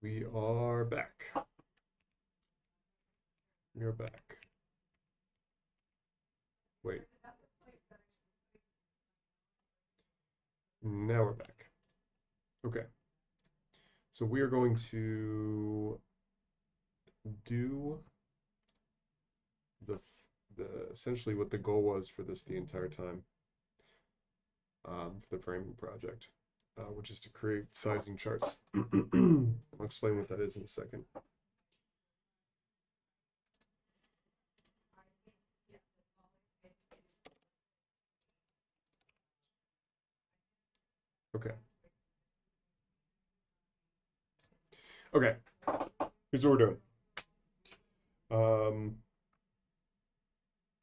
We are back. We are back. Wait. Now we're back. Okay. So we are going to do the essentially what the goal was for this the entire time, for the framing project, which is to create sizing charts. I'll explain what that is in a second. Okay. Okay. Here's what we're doing.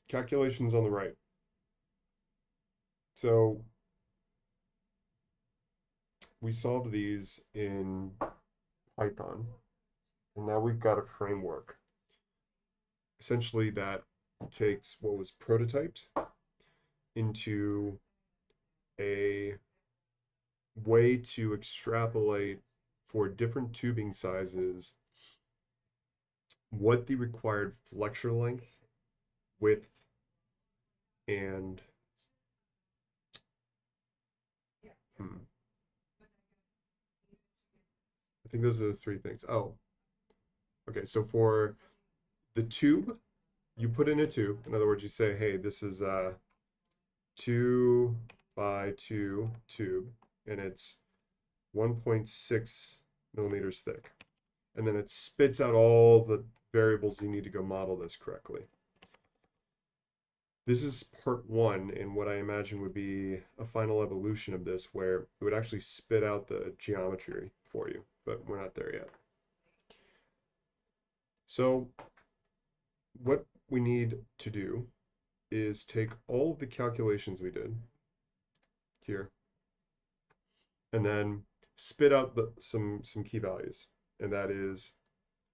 Calculations on the right. So we solved these in Python, and now we've got a framework. Essentially, that takes what was prototyped into a way to extrapolate for different tubing sizes what the required flexure length, width, and I think those are the three things. Oh, okay. So for the tube, you put in a tube. In other words, you say, hey, this is a 2 by 2 tube, and it's 1.6 millimeters thick. And then it spits out all the variables you need to go model this correctly. This is part one in what I imagine would be a final evolution of this, where it would actually spit out the geometry for you, but we're not there yet. So what we need to do is take all of the calculations we did here and then spit out some key values, and that is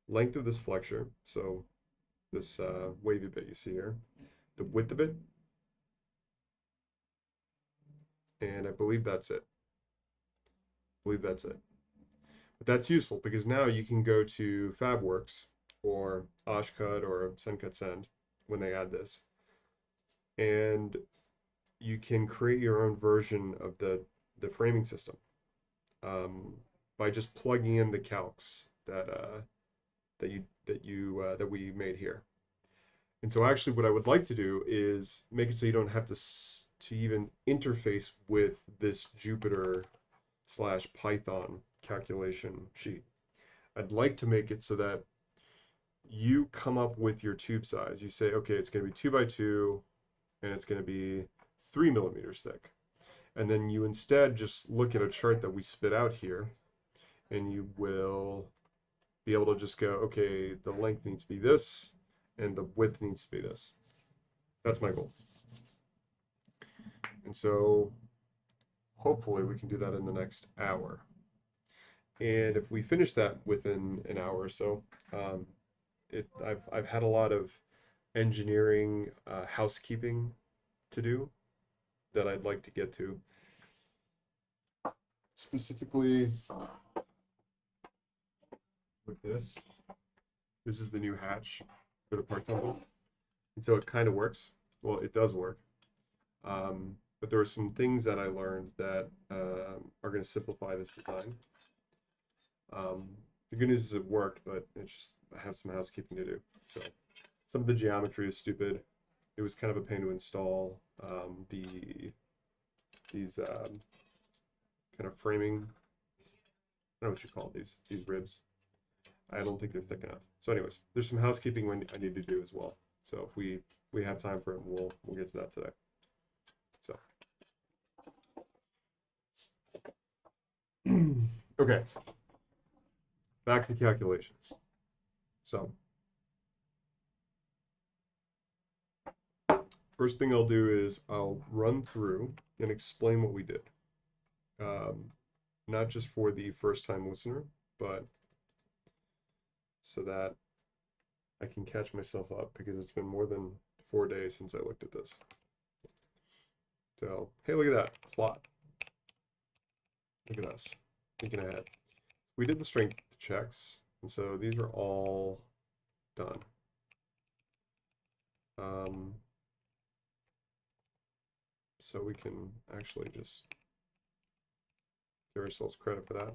length of this flexure, so this wavy bit you see here, the width of it, and I believe that's it. I believe that's it. But that's useful because now you can go to FabWorks or Oshcut or SendCutSend when they add this, and you can create your own version of the framing system, um, by just plugging in the calcs that we made here. And so actually what I would like to do is make it so you don't have to even interface with this Jupyter slash Python calculation sheet. I'd like to make it so that you come up with your tube size. You say, okay, it's going to be 2 by 2 and it's going to be 3 millimeters thick. And then you instead just look at a chart that we spit out here, and you will be able to just go, okay, the length needs to be this and the width needs to be this. That's my goal. And so hopefully we can do that in the next hour. And if we finish that within an hour or so, um, I've had a lot of engineering housekeeping to do that I'd like to get to. Specifically with this. This is the new hatch for the part temple. And so it kind of works. Well, it does work. But there are some things that I learned that are going to simplify this design. The good news is it worked, but it's just I have some housekeeping to do. So some of the geometry is stupid. It was kind of a pain to install. These kind of framing, I don't know what you call these ribs. I don't think they're thick enough. So anyways, there's some housekeeping I need to do as well. So if we have time for it, we'll get to that today. So okay, back to calculations. So first thing I'll do is I'll run through and explain what we did. Not just for the first time listener, but so that I can catch myself up because it's been more than 4 days since I looked at this. So, hey, look at that plot. Look at us thinking ahead. we did the strength checks, and so these are all done. So we can actually just give ourselves credit for that.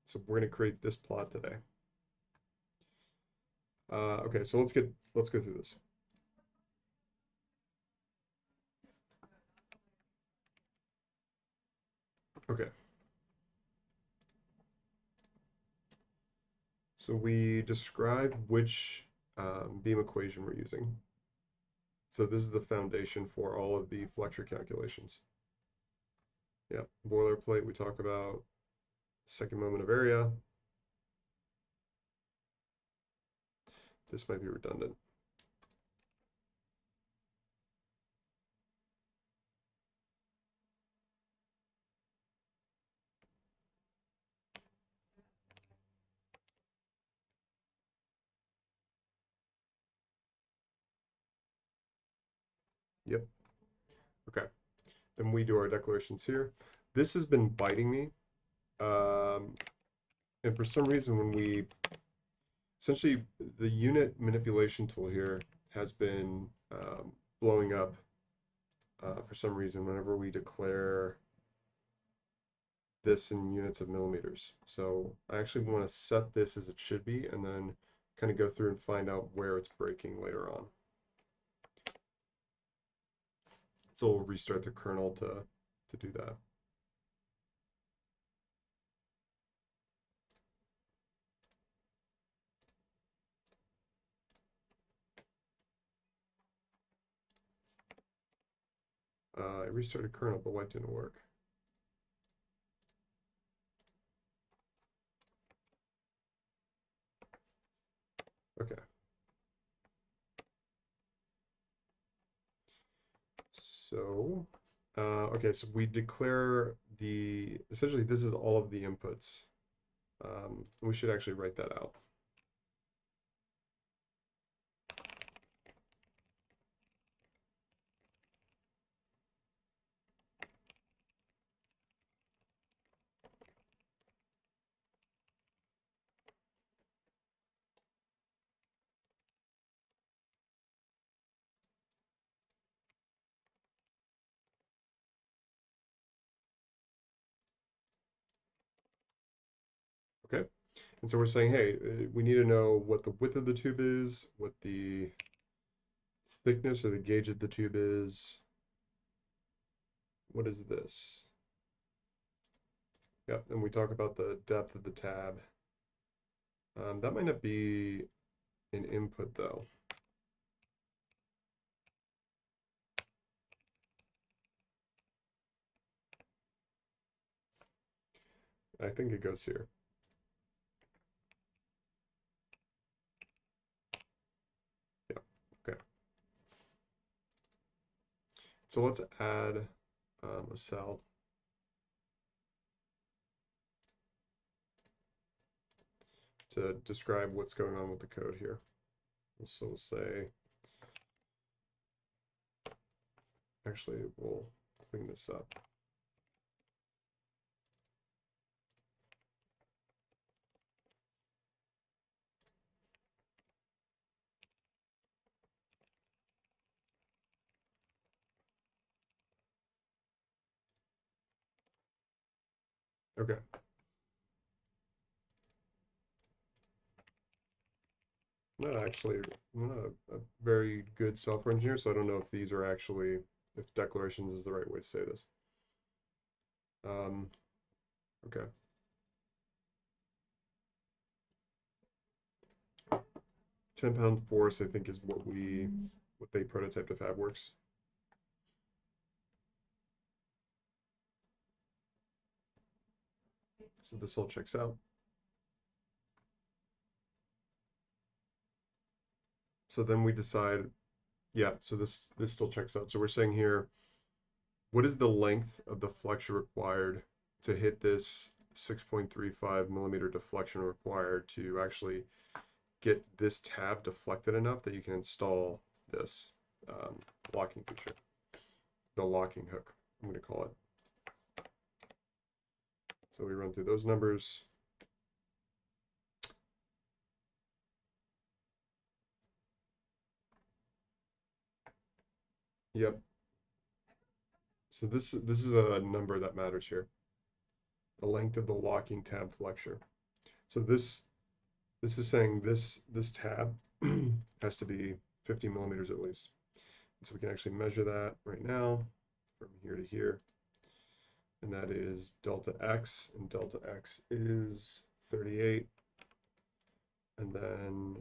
So we're going to create this plot today. Okay, so let's go through this. Okay. So we describe which beam equation we're using. So this is the foundation for all of the flexure calculations. Yep, boilerplate, we talk about second moment of area. This might be redundant. Yep. Okay. Then we do our declarations here. This has been biting me. And for some reason, when we essentially the unit manipulation tool here has been blowing up for some reason whenever we declare this in units of millimeters. So I actually want to set this as it should be and then kind of go through and find out where it's breaking later on. So we'll restart the kernel to do that. I restarted kernel, but why didn't work? Okay. So, okay, so we declare essentially this is all of the inputs. We should actually write that out. Okay. And so we're saying, hey, we need to know what the width of the tube is, what the thickness or the gauge of the tube is. What is this? Yep, and we talk about the depth of the tab. That might not be an input though. I think it goes here. Yeah, okay. So let's add a cell to describe what's going on with the code here. So we'll say, actually, we'll clean this up. Okay. I'm not a very good software engineer, so I don't know if these are actually, if declarations is the right way to say this. Okay. 10-pound force, I think, is what they prototyped to FabWorks. So this all checks out. So then we decide, yeah, so this still checks out. So we're saying here, what is the length of the flexure required to hit this 6.35 millimeter deflection required to actually get this tab deflected enough that you can install this locking feature. the locking hook, I'm going to call it. So we run through those numbers. Yep. So this is a number that matters here. The length of the locking tab flexure. So this is saying this tab has to be 50 millimeters at least. So we can actually measure that right now from here to here. And that is delta x, and delta x is 38. And then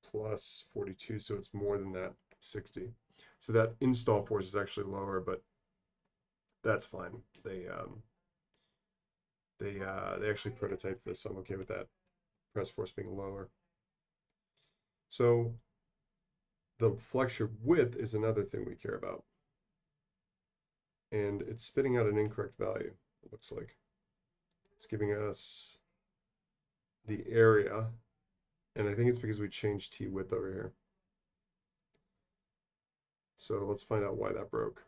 plus 42, so it's more than that, 60. So that install force is actually lower, but that's fine. They actually prototyped this, so I'm okay with that press force being lower. So the flexure width is another thing we care about. And it's spitting out an incorrect value, it looks like. It's giving us the area, and I think it's because we changed T width over here. So let's find out why that broke.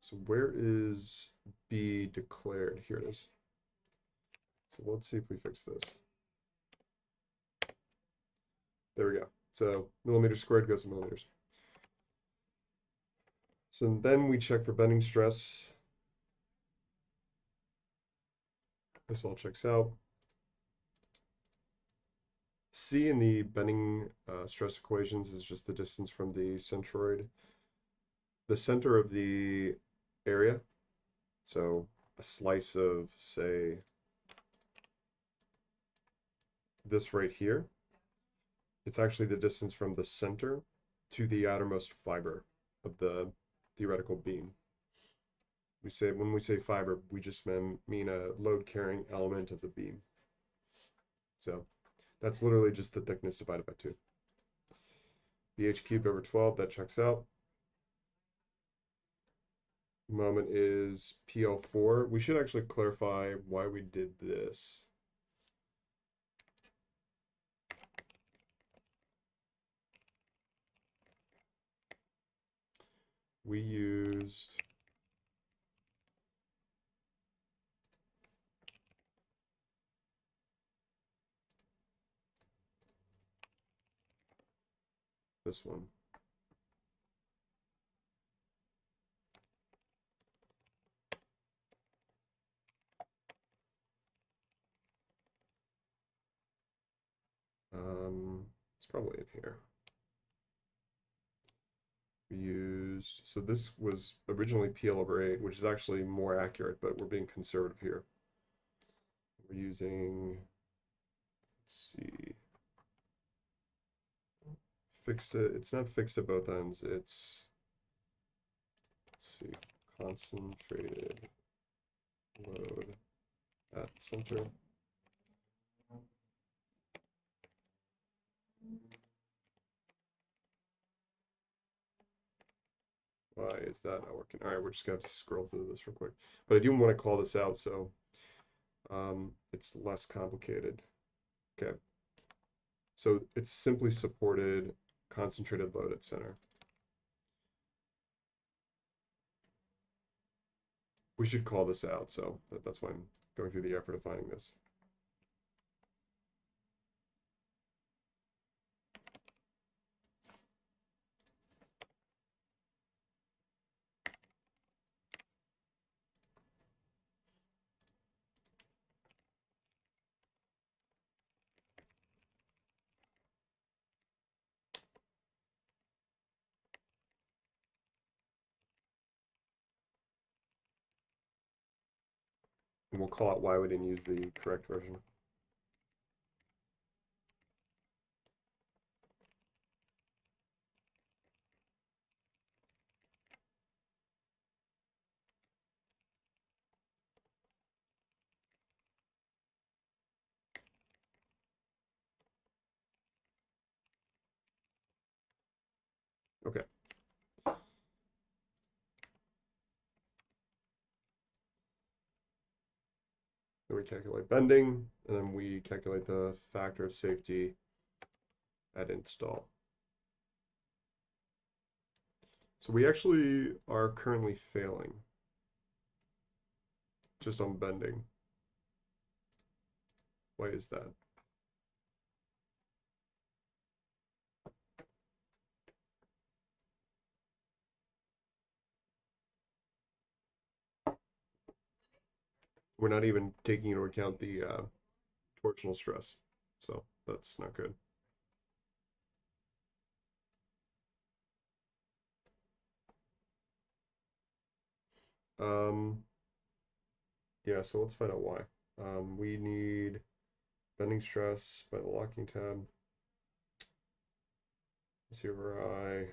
So where is B declared? Here it is. So let's see if we fix this. There we go. So millimeters squared goes to millimeters. So then we check for bending stress. This all checks out. C in the bending stress equations is just the distance from the centroid, the center of the area. So a slice of, say, this right here, it's actually the distance from the center to the outermost fiber of the theoretical beam. When we say fiber, we just mean a load-carrying element of the beam. So that's literally just the thickness divided by 2. BH cubed over 12, that checks out. Moment is PL4. We should actually clarify why we did this. We used this one. It's probably in here. We used, so this was originally PL over 8, which is actually more accurate, but we're being conservative here. We're using, let's see, fixed it. It's not fixed at both ends. It's, let's see, concentrated load at center. Why is that not working? All right, we're just gonna have to scroll through this real quick. But I do want to call this out so it's less complicated. Okay. So it's simply supported concentrated load at center. We should call this out, so that's why I'm going through the effort of finding this. And we'll call out why we didn't use the correct version. Okay. Then we calculate bending, and then we calculate the factor of safety at install. So we actually are currently failing just on bending. Why is that? We're not even taking into account the torsional stress. So that's not good. Um, yeah, so let's find out why. We need bending stress by the locking tab. 0i.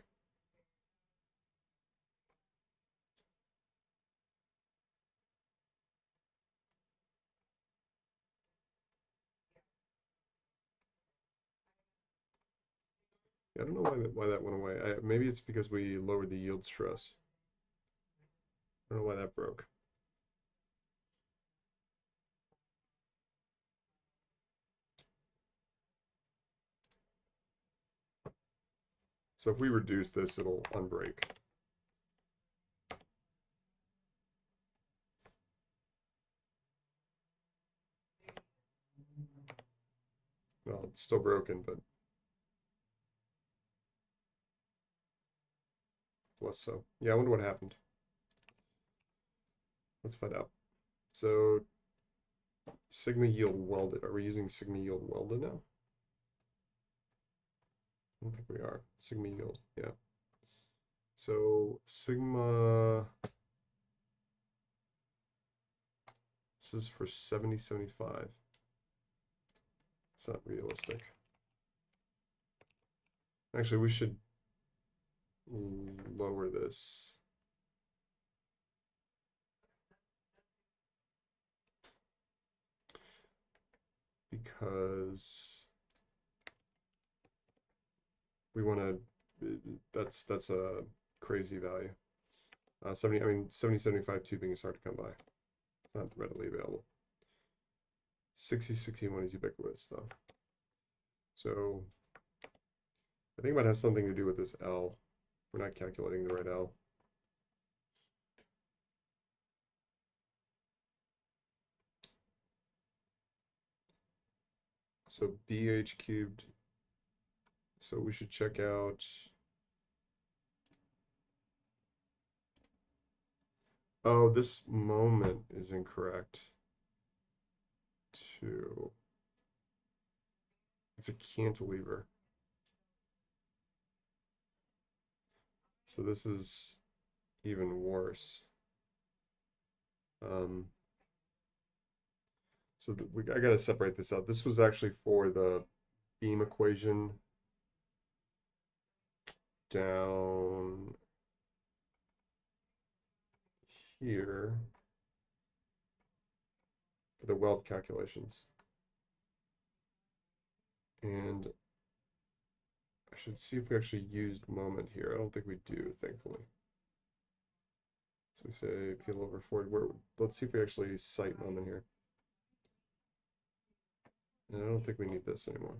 I don't know why that went away. Maybe it's because we lowered the yield stress. I don't know why that broke. So if we reduce this, it'll unbreak. Well, it's still broken, but less so. Yeah, I wonder what happened. Let's find out. So sigma yield welded. Are we using sigma yield welded now? I don't think we are. Sigma yield, yeah. So sigma, this is for 7075. It's not realistic. Actually, we should lower this. Because we want to, that's a crazy value. 7075 tubing is hard to come by. It's not readily available. 6061 is ubiquitous though. So I think it might have something to do with this L. We're not calculating the right L. So BH cubed. So we should check out. Oh, this moment is incorrect too. It's a cantilever. So this is even worse. Um, so I got to separate this out. This was actually for the beam equation down here for the weld calculations. And I should see if we actually used moment here. I don't think we do, thankfully. So we say peel over forward. Let's see if we actually cite moment here. And I don't think we need this anymore.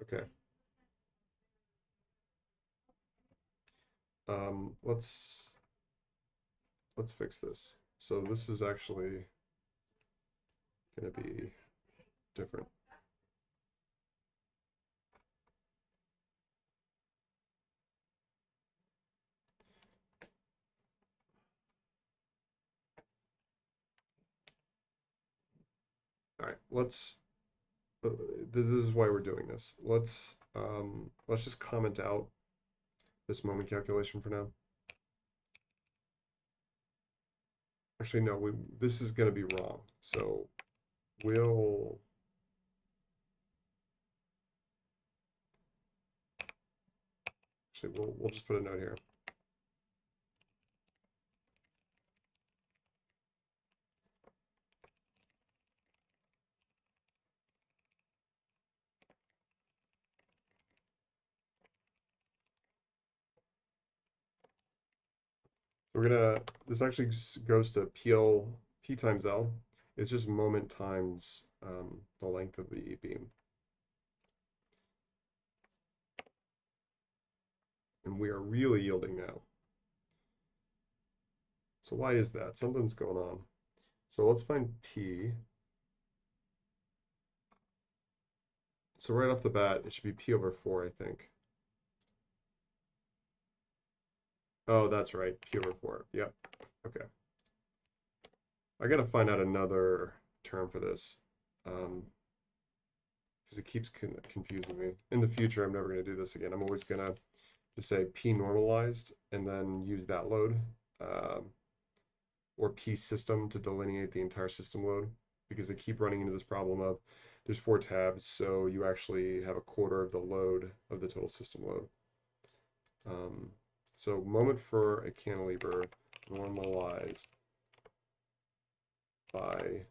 Okay. Let's fix this. So this is actually going to be different. All right, this is why we're doing this. Let's just comment out this moment calculation for now. Actually, no, this is going to be wrong. So we'll we'll just put a note here. This actually goes to PL, P times L. It's just moment times the length of the beam. And we are really yielding now. So why is that? Something's going on. So let's find P. So right off the bat, it should be P over 4, I think. Oh, that's right, P over 4. Yep, okay. I gotta find out another term for this. Because it keeps confusing me. In the future, I'm never gonna do this again. I'm always gonna just say P normalized and then use that load. Or P system to delineate the entire system load, because they keep running into this problem of there's 4 tabs, so you actually have a quarter of the load of the total system load. So moment for a cantilever normalized by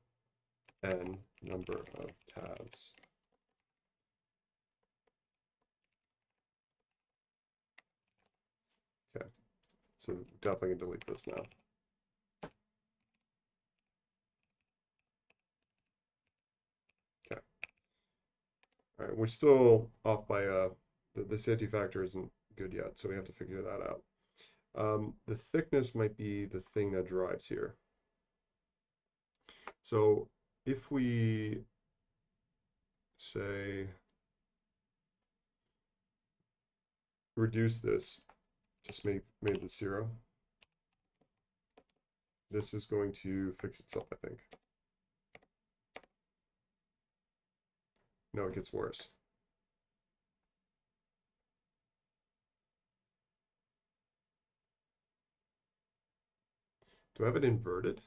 n number of tabs. Okay, so definitely delete this now. Okay, all right, we're still off by the safety factor isn't good yet, so we have to figure that out. The thickness might be the thing that drives here. So if we say reduce this, just made this 0, this is going to fix itself, I think. No, it gets worse. Do I have it inverted?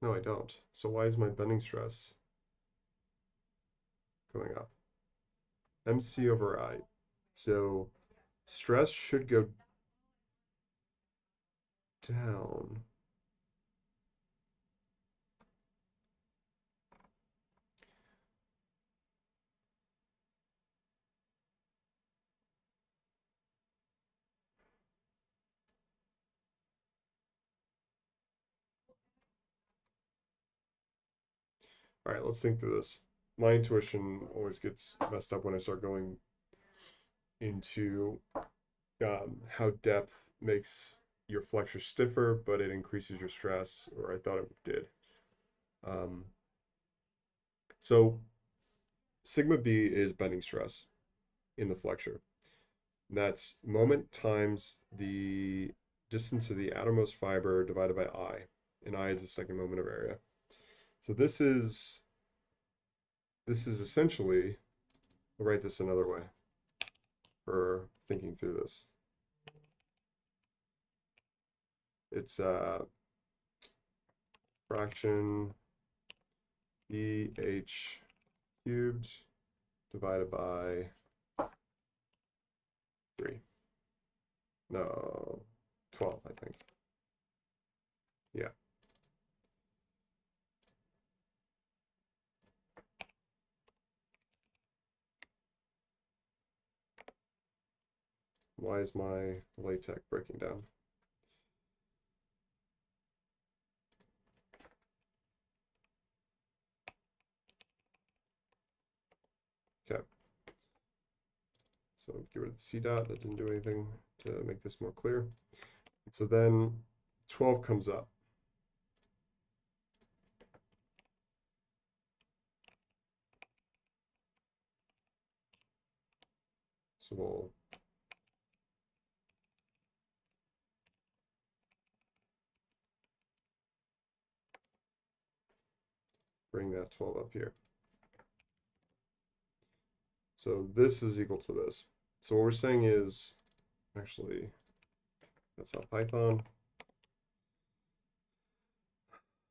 No, I don't. So why is my bending stress going up? MC over I. So stress should go down. All right, let's think through this. My intuition always gets messed up when I start going into how depth makes your flexor stiffer, but it increases your stress, or I thought it did. Um, so sigma b is bending stress in the flexor. And that's moment times the distance of the outermost fiber divided by I, and I is the second moment of area. So this is essentially, I'll write this another way for thinking through this. It's fraction BH cubed divided by 3. No, 12, I think. Yeah. Why is my LaTeX breaking down? Okay. So get rid of the C dot. That didn't do anything to make this more clear. So then 12 comes up. So we'll bring that 12 up here. So this is equal to this. So what we're saying is, actually, that's not Python.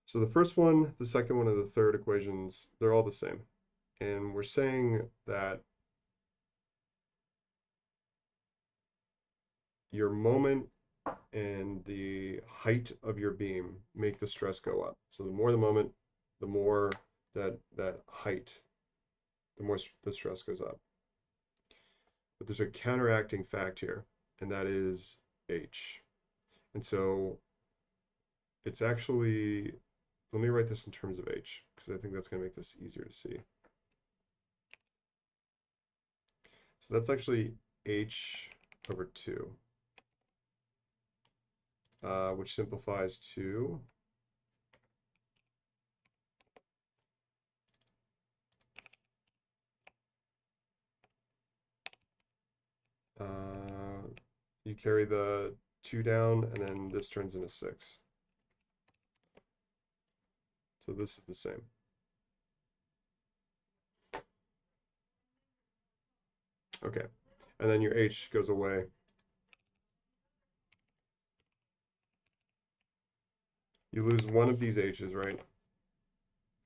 So the first one, the second one, and the third equations, they're all the same. And we're saying that your moment and the height of your beam make the stress go up. So the more the moment, the more that height, the more the stress goes up. But there's a counteracting fact here, and that is H. And so it's actually, let me write this in terms of H, because I think that's going to make this easier to see. So that's actually H over 2, which simplifies to you carry the 2 down, and then this turns into 6. So this is the same. Okay, and then your H goes away. You lose one of these H's, right?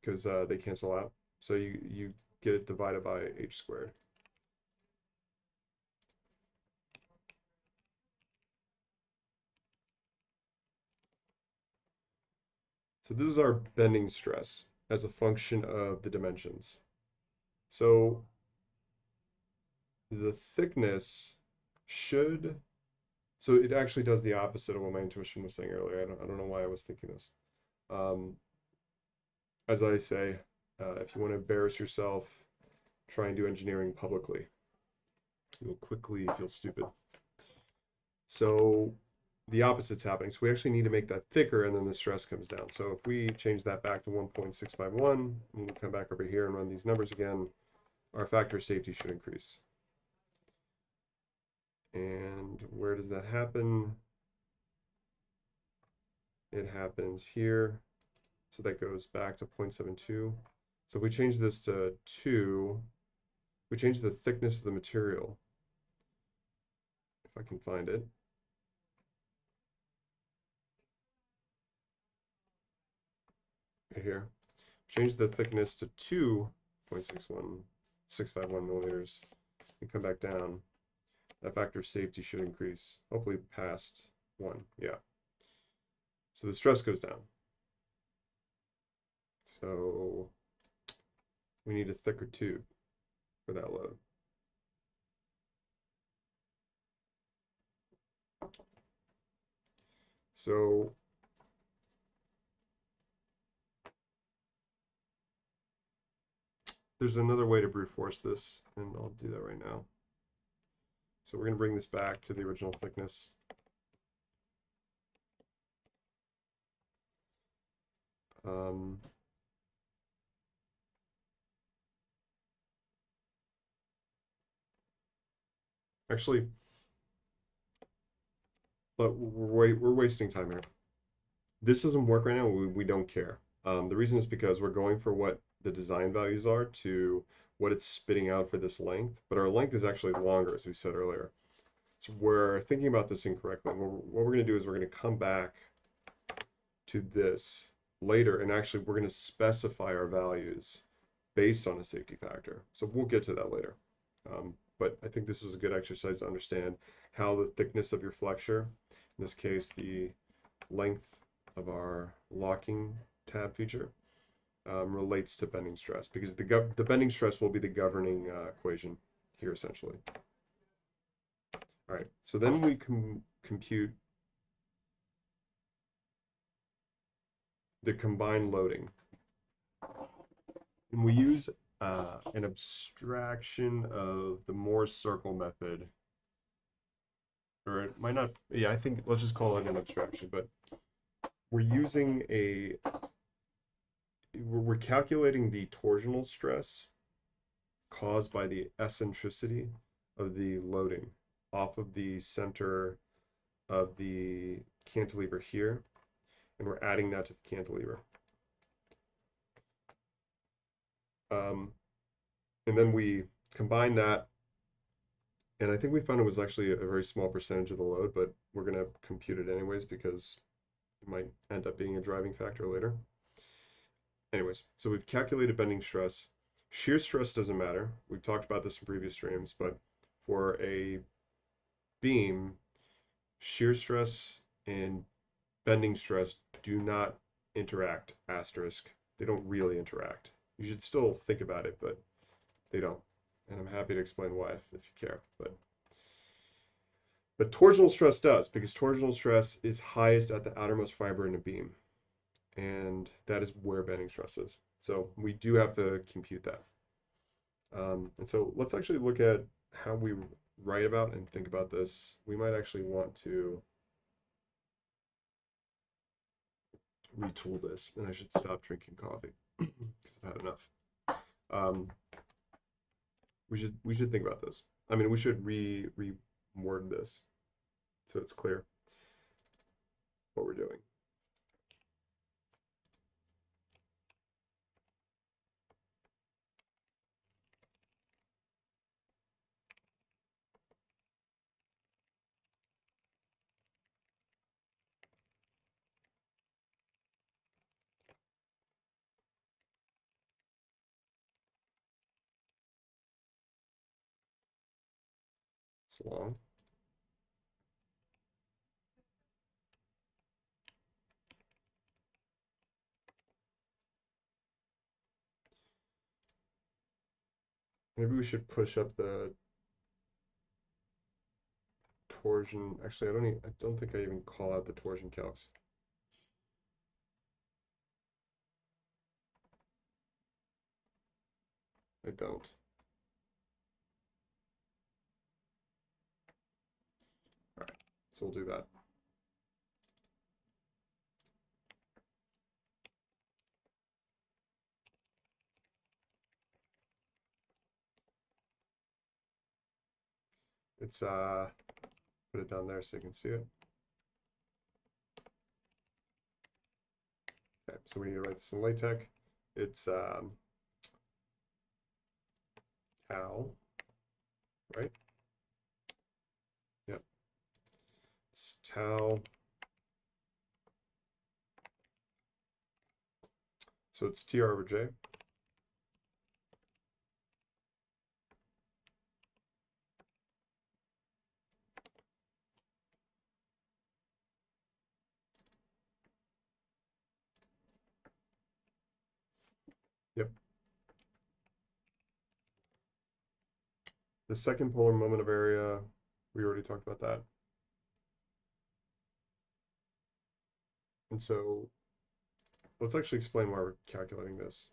Because they cancel out. So you get it divided by H squared. So this is our bending stress as a function of the dimensions. So the thickness should, so it actually does the opposite of what my intuition was saying earlier. I don't know why I was thinking this. As I say, if you want to embarrass yourself, try and do engineering publicly. You'll quickly feel stupid. So the opposite's happening. So we actually need to make that thicker, and then the stress comes down. So if we change that back to 1.651, and we come back over here and run these numbers again, our factor of safety should increase. And where does that happen? It happens here. So that goes back to 0.72. So if we change this to 2, we change the thickness of the material, if I can find it. Right here. Change the thickness to 2.651 millimeters and come back down. That factor of safety should increase, hopefully past 1. Yeah. So the stress goes down. So we need a thicker tube for that load. So there's another way to brute force this, and I'll do that right now. So we're going to bring this back to the original thickness. Actually, but we're wasting time here. This doesn't work right now. We don't care. The reason is because we're going for what the design values are to what it's spitting out for this length, but our length is actually longer, as we said earlier. So we're thinking about this incorrectly. What we're going to do is we're going to come back to this later, and actually we're going to specify our values based on a safety factor. So we'll get to that later. But I think this was a good exercise to understand how the thickness of your flexure, in this case the length of our locking tab feature, relates to bending stress, because the bending stress will be the governing equation here essentially. All right, so then we compute the combined loading. And we use an abstraction of the Moore circle method. Or it might not, yeah, I think, let's just call it an abstraction, but we're using we're calculating the torsional stress caused by the eccentricity of the loading off of the center of the cantilever here, and we're adding that to the cantilever. And then we combine that, and I think we found it was actually a very small percentage of the load, but we're going to compute it anyways because it might end up being a driving factor later. Anyways, so we've calculated bending stress. Shear stress doesn't matter. We've talked about this in previous streams, but for a beam, shear stress and bending stress do not interact, asterisk. They don't really interact. You should still think about it, but they don't. And I'm happy to explain why if you care. But But torsional stress does, because torsional stress is highest at the outermost fiber in a beam, and that is where bending stress is. So we do have to compute that. And so let's actually look at how we write about and think about this. We might actually want to retool this, and I should stop drinking coffee because I've had enough. Um, we should think about this. I mean, we should reword this so it's clear what we're doing. It's long. Maybe we should push up the torsion. Actually, I don't think I even call out the torsion calcs. I don't. All right, so we'll do that. It's put it down there so you can see it. Okay, so we need to write this in LaTeX. It's tau, right? Yep. It's tau. So it's TR over J. Yep. The second polar moment of area, we already talked about that. And so let's actually explain why we're calculating this.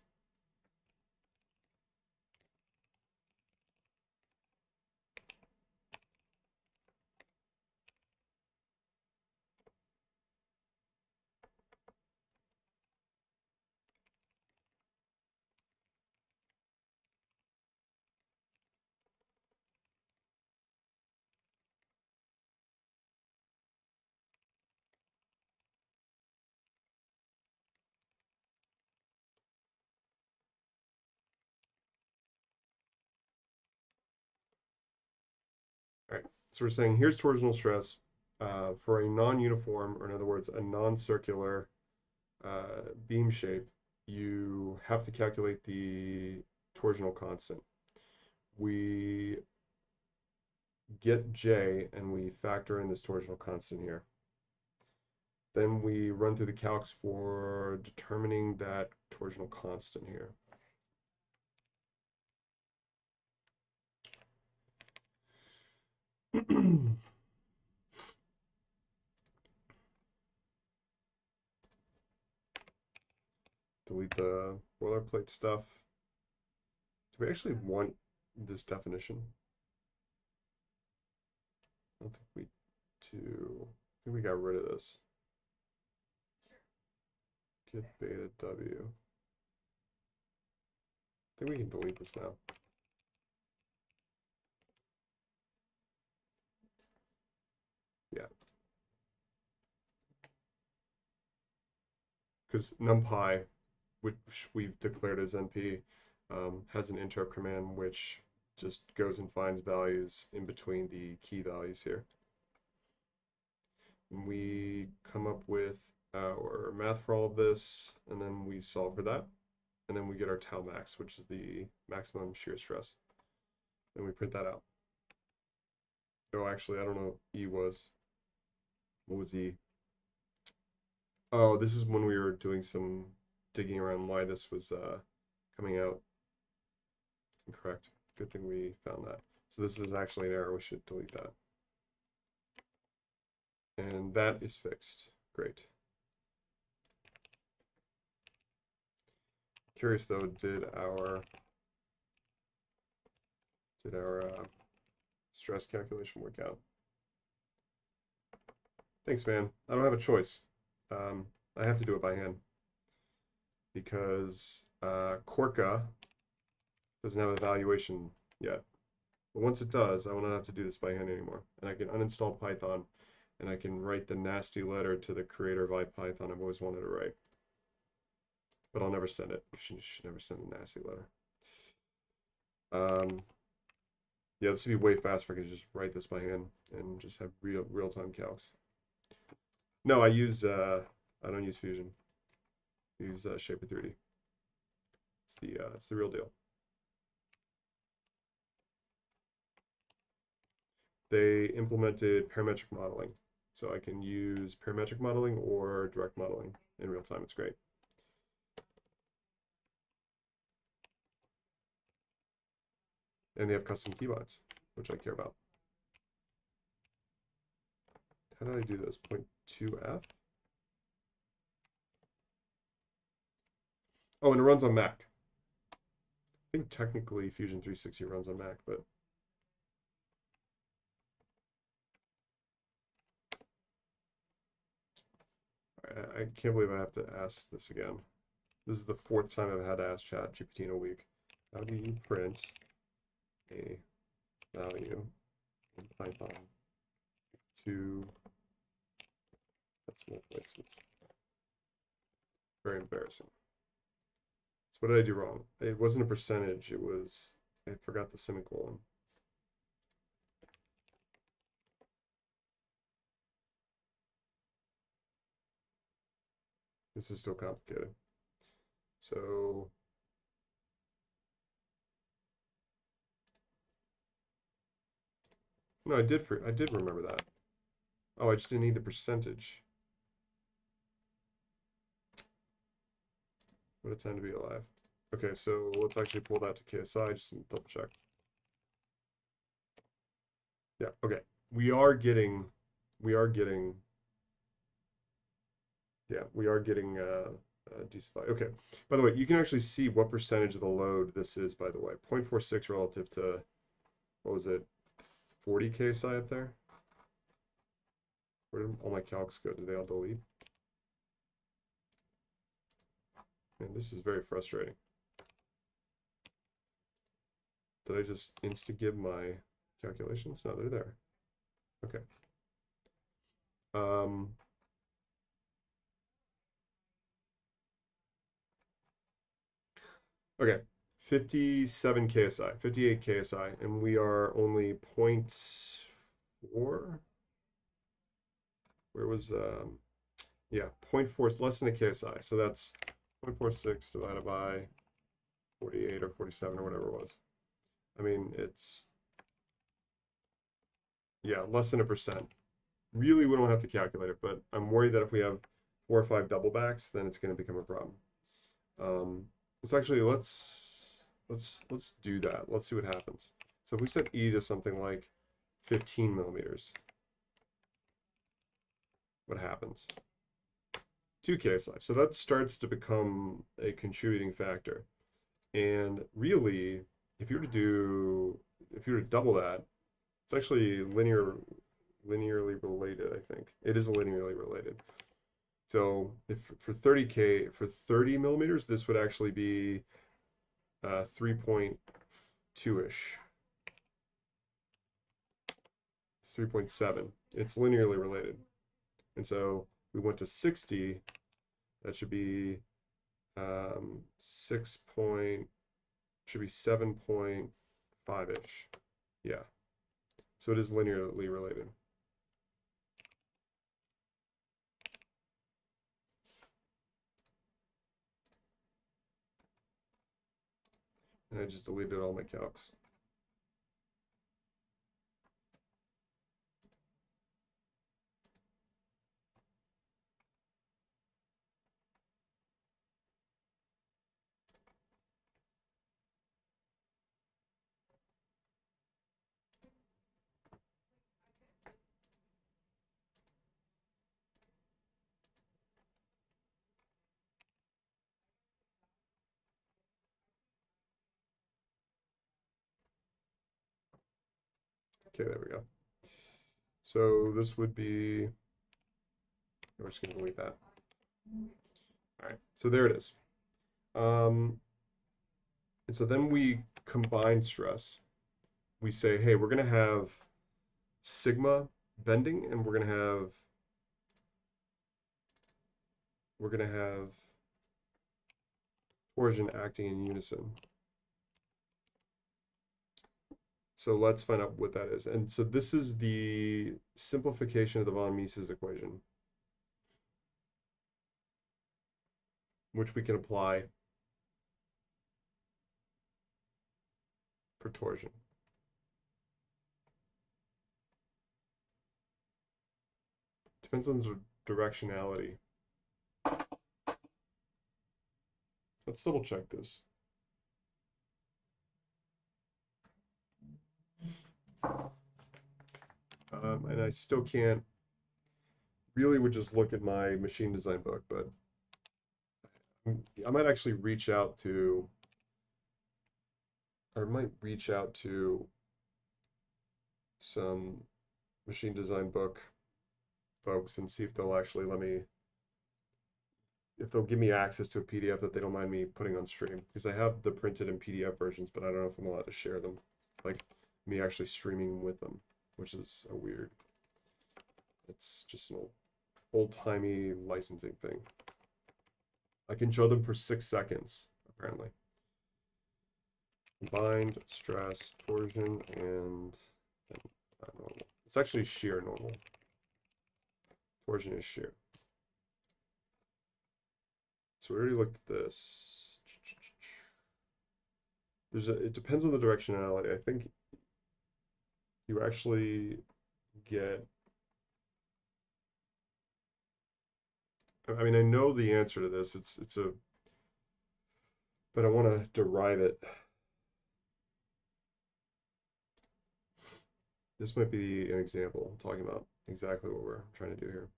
All right, so we're saying here's torsional stress for a non-uniform, or in other words, a non-circular beam shape. You have to calculate the torsional constant. We get J and we factor in this torsional constant here. Then we run through the calcs for determining that torsional constant here. Delete the boilerplate stuff. Do we actually want this definition? I don't think we do. I think we got rid of this. Get beta W. I think we can delete this now. Yeah. Because numpy, which we've declared as NP, has an interrupt command which just goes and finds values in between the key values here. And we come up with our math for all of this, and then we solve for that. And then we get our tau max, which is the maximum shear stress. And we print that out. Oh, actually, I don't know what E was. What was E? Oh, this is when we were doing some digging around why this was coming out incorrect. Good thing we found that. So this is actually an error. We should delete that. And that is fixed. Great. Curious though, did our stress calculation work out? Thanks, man. I don't have a choice. I have to do it by hand because Corca doesn't have a valuation yet. But once it does, I will not have to do this by hand anymore. And I can uninstall Python and I can write the nasty letter to the creator of IPython I've always wanted to write. But I'll never send it. You should never send a nasty letter. Yeah, this would be way faster if I could just write this by hand and just have real-time calcs. No, I don't use Fusion. I use Shaper 3D. It's the real deal. They implemented parametric modeling, so I can use parametric modeling or direct modeling in real time. It's great. And they have custom keybinds, which I care about. How did I do this? 0.2f? Oh, and it runs on Mac. I think technically Fusion 360 runs on Mac, but I can't believe I have to ask this again. This is the fourth time I've had to ask ChatGPT in a week. How do you print a value in Python to decimal places? Very embarrassing. So what did I do wrong? It wasn't a percentage, it was, I forgot the semicolon. This is so complicated. So no, I did remember that. Oh, I just didn't need the percentage. What a time to be alive. Okay, so let's actually pull that to KSI just to double check. Yeah, okay. We are getting decent. Okay. By the way, you can actually see what percentage of the load this is, by the way. 0.46 relative to, what was it, 40 KSI up there? Where did all my calcs go? Did they all delete? Man, this is very frustrating. Did I just insta-gib my calculations? No, they're there. Okay. Okay. 57 KSI, 58 KSI, and we are only 0.4. Where was yeah, 0.4 is less than a KSI. So that's 0.46 divided by 48 or 47 or whatever it was. I mean, it's, yeah, less than 1%. Really, we don't have to calculate it, but I'm worried that if we have 4 or 5 double backs, then it's going to become a problem. So actually, let's do that. Let's see what happens. So if we set E to something like 15 millimeters, what happens? 2 KSI. So that starts to become a contributing factor. And really, if you were to double that, it's actually linearly related, I think. It is linearly related. So if for 30 millimeters, this would actually be 3.2-ish. 3.7. It's linearly related. And so we went to 60, that should be 7.5-ish. Yeah. So it is linearly related. And I just deleted all my calcs. Okay, there we go. So this would be, we're just gonna delete that. All right, so there it is. And so then we combine stress. We say, hey, we're gonna have sigma bending, and we're gonna have torsion acting in unison. So let's find out what that is. And so this is the simplification of the von Mises equation, which we can apply for torsion. Depends on the directionality. Let's double check this. And I still can't, really would just look at my machine design book, but I might actually reach out to, or might reach out to some machine design book folks and see if they'll actually let me, if they'll give me access to a PDF that they don't mind me putting on stream. Because I have the printed and PDF versions, but I don't know if I'm allowed to share them. Like me actually streaming with them, which is a weird, it's just an old-timey licensing thing. I can show them for 6 seconds, apparently. Combined stress, torsion, and normal. It's actually shear normal. Torsion is shear. So we already looked at this. It depends on the directionality. I think you actually get, I mean, I know the answer to this. It's a, but I want to derive it. This might be an example talking about exactly what we're trying to do here.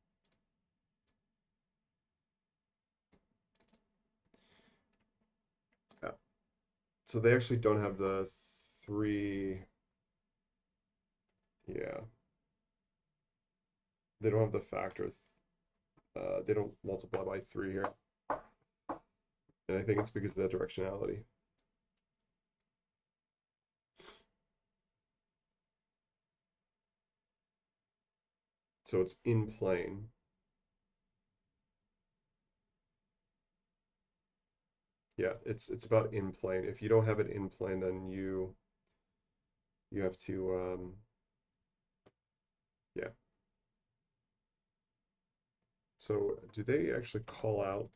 Yeah. So they actually don't have the 3, yeah. They don't have the factor, they don't multiply by 3 here. And I think it's because of that directionality. So it's in plane. Yeah, it's about in plane. If you don't have it in plane, then you have to yeah. So do they actually call out?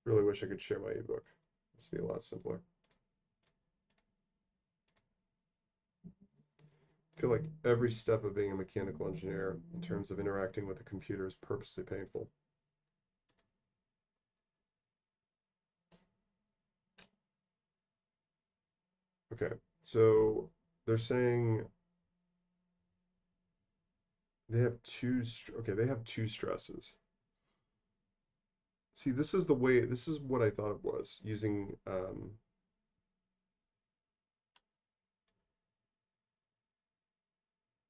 Really wish I could share my ebook. This would be a lot simpler. I feel like every step of being a mechanical engineer in terms of interacting with a computer is purposely painful. Okay, so they're saying they have okay, they have 2 stresses. See, this is the way, this is what I thought it was, using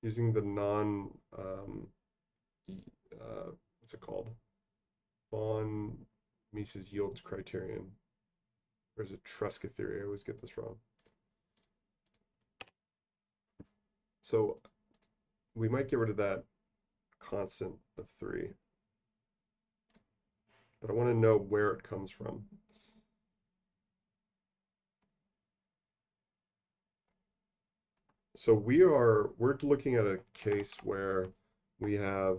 the non, what's it called? Von Mises yield criterion. Or is it Tresca theory? I always get this wrong. So we might get rid of that constant of 3. But I want to know where it comes from. So we're looking at a case where we have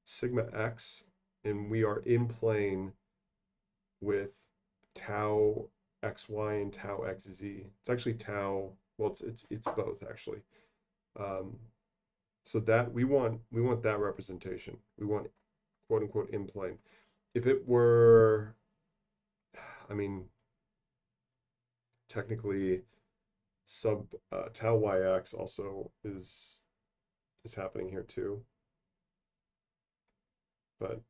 sigma x and we are in plane with tau xy and tau xz. It's actually tau, well it's both actually. So that we want that representation. We want quote unquote in plane. If it were, I mean, technically sub tau yx also is happening here too. But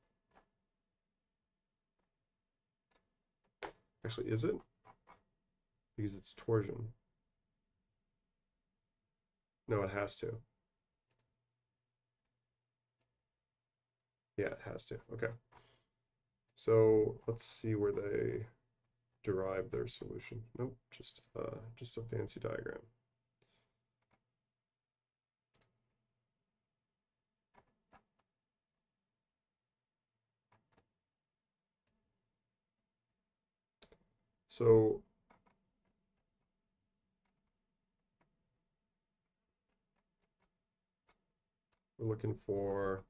Actually, is it? Because it's torsion. No, it has to. Yeah, it has to. Okay. So let's see where they derive their solution. Nope, just a fancy diagram. So we're looking for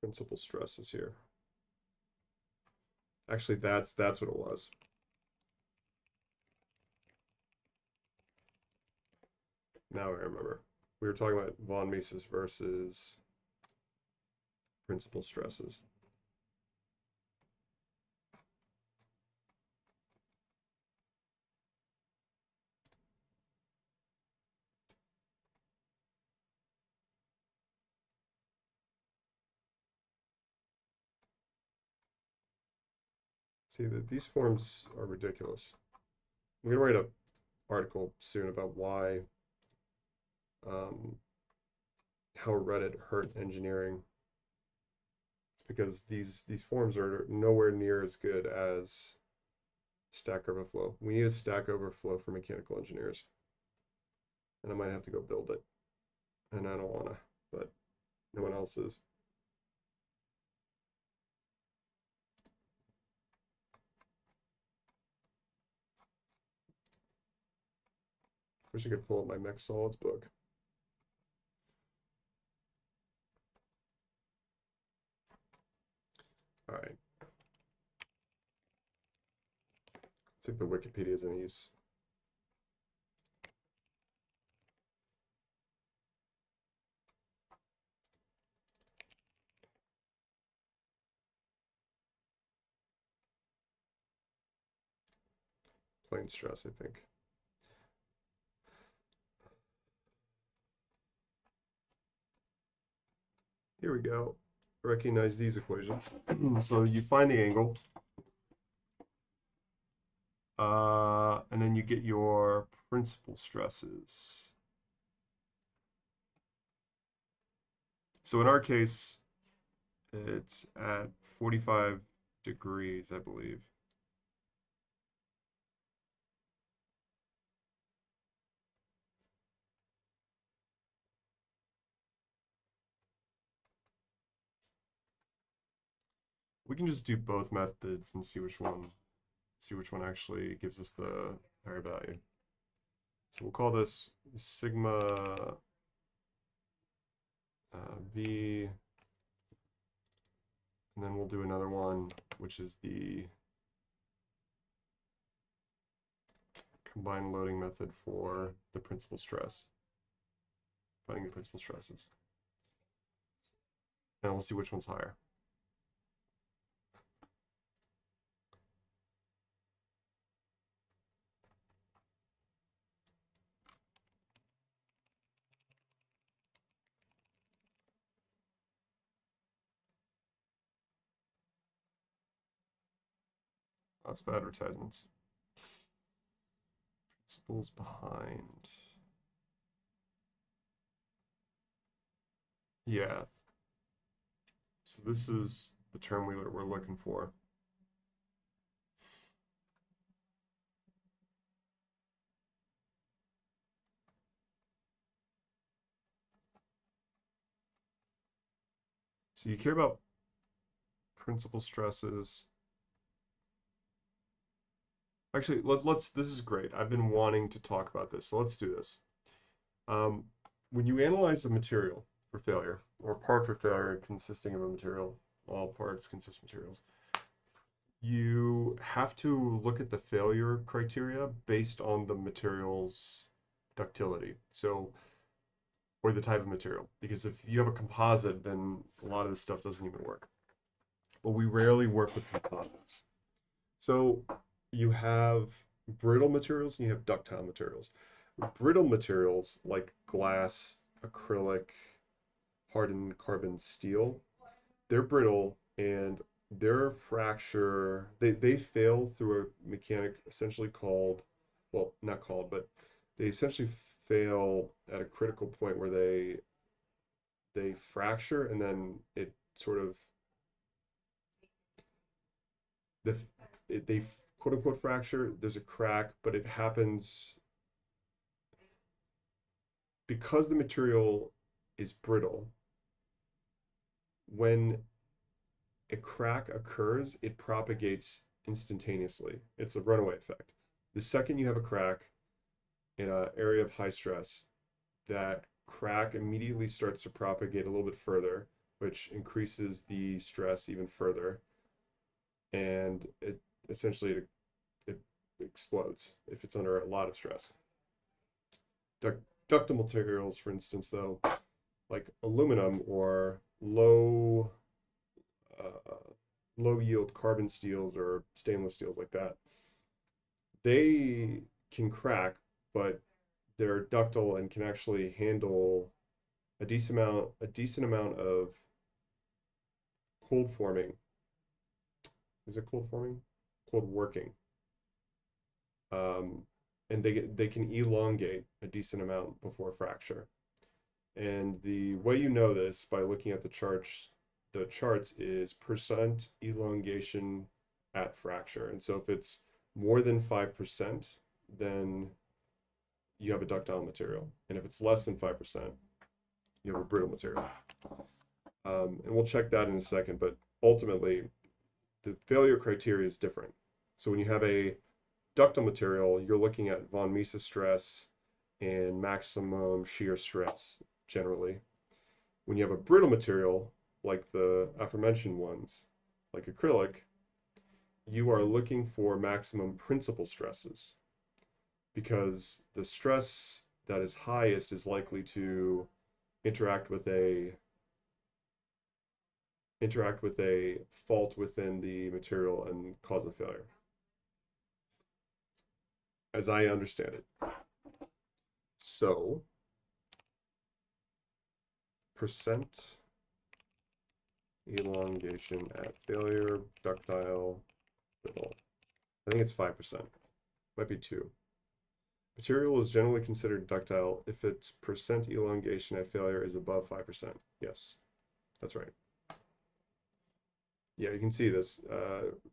principal stresses here. Actually, that's what it was. Now I remember. We were talking about von Mises versus principal stresses. See that these forms are ridiculous. I'm gonna write an article soon about why um, how Reddit hurt engineering. It's because these forms are nowhere near as good as Stack Overflow. We need a Stack Overflow for mechanical engineers, and I might have to go build it. And I don't wanna, but no one else is. Wish I could pull up my mixed solids book. All right. Let's see if the Wikipedia is any use. Plane stress, I think. Here we go. Recognize these equations. So you find the angle, and then you get your principal stresses. So in our case, it's at 45 degrees, I believe. We can just do both methods and see which one actually gives us the higher value. So we'll call this sigma V, and then we'll do another one, which is the combined loading method for the principal stress, finding the principal stresses. And we'll see which one's higher. Lots of advertisements. Principles behind. Yeah. So this is the term we're looking for. So you care about principal stresses. Actually, this is great. I've been wanting to talk about this, so let's do this. When you analyze a material for failure, or part for failure consisting of a material, all parts consist of materials, you have to look at the failure criteria based on the material's ductility. So, or the type of material. Because if you have a composite, then a lot of this stuff doesn't even work. But we rarely work with composites. So you have brittle materials and you have ductile materials. Brittle materials like glass, acrylic, hardened carbon steel, they're brittle and their fracture, they fail through a mechanic essentially called, well, not called, but they essentially fail at a critical point where they fracture and then it sort of the they quote unquote fracture. There's a crack, but it happens because the material is brittle. When a crack occurs, it propagates instantaneously. It's a runaway effect. The second you have a crack in an area of high stress, that crack immediately starts to propagate a little bit further, which increases the stress even further, and it essentially it explodes if it's under a lot of stress. Ductile materials, for instance, though, like aluminum or uh, low yield carbon steels or stainless steels like that, they can crack, but they're ductile and can actually handle a decent amount of cold forming. Is it cold forming? Cold working. Um, and they can elongate a decent amount before fracture. And the way you know this by looking at the charts is percent elongation at fracture. And so if it's more than 5%, then you have a ductile material. And if it's less than 5%, you have a brittle material. And we'll check that in a second, but ultimately the failure criteria is different. So when you have a ductile material, you're looking at von Mises stress and maximum shear stress generally. When you have a brittle material, like the aforementioned ones, like acrylic, you are looking for maximum principal stresses because the stress that is highest is likely to interact with a fault within the material and cause a failure, as I understand it. So, percent elongation at failure, ductile, brittle. I think it's 5%. Might be 2. Material is generally considered ductile if its percent elongation at failure is above 5%. Yes, that's right. Yeah, you can see this.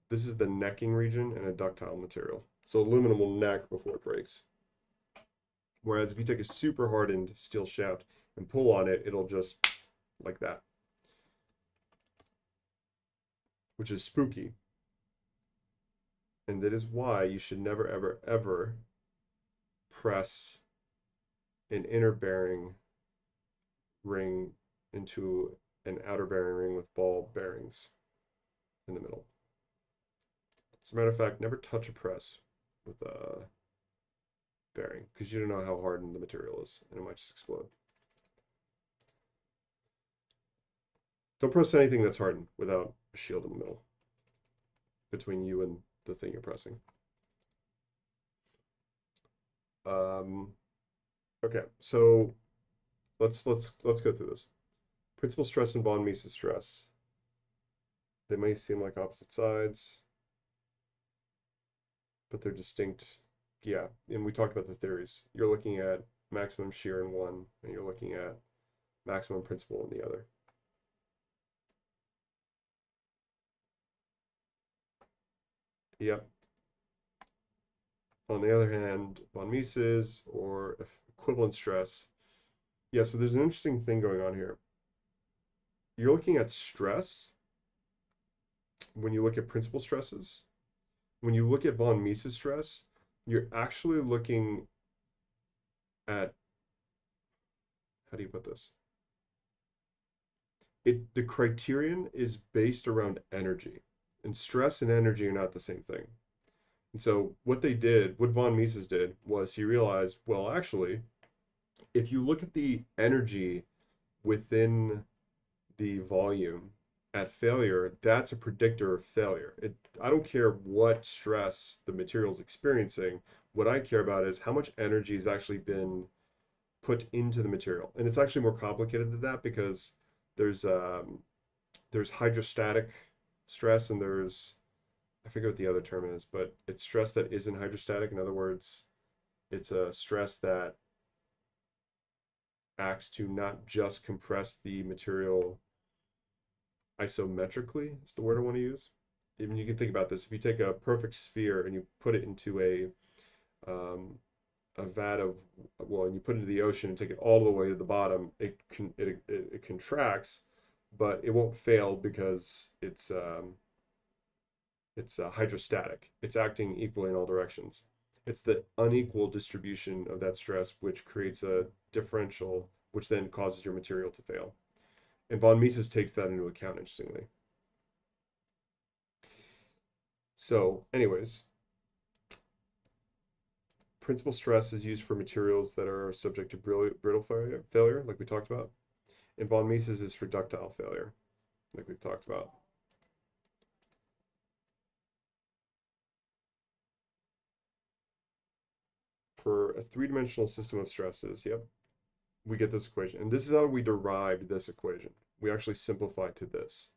This is the necking region in a ductile material. So aluminum will neck before it breaks. Whereas if you take a super hardened steel shaft and pull on it, it'll just like that, which is spooky. And that is why you should never, ever, ever press an inner bearing ring into an outer bearing ring with ball bearings in the middle. As a matter of fact, never touch a press with a bearing because you don't know how hardened the material is and it might just explode. Don't press anything that's hardened without a shield in the middle between you and the thing you're pressing. Okay, so let's go through this. Principal stress and von Mises stress. They may seem like opposite sides, but they're distinct. Yeah, and we talked about the theories. You're looking at maximum shear in one, and you're looking at maximum principal in the other. Yep. On the other hand, von Mises or equivalent stress. Yeah, so there's an interesting thing going on here. You're looking at stress when you look at principal stresses. When you look at von Mises stress, you're actually looking at, how do you put this? The criterion is based around energy, and stress and energy are not the same thing. And so what von Mises did was he realized, well, actually, if you look at the energy within the volume at failure, that's a predictor of failure. I don't care what stress the material is experiencing. What I care about is how much energy has actually been put into the material. And it's actually more complicated than that because there's hydrostatic stress and there's, I forget what the other term is, but it's stress that isn't hydrostatic. In other words, it's a stress that acts to not just compress the material isometrically, is the word I want to use. Even you can think about this. If you take a perfect sphere and you put it into um, a vat of, well, and you put it into the ocean and take it all the way to the bottom, it contracts, but it won't fail because it's hydrostatic. It's acting equally in all directions. It's the unequal distribution of that stress which creates a differential, which then causes your material to fail. And von Mises takes that into account, interestingly. So, anyways, principal stress is used for materials that are subject to brittle failure, like we talked about. And von Mises is for ductile failure, like we've talked about. For a three-dimensional system of stresses, yep, we get this equation. And this is how we derived this equation. We actually simplified to this.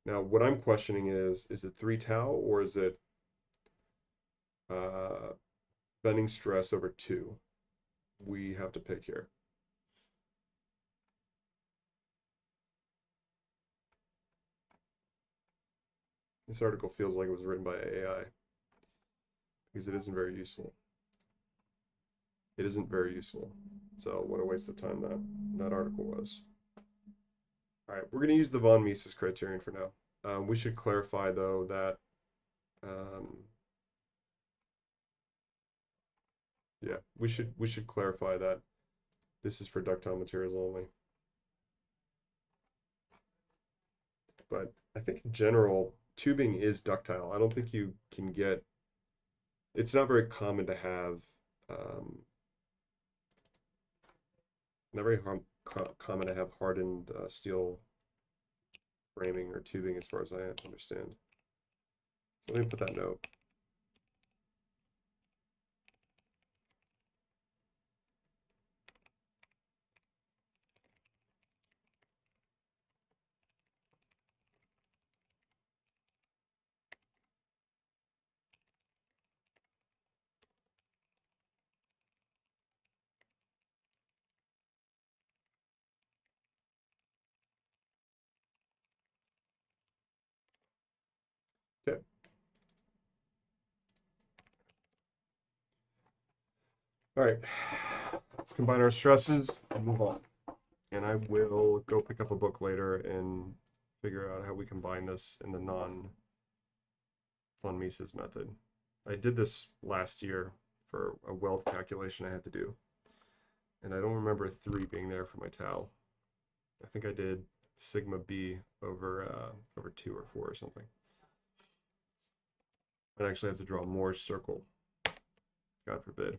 Now, what I'm questioning is it 3 tau or is it uh, bending stress over 2? We have to pick here. This article feels like it was written by AI because it isn't very useful. It isn't very useful. So what a waste of time that article was. All right, we're going to use the von Mises criterion for now. We should clarify though that yeah, we should clarify that this is for ductile materials only. But I think in general, tubing is ductile. I don't think you can get. It's not very common to have. Not very common to have hardened steel framing or tubing, as far as I understand. So let me put that note. Okay. All right. Let's combine our stresses and move on. And I will go pick up a book later and figure out how we combine this in the non-von Mises method. I did this last year for a weld calculation I had to do. And I don't remember 3 being there for my tau. I think I did sigma b over 2 or 4 or something. I'd actually have to draw a Moore's circle. God forbid.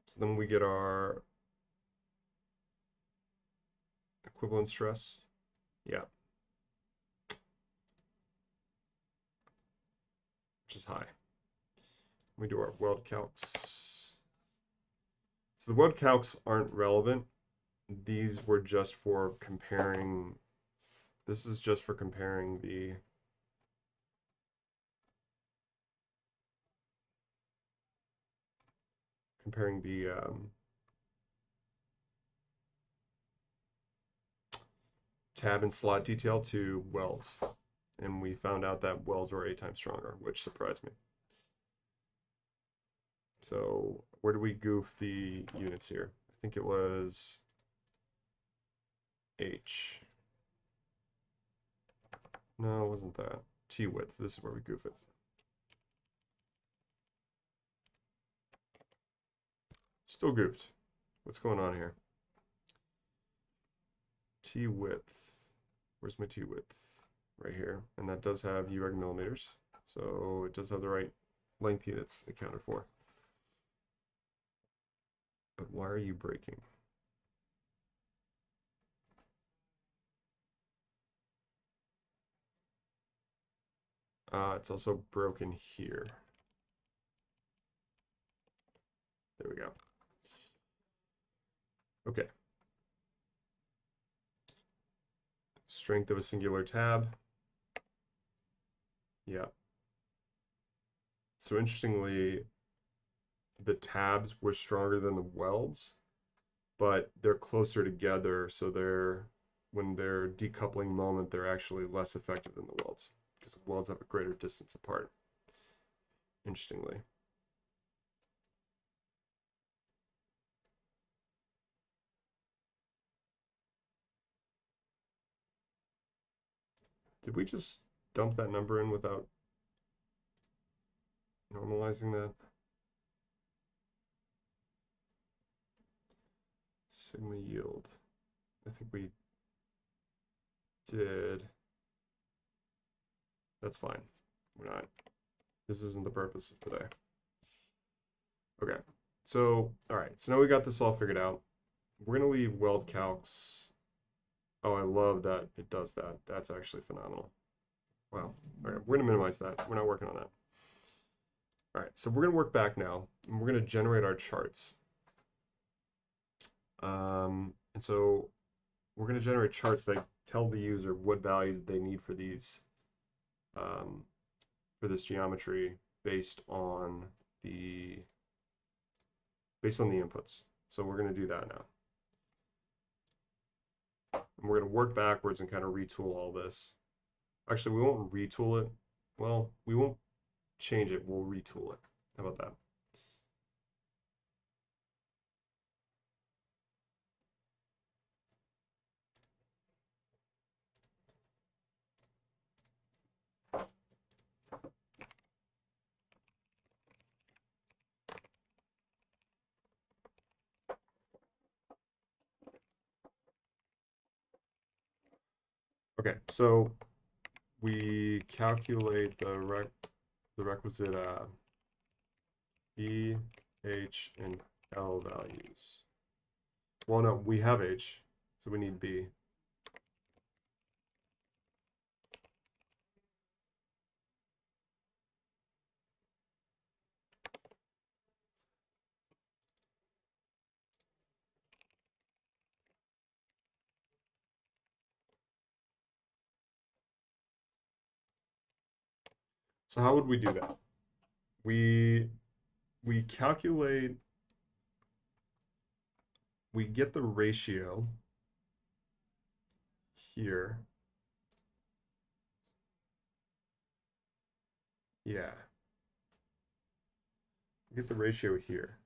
So then we get our equivalent stress. Yeah. Which is high. We do our weld calcs. So the weld calcs aren't relevant. These were just for comparing. This is just for comparing the tab and slot detail to welds. And we found out that welds were 8 times stronger, which surprised me. So where do we goof the units here? I think it was H. No, it wasn't that. T width. This is where we goof it. Still goofed. What's going on here? T width. Where's my T width? Right here. And that does have UREG millimeters. So it does have the right length units accounted for. But why are you breaking? It's also broken here. There we go. Okay. Strength of a singular tab. Yeah. So interestingly, the tabs were stronger than the welds, but they're closer together, so they're when they're decoupling moment, they're actually less effective than the welds because the welds have a greater distance apart. Interestingly. Did we just dump that number in without normalizing that? Sigma yield. I think we did. That's fine. We're not. This isn't the purpose of today. Okay. So, all right. So now we got this all figured out. We're going to leave weld calcs. Oh, I love that it does that. That's actually phenomenal. Wow. All right. We're going to minimize that. We're not working on that. All right. So we're going to work back now, and we're going to generate our charts. And so we're going to generate charts that tell the user what values they need for these um, for this geometry based on the inputs. So we're going to do that now. And we're going to work backwards and kind of retool all this. Actually, we won't retool it. Well, we won't change it. We'll retool it. How about that? Okay, so we calculate the requisite E, H, and L values. Well, no, we have H, so we need B. So how would we do that? We we calculate, we get the ratio here. Yeah, we get the ratio here.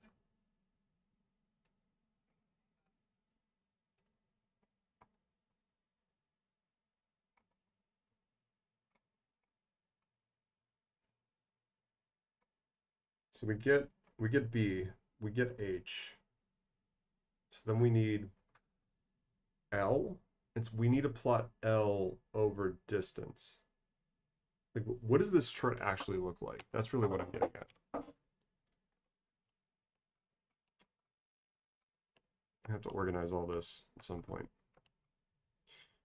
So we get B, we get H. So then we need L. And so we need to plot L over distance. Like, what does this chart actually look like? That's really what I'm getting at. I have to organize all this at some point.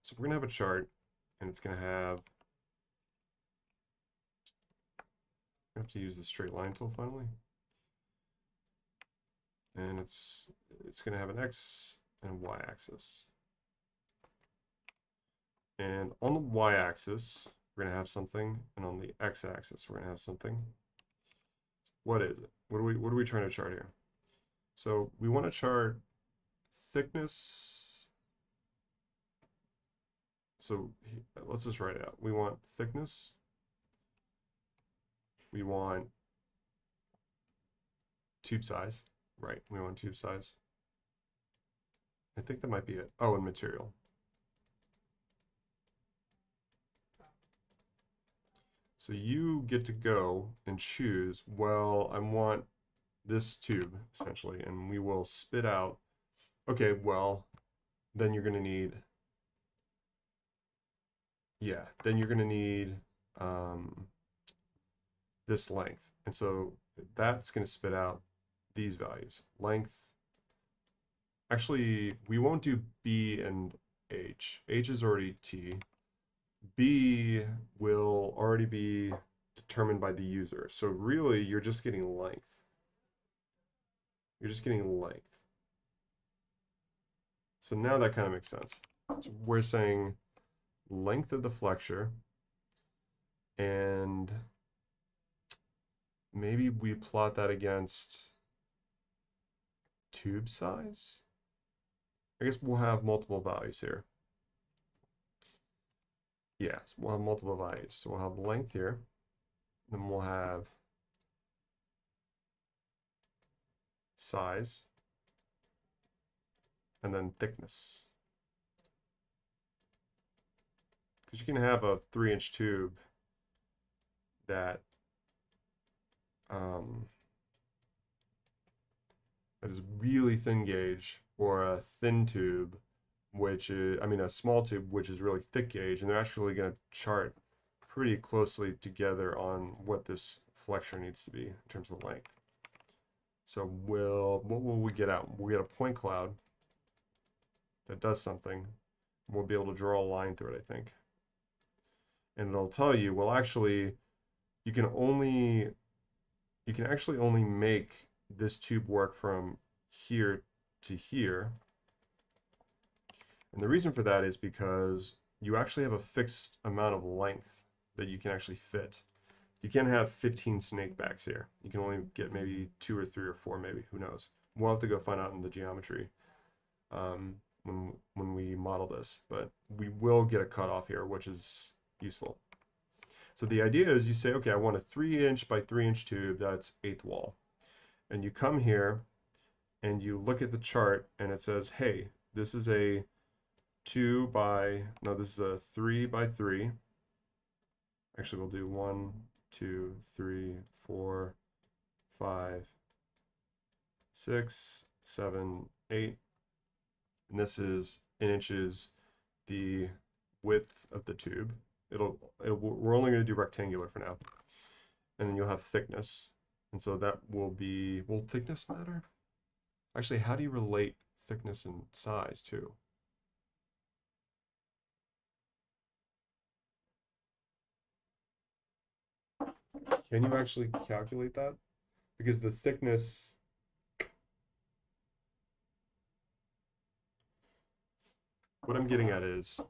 So we're gonna have a chart, and it's gonna have. I have to use the straight line tool finally, and it's gonna have an X and Y axis. And on the y-axis, we're going to have something, and on the x-axis, we're going to have something. What is it? What are we trying to chart here? So we want to chart thickness. So let's just write it out. We want thickness. We want tube size. Right, we want tube size. I think that might be it. Oh, and material. So you get to go and choose, well, I want this tube, essentially, and we will spit out, okay, well, then you're going to need, yeah, then you're going to need um, this length. And so that's going to spit out these values. Length, actually, we won't do B and H. H is already T. B will already be determined by the user. So really, you're just getting length. You're just getting length. So now that kind of makes sense. So we're saying length of the flexure, and maybe we plot that against tube size. I guess we'll have multiple values here. Yeah, so we'll have multiple values. So we'll have length here, then we'll have size, and then thickness. Because you can have a 3-inch tube that that is really thin gauge, or a thin tube, which is, I mean, a small tube, which is really thick gauge, and they're actually going to chart pretty closely together on what this flexure needs to be in terms of length. So what will we get out? We'll get a point cloud that does something. We'll be able to draw a line through it, I think. And it'll tell you, well, actually, you can actually only make this tube work from here to here. And the reason for that is because you actually have a fixed amount of length that you can actually fit. You can't have 15 snake backs here. You can only get maybe 2 or 3 or 4, maybe. Who knows? We'll have to go find out in the geometry when we model this. But we will get a cutoff here, which is useful. So the idea is you say, okay, I want a 3-inch by 3-inch tube that's 1/8 wall. And you come here and you look at the chart and it says, hey, this is a 3 by 3. Actually, we'll do 1, 2, 3, 4, 5, 6, 7, 8. And this is in inches the width of the tube. We're only going to do rectangular for now. And then you'll have thickness. And so that will be, will thickness matter? Actually, how do you relate thickness and size too? Can you actually calculate that? Because the thickness, what I'm getting at is,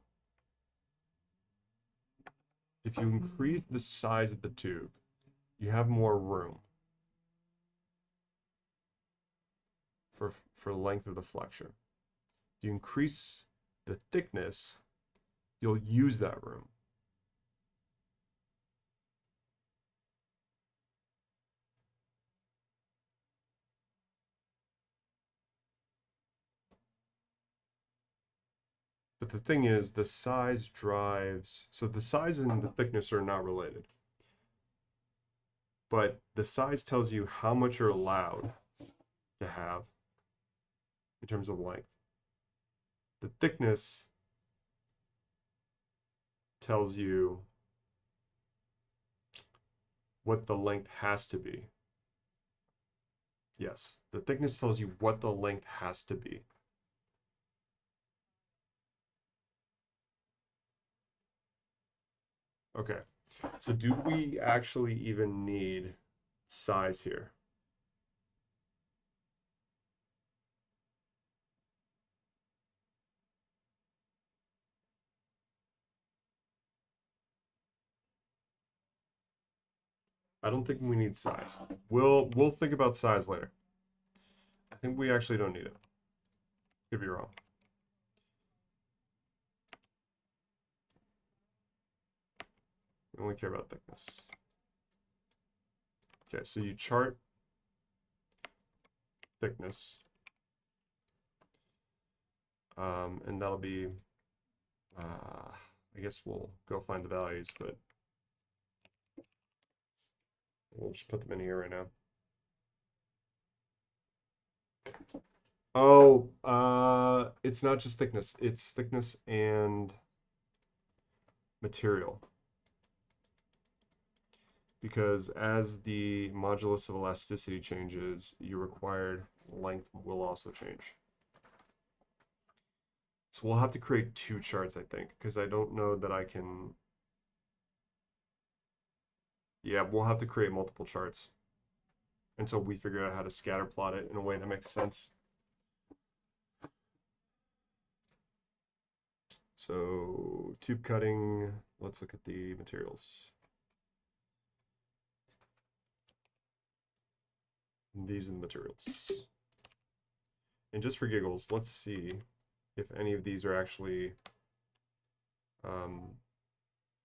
if you increase the size of the tube, you have more room for length of the flexure. If you increase the thickness, you'll use that room. But the thing is, the size drives, so the size and the thickness are not related. But the size tells you how much you're allowed to have in terms of length. The thickness tells you what the length has to be. Yes, the thickness tells you what the length has to be. Okay, so do we actually even need size here? I don't think we need size. We'll think about size later. I think we actually don't need it. Could be wrong. We only care about thickness. Okay, so you chart thickness. And that'll be, I guess we'll go find the values, but we'll just put them in here right now. Oh, it's not just thickness, it's thickness and material. Because as the modulus of elasticity changes, your required length will also change. So we'll have to create 2 charts, I think, because I don't know that I can... Yeah, we'll have to create multiple charts until we figure out how to scatter plot it in a way that makes sense. So tube cutting, let's look at the materials. These are the materials. And just for giggles, let's see if any of these are actually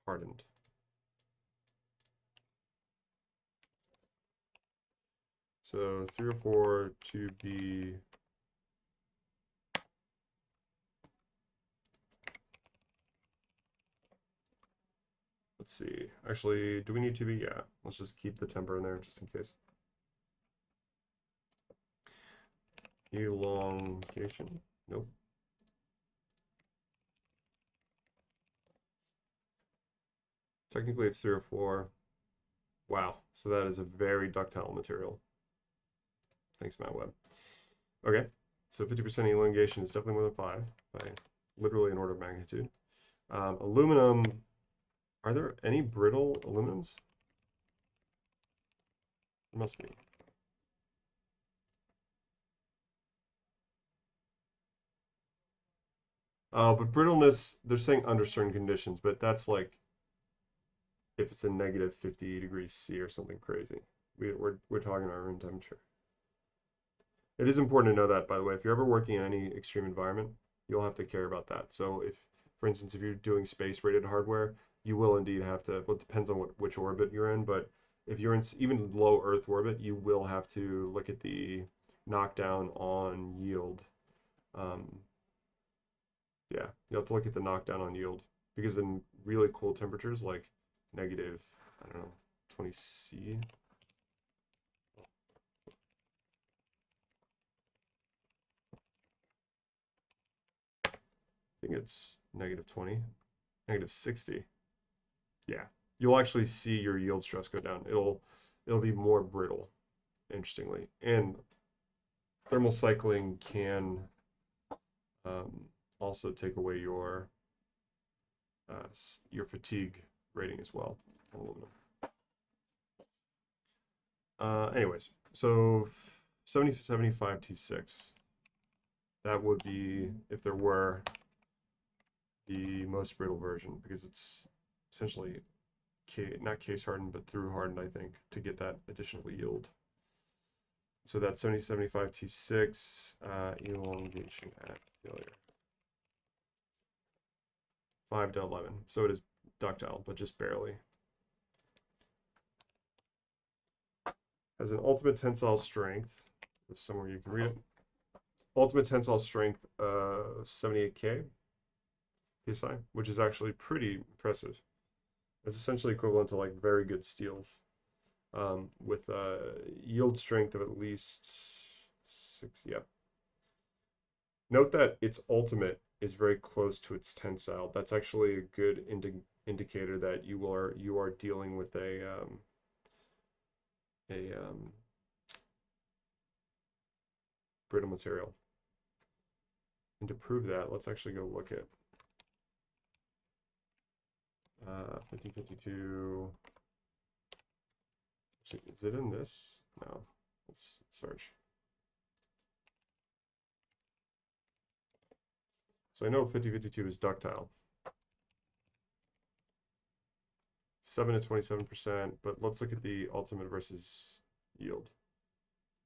hardened. So 304 to be let's see. Actually, do we need to be? Yeah. Let's just keep the temper in there just in case. Elongation. Nope. Technically it's 304. Wow. So that is a very ductile material. Thanks, Matt Webb. Okay. So 50% elongation is definitely more than 5 by literally an order of magnitude. Aluminum. Are there any brittle aluminums? There must be. But brittleness, they're saying under certain conditions, but that's like if it's a negative 50 degrees C or something crazy. We're talking our room temperature. It is important to know that, by the way, if you're ever working in any extreme environment, you'll have to care about that. So if, for instance, if you're doing space-rated hardware, you will indeed have to, well, it depends on which orbit you're in, but if you're in even low Earth orbit, you will have to look at the knockdown on yield. Yeah, you have to look at the knockdown on yield because in really cold temperatures like negative, I don't know, 20 C. I think it's negative 20, negative 60. Yeah, you'll actually see your yield stress go down. It'll be more brittle, interestingly. And thermal cycling can also take away your fatigue rating as well on aluminum. Anyways, so 7075 T6. That would be, if there were, the most brittle version because it's essentially not case hardened but through hardened, I think, to get that additional yield. So that's 7075 T6 elongation at failure. 5 to 11. So it is ductile, but just barely. Has an ultimate tensile strength. There's somewhere you can read it. Ultimate tensile strength of 78K psi, which is actually pretty impressive. It's essentially equivalent to like very good steels, with yield strength of at least 6. Yeah. Note that its ultimate is very close to its tensile. That's actually a good indicator that you are dealing with a brittle material. And to prove that, let's actually go look at 1552. Is it in this? No. Let's search. So I know 5052 is ductile. 7 to 27%, but let's look at the ultimate versus yield.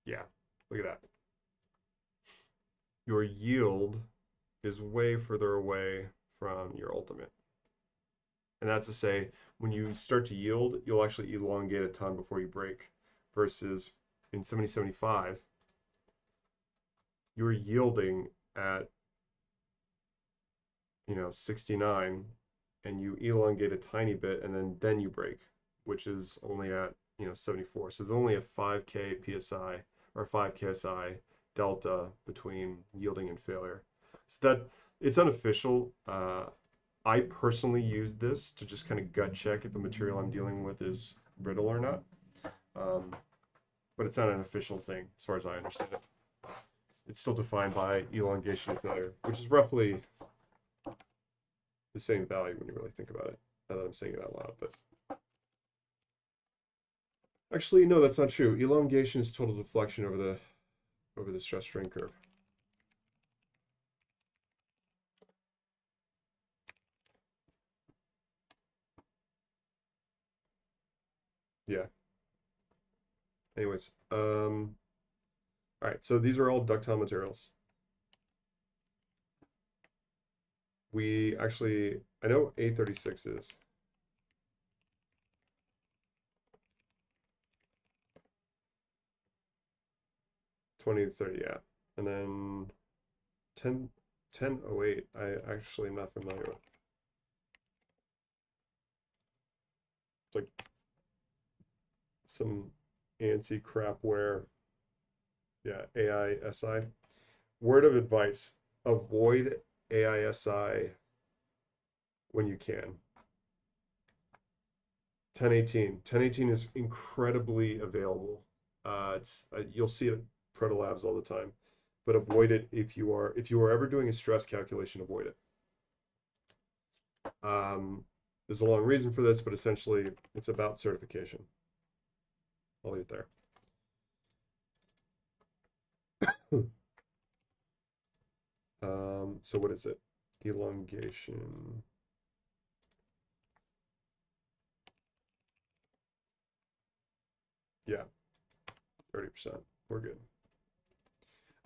Yeah, look at that. Your yield is way further away from your ultimate. And that's to say, when you start to yield, you'll actually elongate a ton before you break. Versus in 7075, you're yielding at 69, and you elongate a tiny bit, and then you break, which is only at 74. So there's only a 5K psi or 5 ksi delta between yielding and failure. So that it's unofficial. I personally use this to just kind of gut check if the material I'm dealing with is brittle or not. But it's not an official thing as far as I understand it. It's still defined by elongation and failure, which is roughly the same value when you really think about it. Now that I'm saying it out loud, but actually, no, that's not true. Elongation is total deflection over the stress strain curve. Yeah. Anyways, all right. So these are all ductile materials. We actually, I know A36 is 20 to 30, yeah. And then 1008, I actually am not familiar with. It's like some ANSI crapware. Yeah, AISI. Word of advice, avoid AISI when you can. 1018 is incredibly available. It's you'll see it at Proto Labs all the time, but avoid it if you are ever doing a stress calculation. Avoid it. There's a long reason for this, but essentially it's about certification. I'll leave it there. So what is it? Elongation. Yeah, 30%. We're good.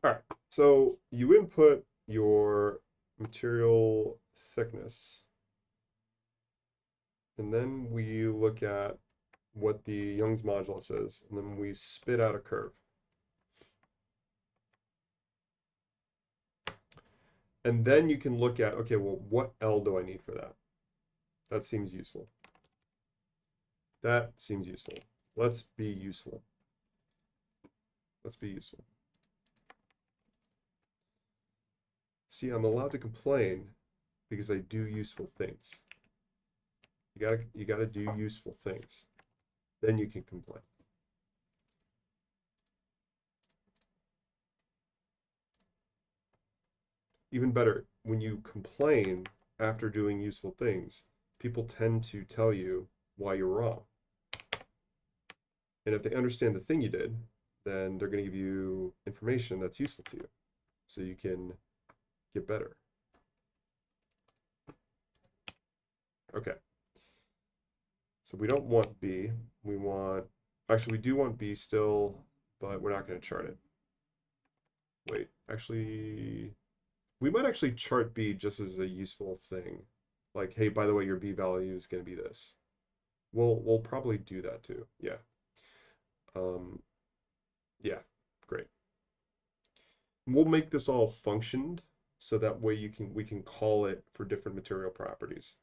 All right. So you input your material thickness, and then we look at what the Young's modulus is, and then we spit out a curve. And then you can look at, okay, well, what L do I need for that? That seems useful. That seems useful. Let's be useful. Let's be useful. See, I'm allowed to complain because I do useful things. You gotta do useful things. Then you can complain. Even better, when you complain after doing useful things, people tend to tell you why you're wrong. And if they understand the thing you did, then they're going to give you information that's useful to you so you can get better. Okay. So we don't want B. We want, actually, we do want B still, but we're not going to chart it. Wait, actually, we might actually chart B just as a useful thing. Like, hey, by the way, your B value is going to be this. We'll probably do that too. Yeah. Um, yeah, great. We'll make this all functioned so that way we can call it for different material properties.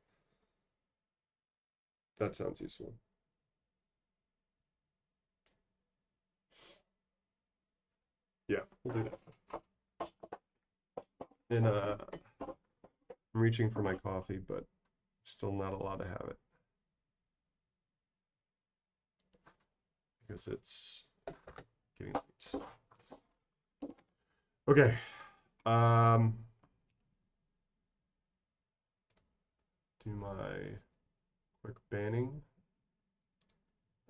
That sounds useful. Yeah, we'll do that. And I'm reaching for my coffee, but still not allowed to have it because it's getting late. Okay. Um, do my quick banning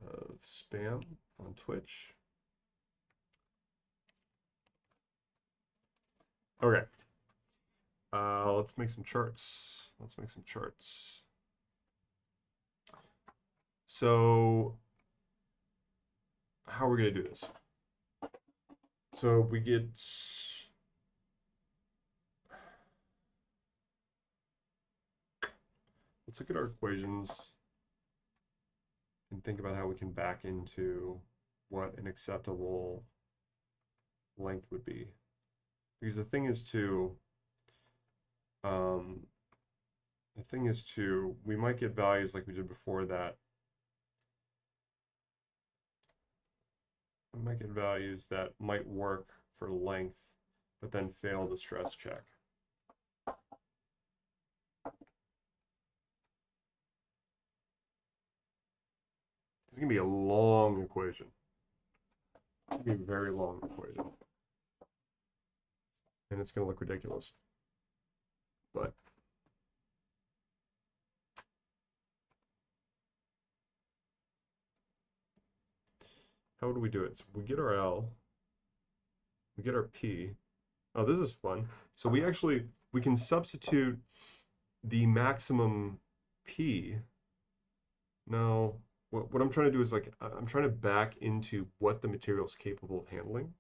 of spam on Twitch. Okay. Let's make some charts. Let's make some charts. So, how are we going to do this? So we get, let's look at our equations and think about how we can back into what an acceptable length would be. Because um, the thing is to, we might get values like we did before that. We might get values that might work for length, but then fail the stress check. It's gonna be a long equation. It's gonna be a very long equation. And it's gonna look ridiculous. But how do we do it? So we get our L, we get our P. Oh, this is fun. So we can substitute the maximum P. No, what I'm trying to do is like I'm trying to back into what the material is capable of handling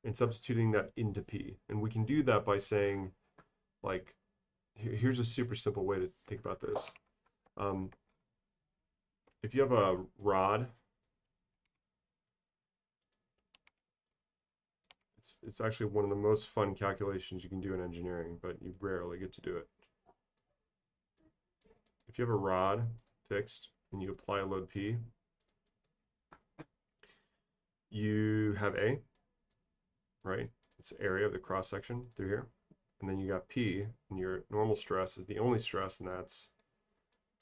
and substituting that into P. And we can do that by saying like here's a super simple way to think about this. Um, if you have a rod, it's actually one of the most fun calculations you can do in engineering, but you rarely get to do it. If you have a rod fixed and you apply a load P, you have A, right? It's the area of the cross section through here. And then you got P, and your normal stress is the only stress, and that's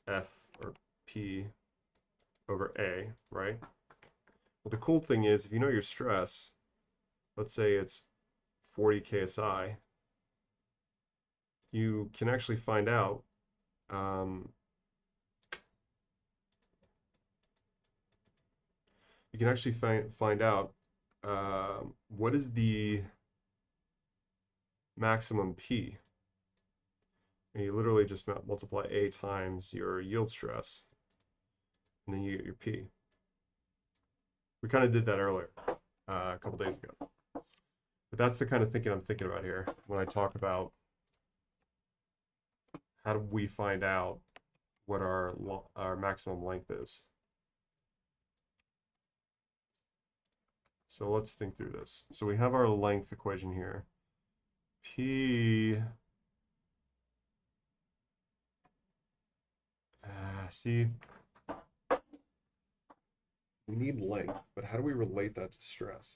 F or P over A, right? Well, the cool thing is, if you know your stress, let's say it's 40 KSI, you can actually find out um, you can actually find out what is the maximum P. And you literally just multiply A times your yield stress, and then you get your P. We kind of did that earlier, a couple days ago. But that's the kind of thinking I'm thinking about here when I talk about how do we find out what our maximum length is. So let's think through this. So we have our length equation here. P, see, we need length, but how do we relate that to stress?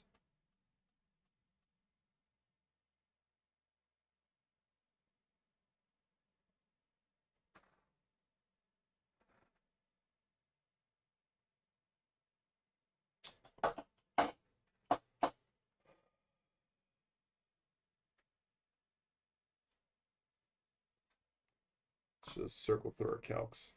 Let's just circle through our calcs.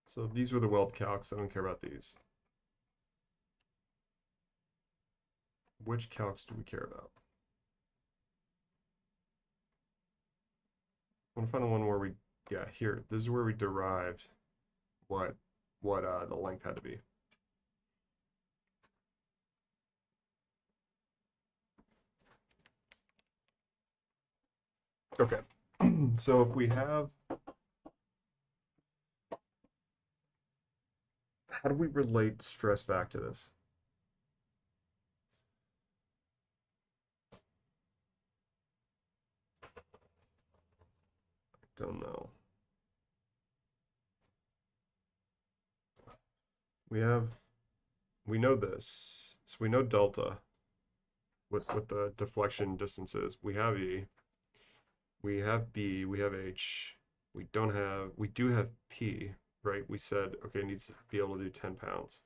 So these were the weld calcs. I don't care about these. Which calcs do we care about? I want to find the one where we, yeah, here. This is where we derived what the length had to be. Okay. So if we have, how do we relate stress back to this? Don't know. We know this. So we know delta with the deflection distances. We have E, we have B, we have H. We do have P, right? We said, okay, it needs to be able to do 10 pounds.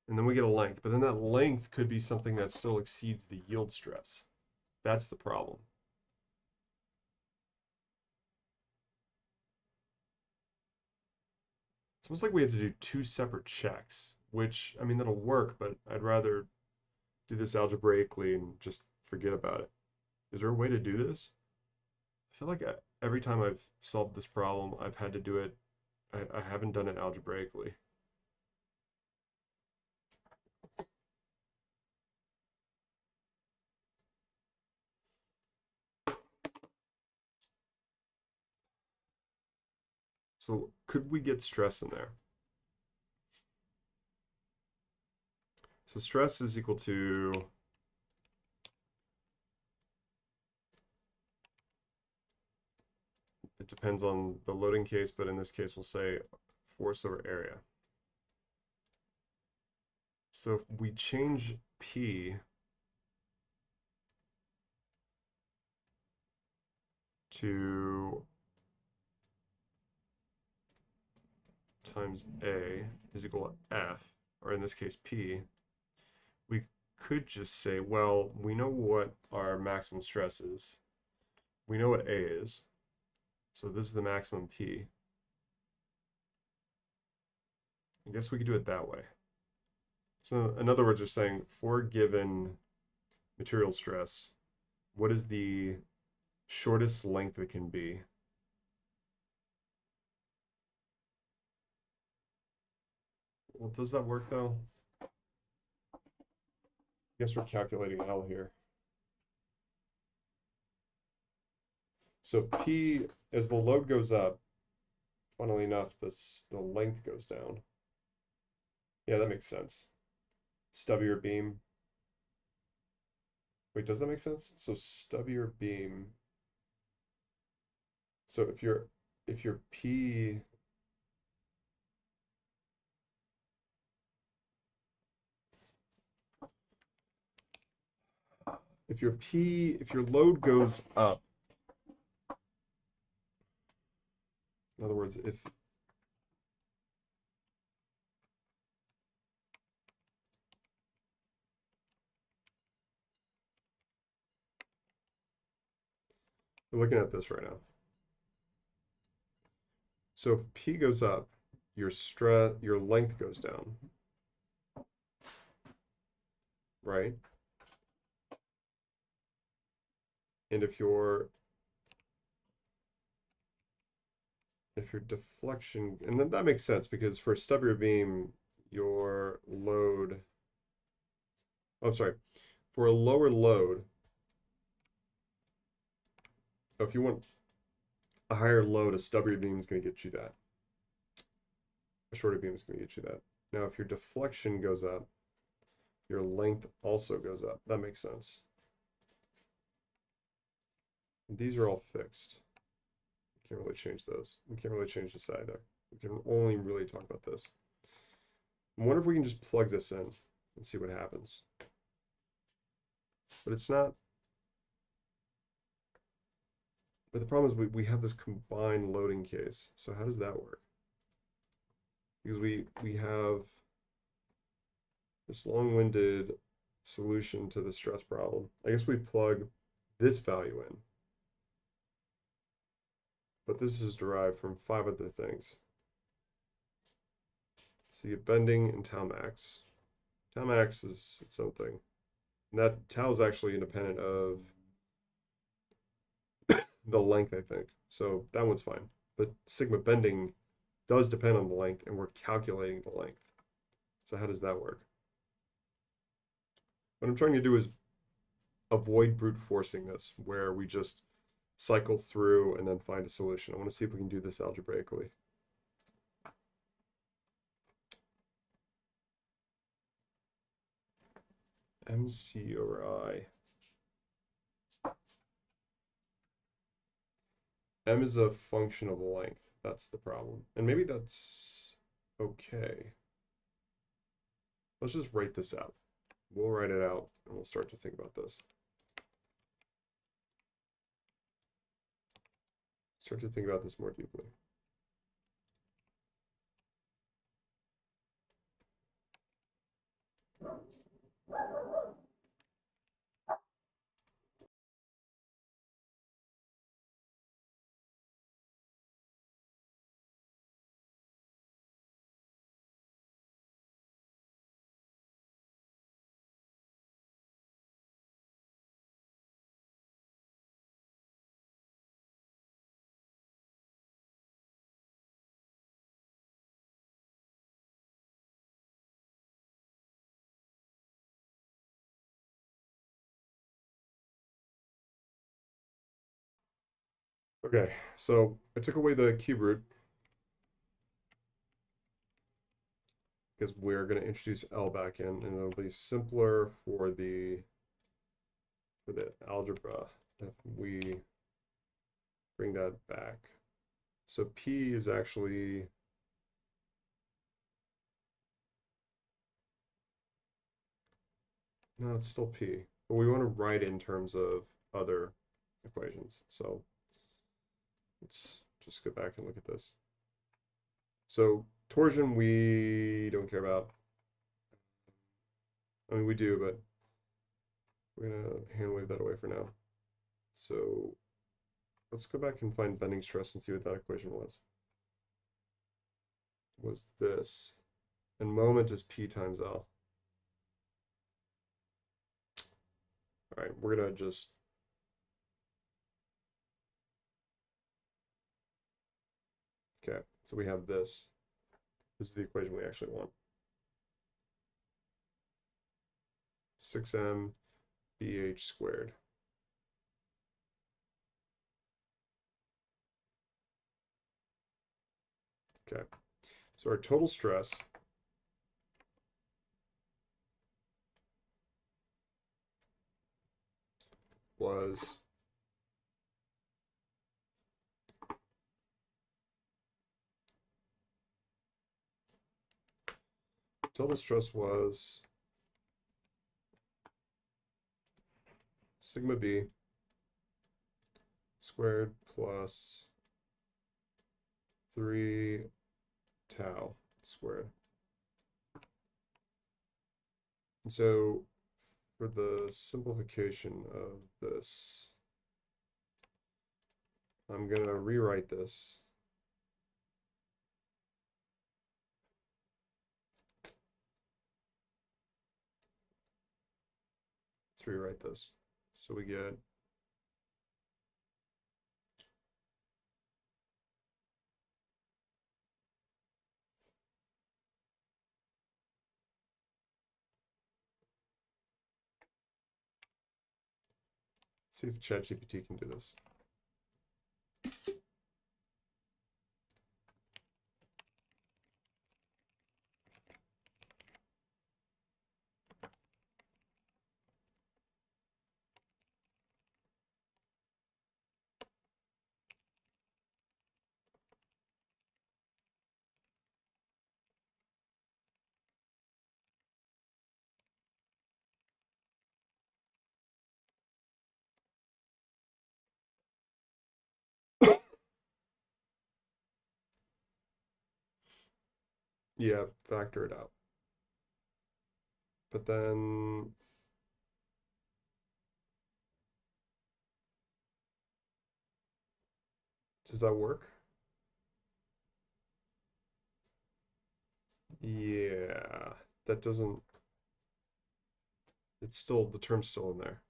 And then we get a length, but then that length could be something that still exceeds the yield stress. That's the problem. It's almost like we have to do two separate checks, which, I mean, that'll work, but I'd rather do this algebraically and just forget about it. Is there a way to do this? I feel like every time I've solved this problem, I've had to do it. I haven't done it algebraically. So could we get stress in there? So stress is equal to, it depends on the loading case, but in this case we'll say force over area. So if we change P to times A is equal to F, or in this case P, we could just say, well, we know what our maximum stress is. We know what A is. So this is the maximum P. I guess we could do it that way. So in other words, we're saying for given material stress, what is the shortest length it can be? Well, does that work though? I guess we're calculating L here. So P, as the load goes up, funnily enough, the length goes down. Yeah, that makes sense. Stubbier beam. Wait, does that make sense? So stubbier beam. So if your P, if your load goes up, in other words, if we're looking at this right now. So if P goes up, your length goes down, right? And if your deflection, and then that makes sense because for a stubbier beam, your load, oh, I'm sorry, for a lower load, if you want a higher load, a stubbier beam is going to get you that. A shorter beam is going to get you that. Now, if your deflection goes up, your length also goes up. That makes sense. These are all fixed. You can't really change those. We can't really change this either. We can only really talk about this. I wonder if we can just plug this in and see what happens. But it's not. But the problem is we have this combined loading case. So how does that work? Because we have this long-winded solution to the stress problem. I guess we plug this value in. But this is derived from 5 other things. So you get bending and tau max. Tau max is its own thing. And that tau is actually independent of the length, I think. So that one's fine. But sigma bending does depend on the length, and we're calculating the length. So how does that work? What I'm trying to do is avoid brute forcing this, where we just cycle through and then find a solution. I want to see if we can do this algebraically. MC over I. M is a function of length. That's the problem. And maybe that's okay. Let's just write this out. We'll write it out and we'll start to think about this. Start to think about this more deeply. Okay, so I took away the cube root because we're going to introduce L back in, and it'll be simpler for the algebra if we bring that back. So P is actually, no, it's still P, but we want to write in terms of other equations. So let's just go back and look at this. So torsion we don't care about. I mean, we do, but we're going to hand wave that away for now. So let's go back and find bending stress and see what that equation was. Was this. And moment is P times L. All right, we're gonna just okay. So we have this. This is the equation we actually want. 6m bh squared. Okay. So our total stress was sigma b squared plus 3 tau squared. And so for the simplification of this, I'm going to rewrite this. Let's rewrite this. So we get see if ChatGPT can do this. Yeah, factor it out. But then does that work? Yeah, that doesn't, it's still, the term's still in there.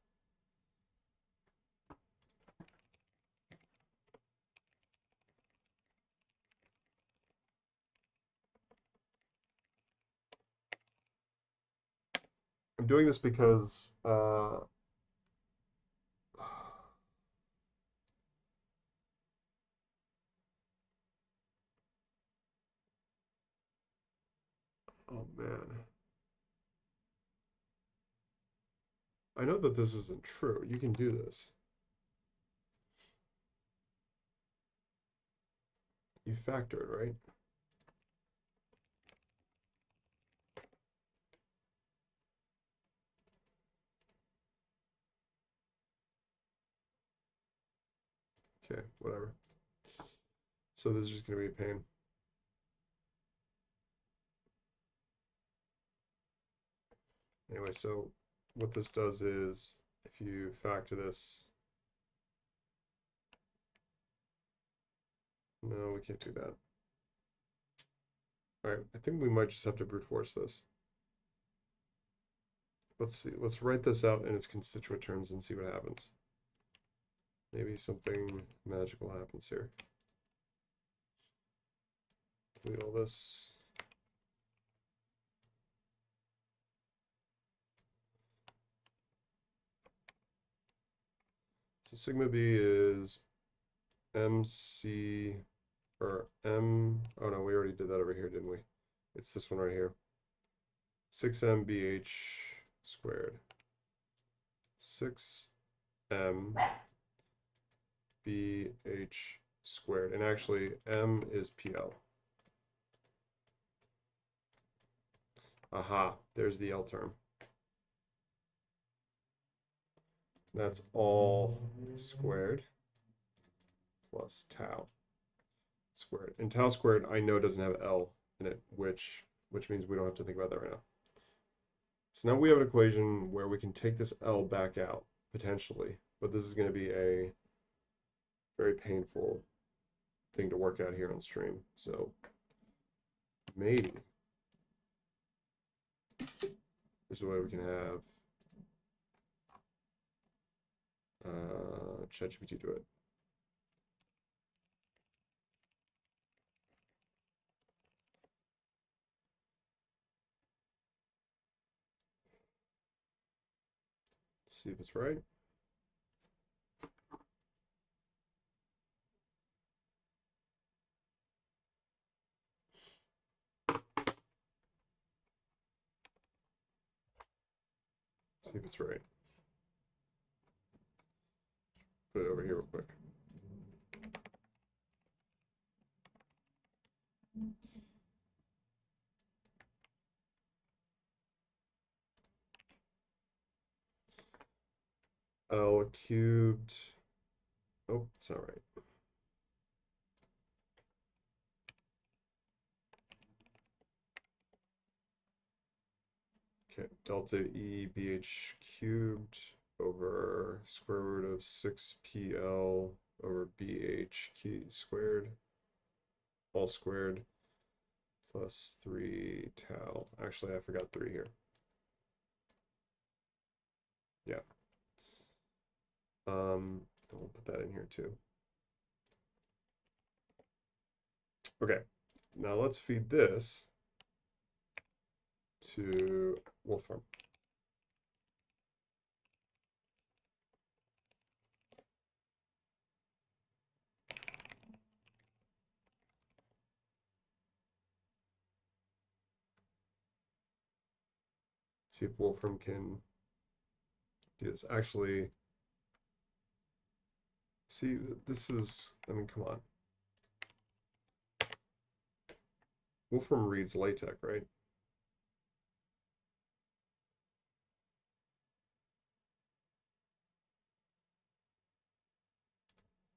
I'm doing this because, oh man. I know that this isn't true. You can do this. You factor it, right? Okay, whatever. So this is just going to be a pain. Anyway, so what this does is if you factor this, no, we can't do that. All right, I think we might just have to brute force this. Let's see. Let's write this out in its constituent terms and see what happens. Maybe something magical happens here. Delete all this. So sigma b is mc, or m, oh no, we already did that over here, didn't we? It's this one right here. 6mbh squared. 6m bh squared. And actually, m is pl. Aha, there's the L term. That's all squared plus tau squared. And tau squared, I know doesn't have L in it, which means we don't have to think about that right now. So now we have an equation where we can take this L back out, potentially, but this is going to be a very painful thing to work out here on stream. So maybe there's a way we can have ChatGPT do it. Let's see if it's right. See if it's right. Put it over here real quick. L cubed. Oh, it's not right. Okay, delta E BH cubed over square root of 6PL over BH key squared, all squared, plus 3 tau. Actually, I forgot 3 here. Yeah. We'll put that in here too. Okay, now let's feed this to Wolfram. See if Wolfram can do this. Actually, see, this is, I mean, come on. Wolfram reads LaTeX, right?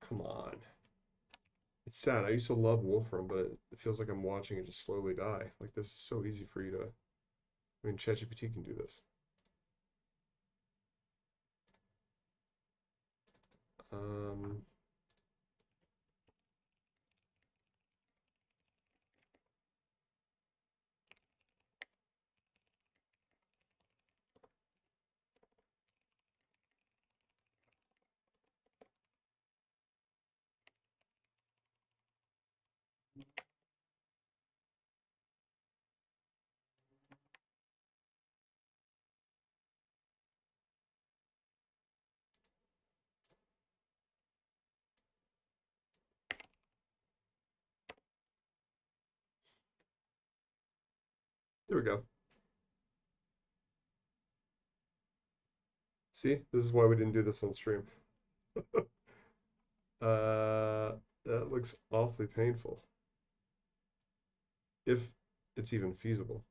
Come on. It's sad. I used to love Wolfram, but it feels like I'm watching it just slowly die. Like, this is so easy for you to... I mean, ChatGPT can do this. Um, there we go. See? This is why we didn't do this on stream. That looks awfully painful. If it's even feasible.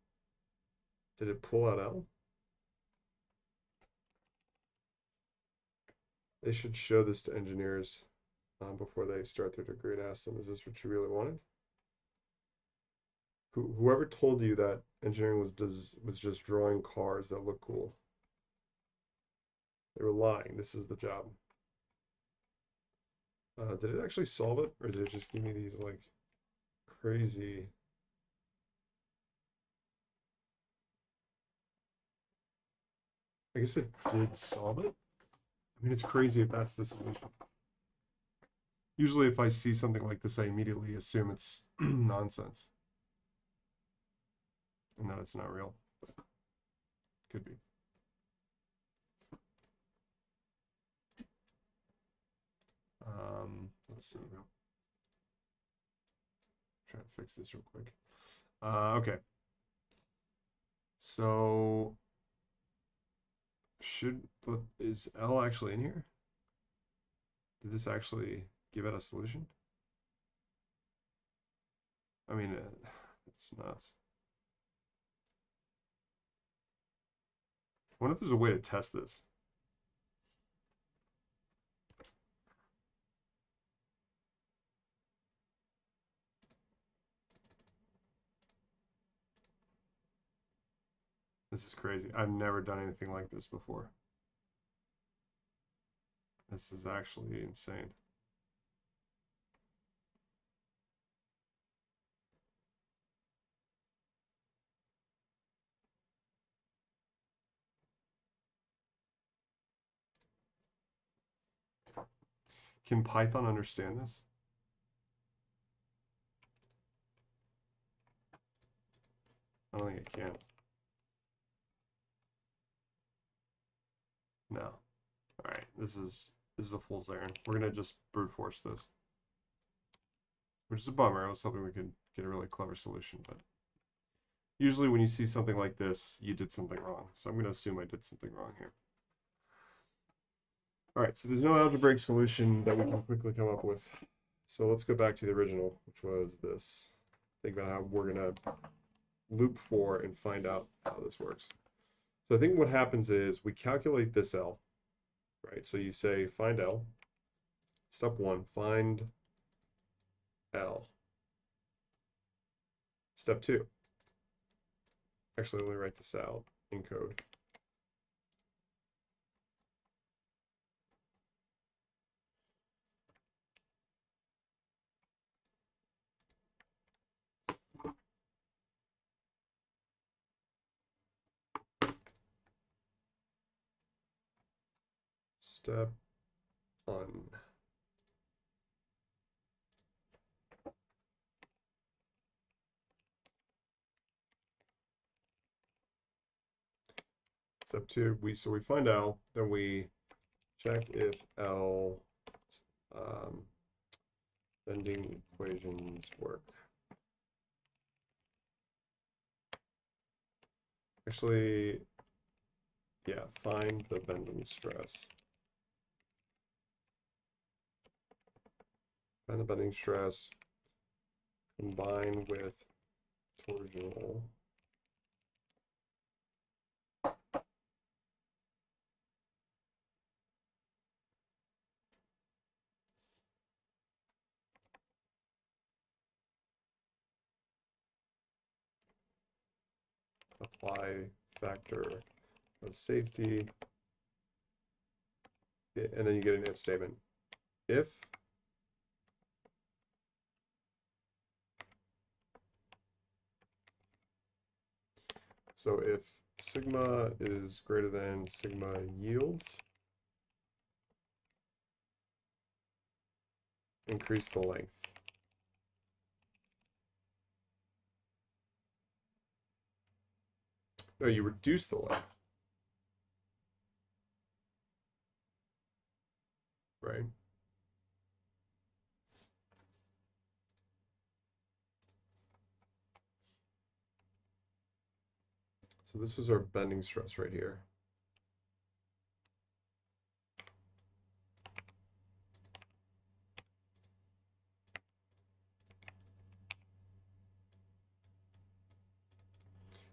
Did it pull out L? They should show this to engineers before they start their degree and ask them, is this what you really wanted? Whoever told you that engineering was just drawing cars that look cool? They were lying. This is the job. Did it actually solve it, or did it just give me these like crazy? I guess it did solve it. I mean, it's crazy if that's the solution. Usually, if I see something like this, I immediately assume it's nonsense and that it's not real. But could be. Let's see. Try to fix this real quick. Okay. So is L actually in here? Did this actually give it a solution? I mean, it's nuts. I wonder if there's a way to test this. This is crazy. I've never done anything like this before. This is actually insane. Can Python understand this? I don't think it can. No. All right, this is a fool's errand. We're gonna just brute force this, which is a bummer. I was hoping we could get a really clever solution, but usually when you see something like this, you did something wrong. So I'm gonna assume I did something wrong here. All right, so there's no algebraic solution that we can quickly come up with. So let's go back to the original, which was this. Think about how we're gonna loop for and find out how this works. So I think what happens is we calculate this L, right? So you say find L. Step one, find L. Step two, actually let me write this out in code. Step one. Step two, we find L, then we check if L bending equations work. Actually, yeah, find the bending stress. Find the bending stress, combine with torsional. Apply factor of safety, and then you get an if statement. If so, if sigma is greater than sigma yields, increase the length. No, you reduce the length, right? So this was our bending stress right here.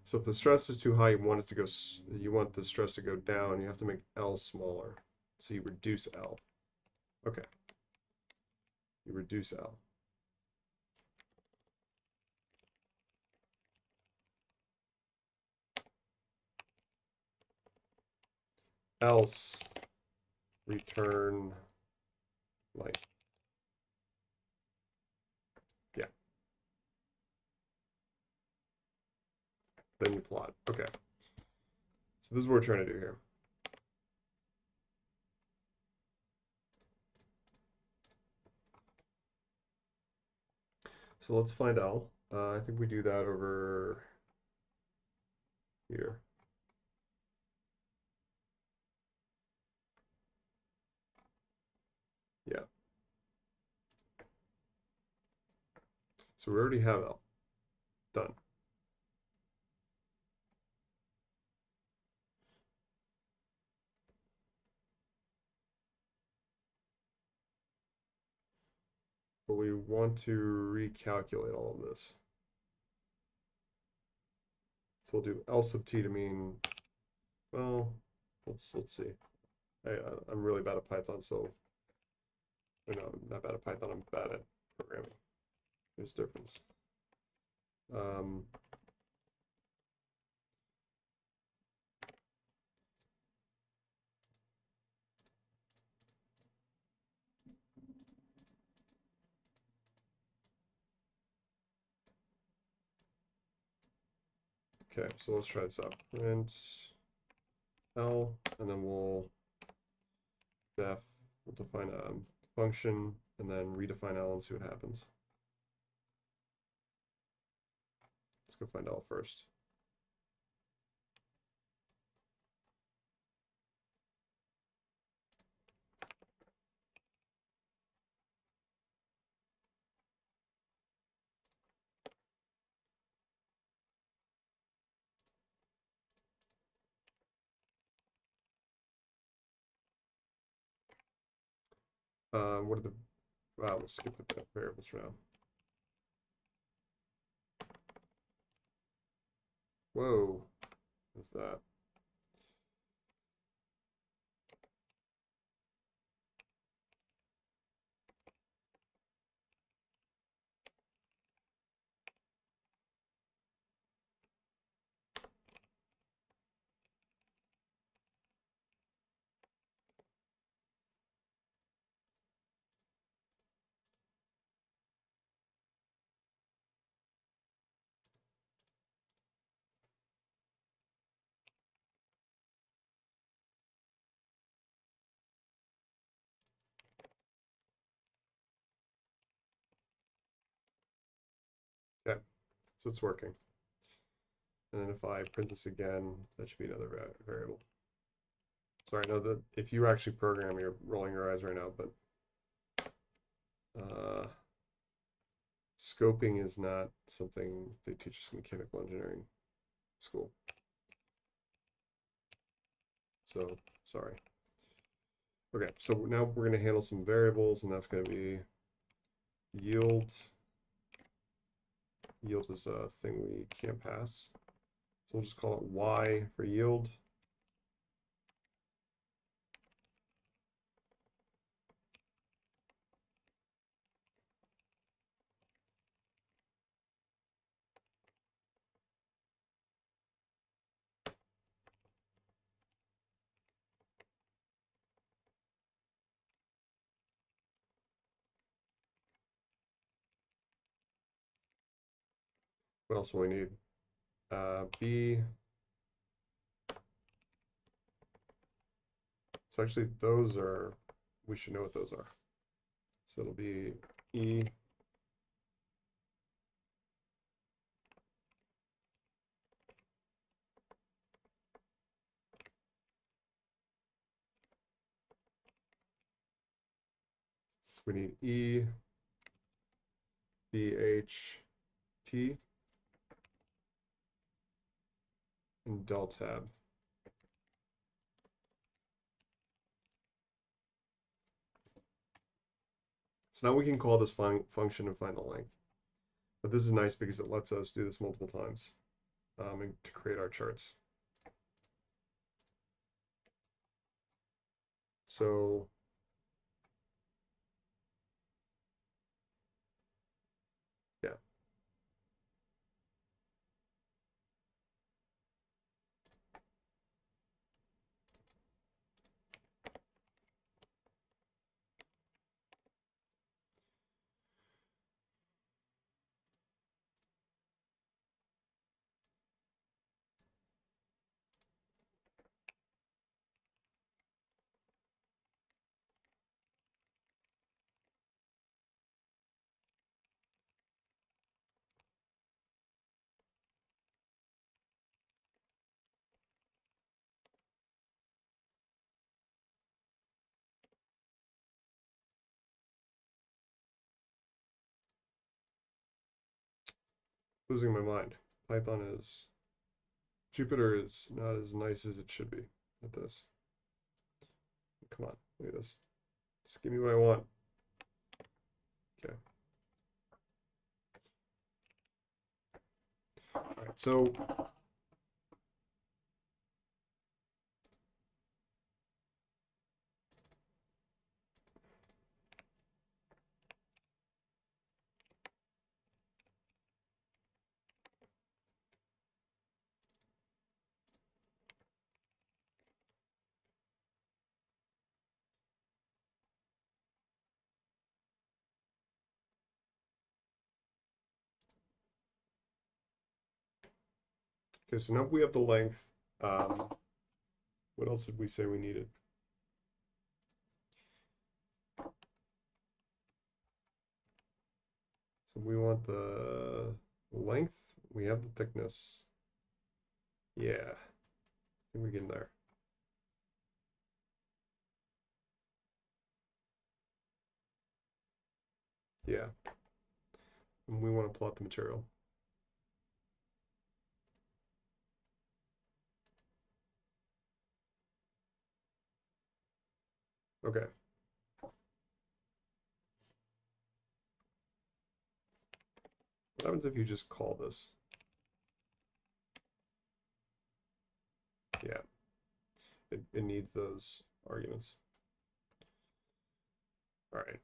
So if the stress is too high, you want the stress to go down, you have to make L smaller. So you reduce L. Okay. You reduce L. Else return like, yeah. Then you plot. Okay. So this is what we're trying to do here. So let's find L. I think we do that over here. Yeah. So we already have L. Done. But we want to recalculate all of this. So we'll do L sub t to mean, well, let's see. I'm really bad at Python, so no, I'm not bad at Python, I'm bad at programming. There's a difference. Okay, so let's try this out. Print L, and then we'll define function and then redefine L and see what happens. Let's go find L first. What are the, we'll skip the variables for now. Whoa, what's that? Okay, so it's working. And then if I print this again, that should be another variable. Sorry, I know that if you actually program, you're rolling your eyes right now, but scoping is not something they teach us in mechanical engineering school. So, sorry. Okay, so now we're going to handle some variables, and that's going to be yield. Yield is a thing we can't pass. So we'll just call it y for yield. What else will we need? B. So actually, those are, we should know what those are. So it'll be E. So we need E, B, H, P, and del tab. So now we can call this function and find the length. But this is nice because it lets us do this multiple times and to create our charts. So yeah. Losing my mind. Python is, Jupyter is not as nice as it should be at this. Come on, look at this. Just give me what I want. Okay. All right, so okay, so now we have the length. What else did we say we needed? So we want the length. We have the thickness. Yeah, I think we're getting there. Yeah, and we want to plot the material. Okay. What happens if you just call this? Yeah, it needs those arguments. All right.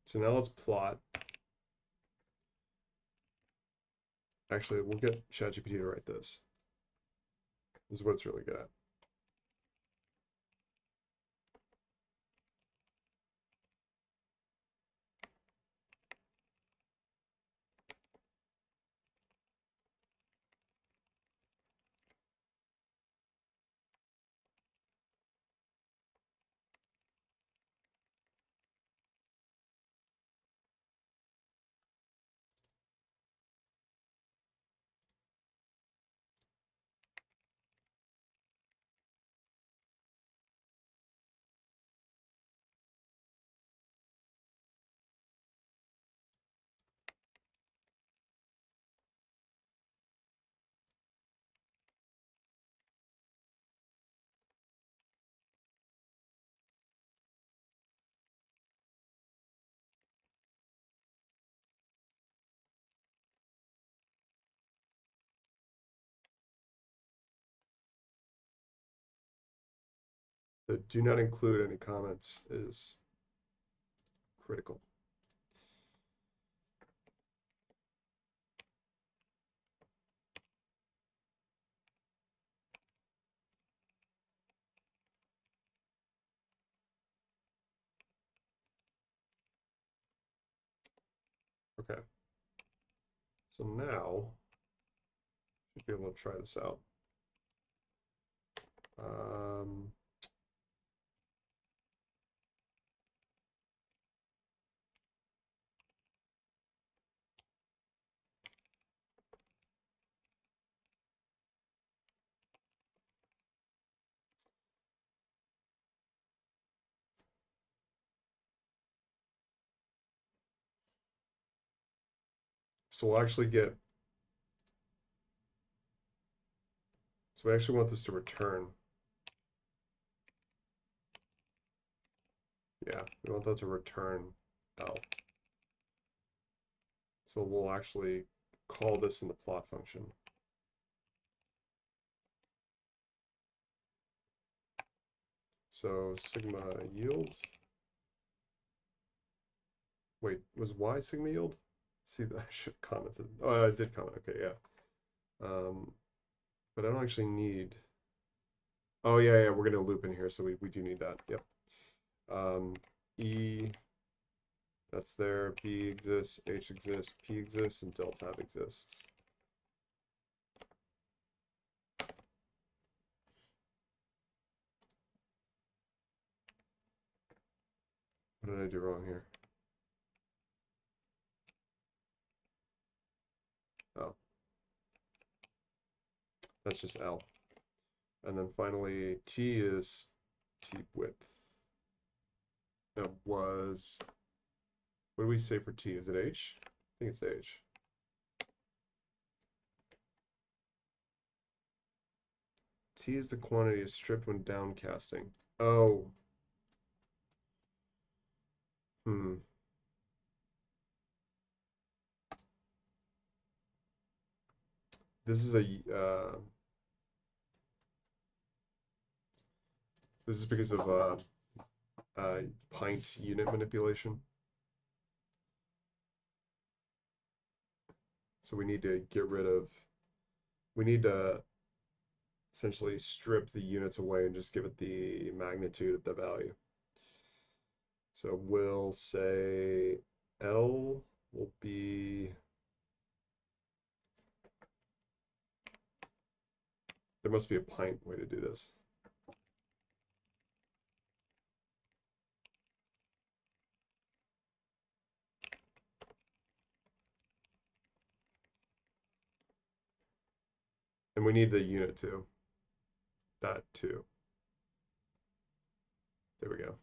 So now let's plot. Actually, we'll get ChatGPT to write this. This is what it's really good at. The do not include any comments is critical. Okay. So now, should be able to try this out. Um, so we'll actually get, so we actually want this to return. Yeah, we want that to return L. So we'll actually call this in the plot function. So sigma yield. Wait, was y sigma yield? See, I should have commented. Oh, I did comment. Okay, yeah. But I don't actually need. Oh yeah, we're gonna loop in here, so we do need that. Yep. E, that's there. B exists. H exists. P exists, and del tab exists. What did I do wrong here? Oh, that's just L. And then finally, T is T width. That was, what do we say for T? Is it H? I think it's H. T is the quantity of stripped when downcasting. Oh. Hmm. This is a this is because of pint unit manipulation. So we need to get rid of, we need to essentially strip the units away and just give it the magnitude of the value. So we'll say L will be, there must be a pint way to do this. And we need the unit too. That too. There we go.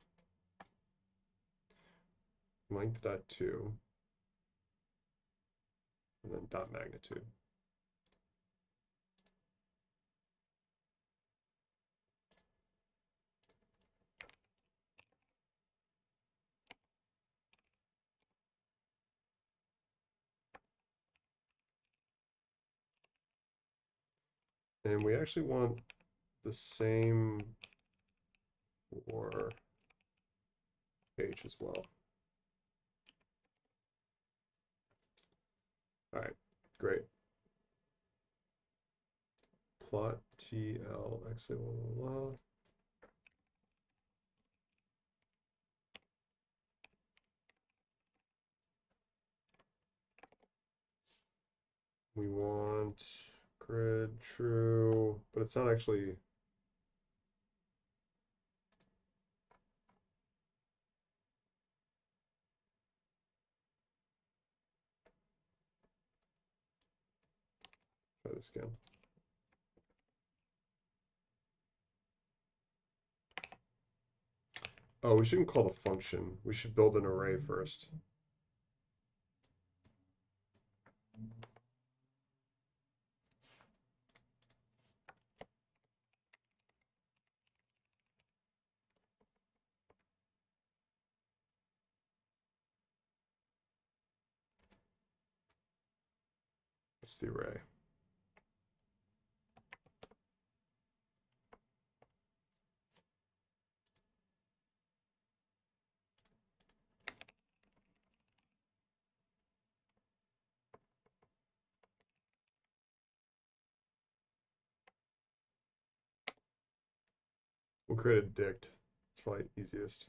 Length dot two. And then dot magnitude. And we actually want the same for H as well. All right, great. Plot TL x blah blah blah. We want grid true, but it's not actually. Try this again. Oh, we shouldn't call the function. We should build an array first. It's the array. We'll create a dict. It's probably easiest.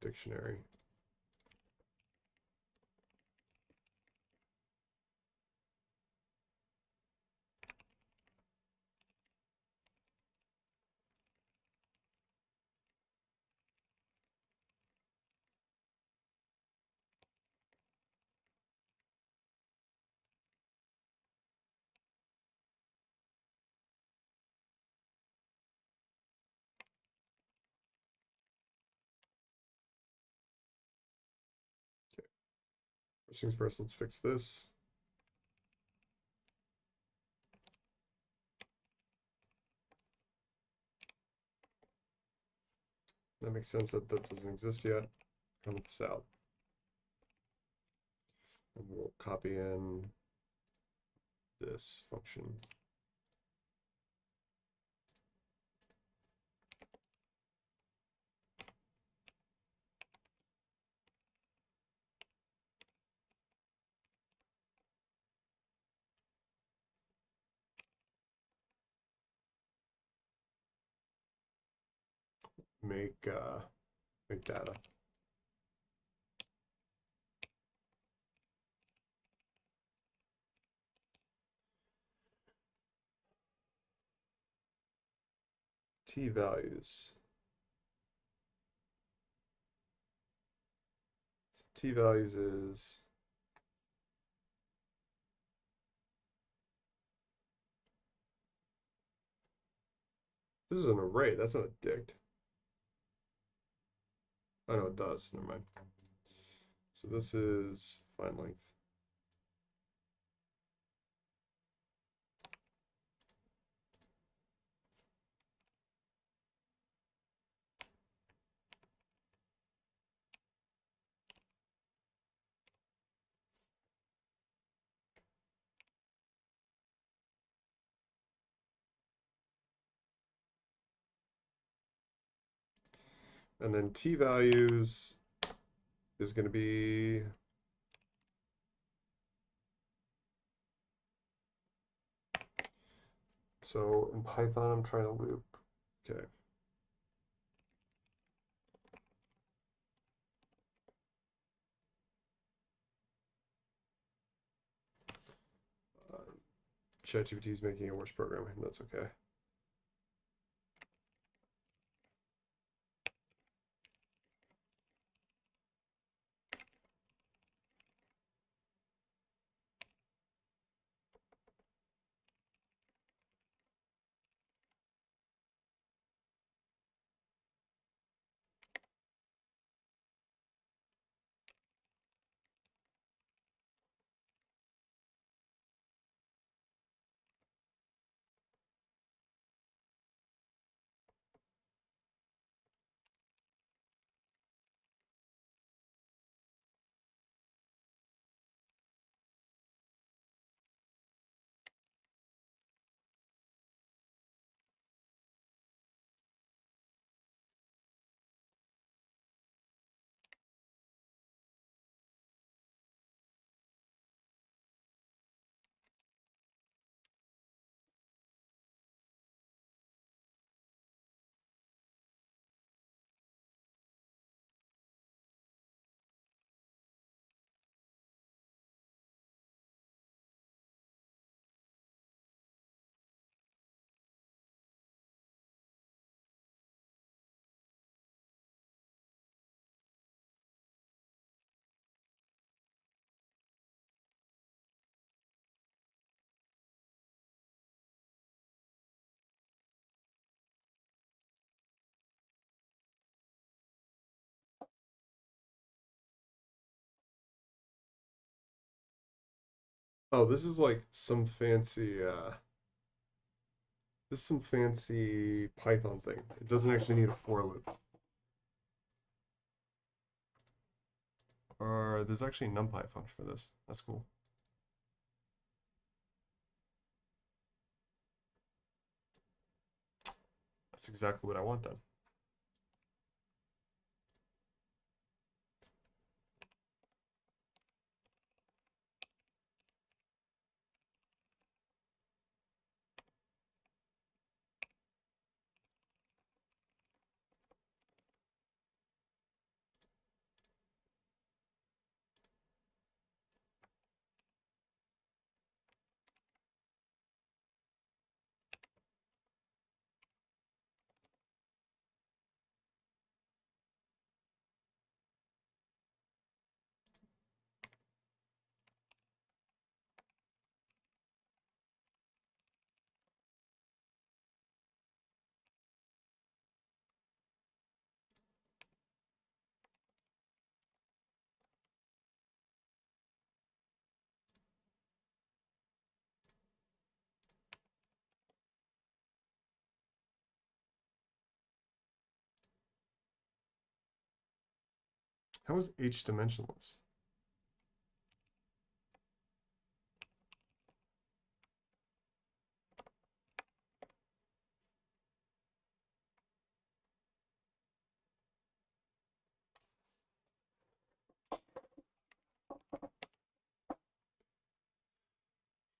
Dictionary. First things first, let's fix this. That makes sense that that doesn't exist yet. Comment this out. And we'll copy in this function. Make data. T values. T values is this is an array. That's not a dict. Oh no, it does. Never mind. So this is find length. And then T values is going to be so in Python I'm trying to loop. Okay. ChatGPT is making a worse program, and that's okay. Oh, this is like some fancy this is some fancy Python thing. It doesn't actually need a for loop. Or there's actually a NumPy function for this. That's cool. That's exactly what I want then. How is H dimensionless?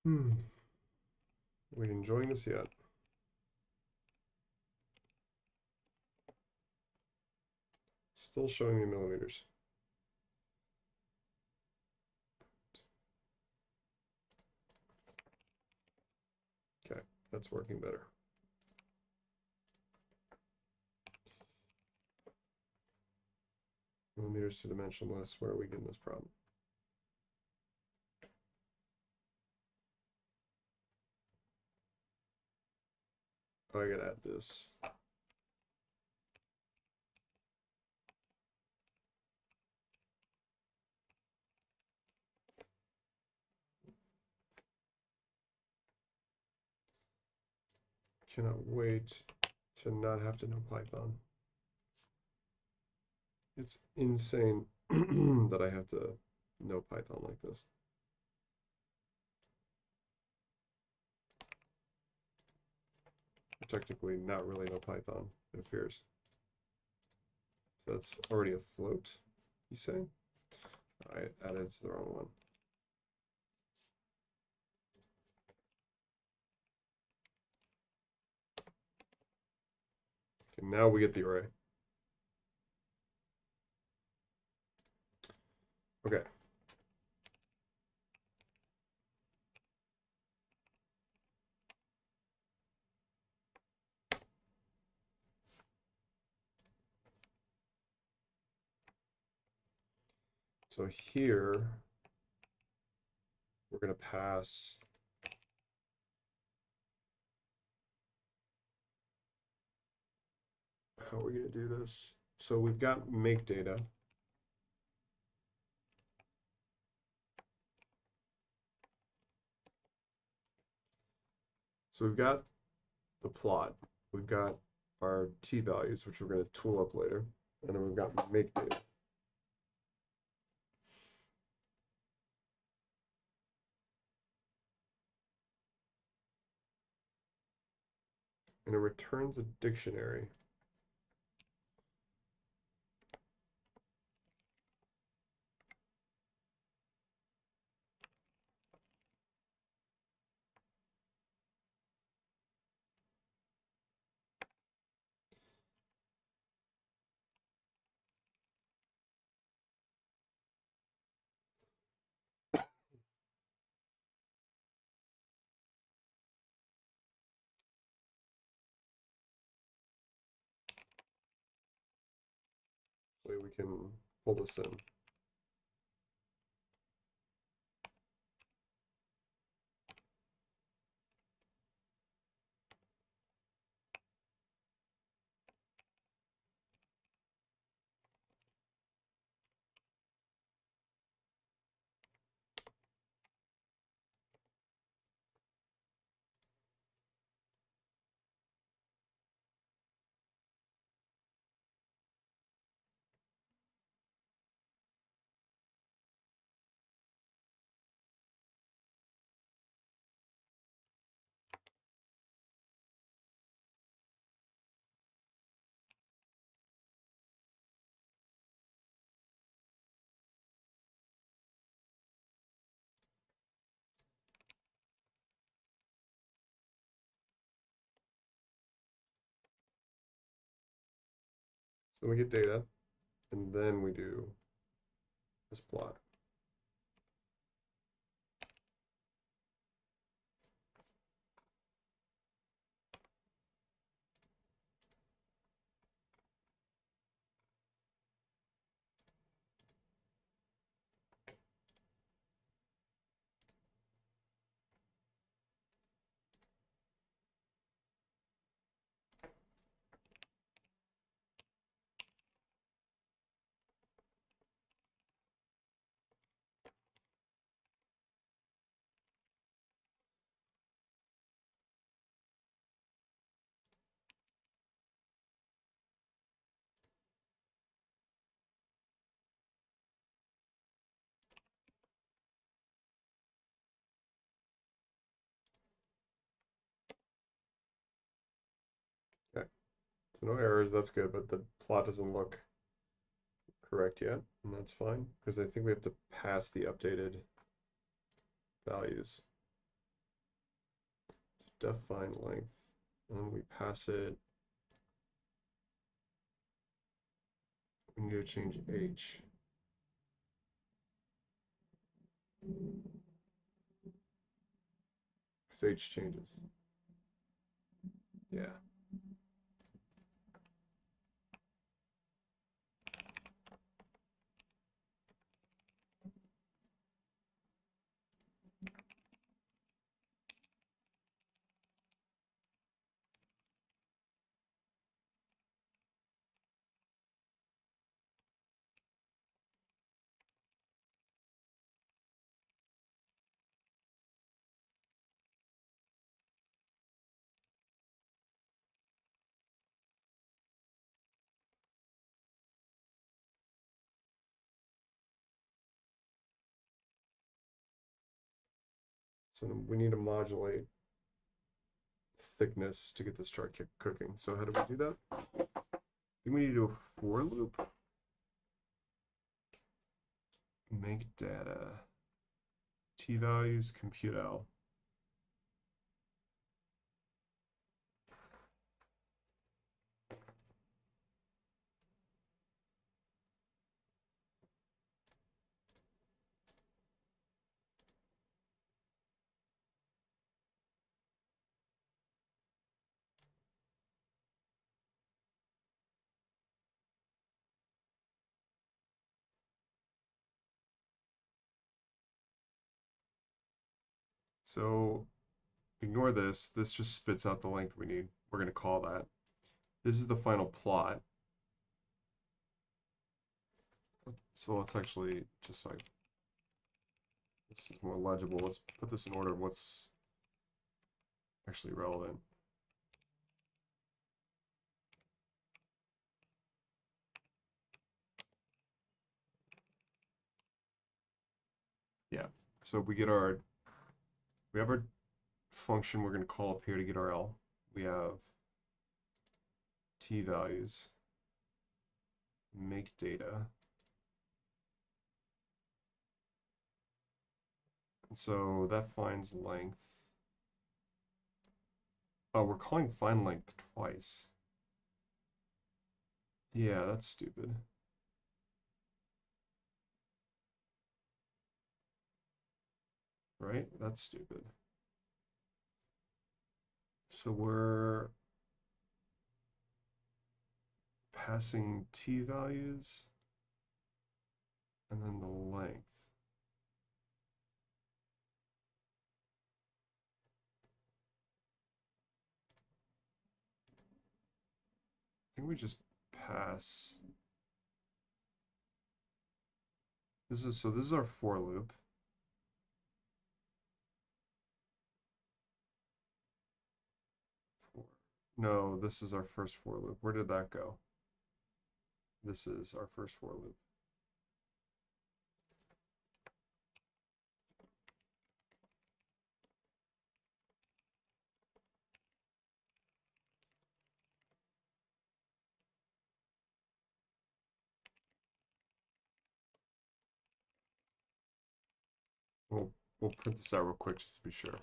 Hmm. Are we enjoying this yet? Still showing me millimeters. Okay, that's working better. Millimeters to dimensionless. Where are we getting this problem? Oh, I gotta add this. Cannot wait to not have to know Python. It's insane that I have to know Python like this. Technically, not really know Python, it appears. So that's already a float, you say? I added it to the wrong one. Okay, now we get the array. Okay. So here, we're going to pass how are we going to do this? So we've got make data. So we've got the plot. We've got our t-values, which we're going to tool up later. And then we've got make data. And it returns a dictionary. So we can pull this in. So we get data, and then we do this plot. Okay, so no errors, that's good, but the plot doesn't look correct yet, and that's fine, because I think we have to pass the updated values. So def find length, and then we pass it, we need to change h, because h changes. Yeah. So we need to modulate thickness to get this chart cooking. So how do we do that? I think we need to do a for loop. Make data. T values, compute L. So ignore this. This just spits out the length we need. We're going to call that. This is the final plot. So let's actually just like, this is more legible. Let's put this in order of what's actually relevant. Yeah. So we have our function we're going to call up here to get our L. We have T values, make data. And so that finds length. Oh, we're calling find length twice. Yeah, that's stupid. Right? That's stupid. So we're passing T values and then the length. I think we just pass. This is our for loop. For, no, this is our first for loop. Where did that go? This is our first for loop. We'll print this out real quick just to be sure.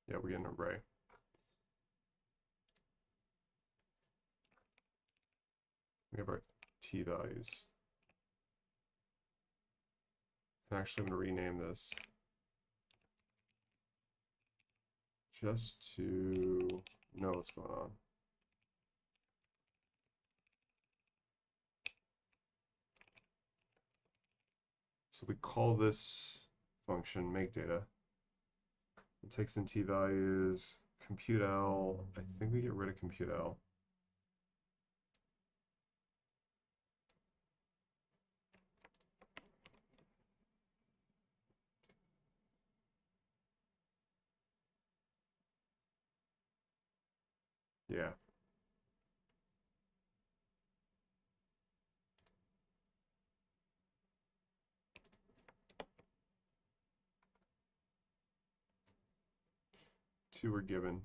Yeah, we get an array. We have our t values. And actually, I'm going to rename this just to know what's going on. So we call this function make data. It takes in t values, compute L. I think we get rid of compute L. Yeah. Two were given.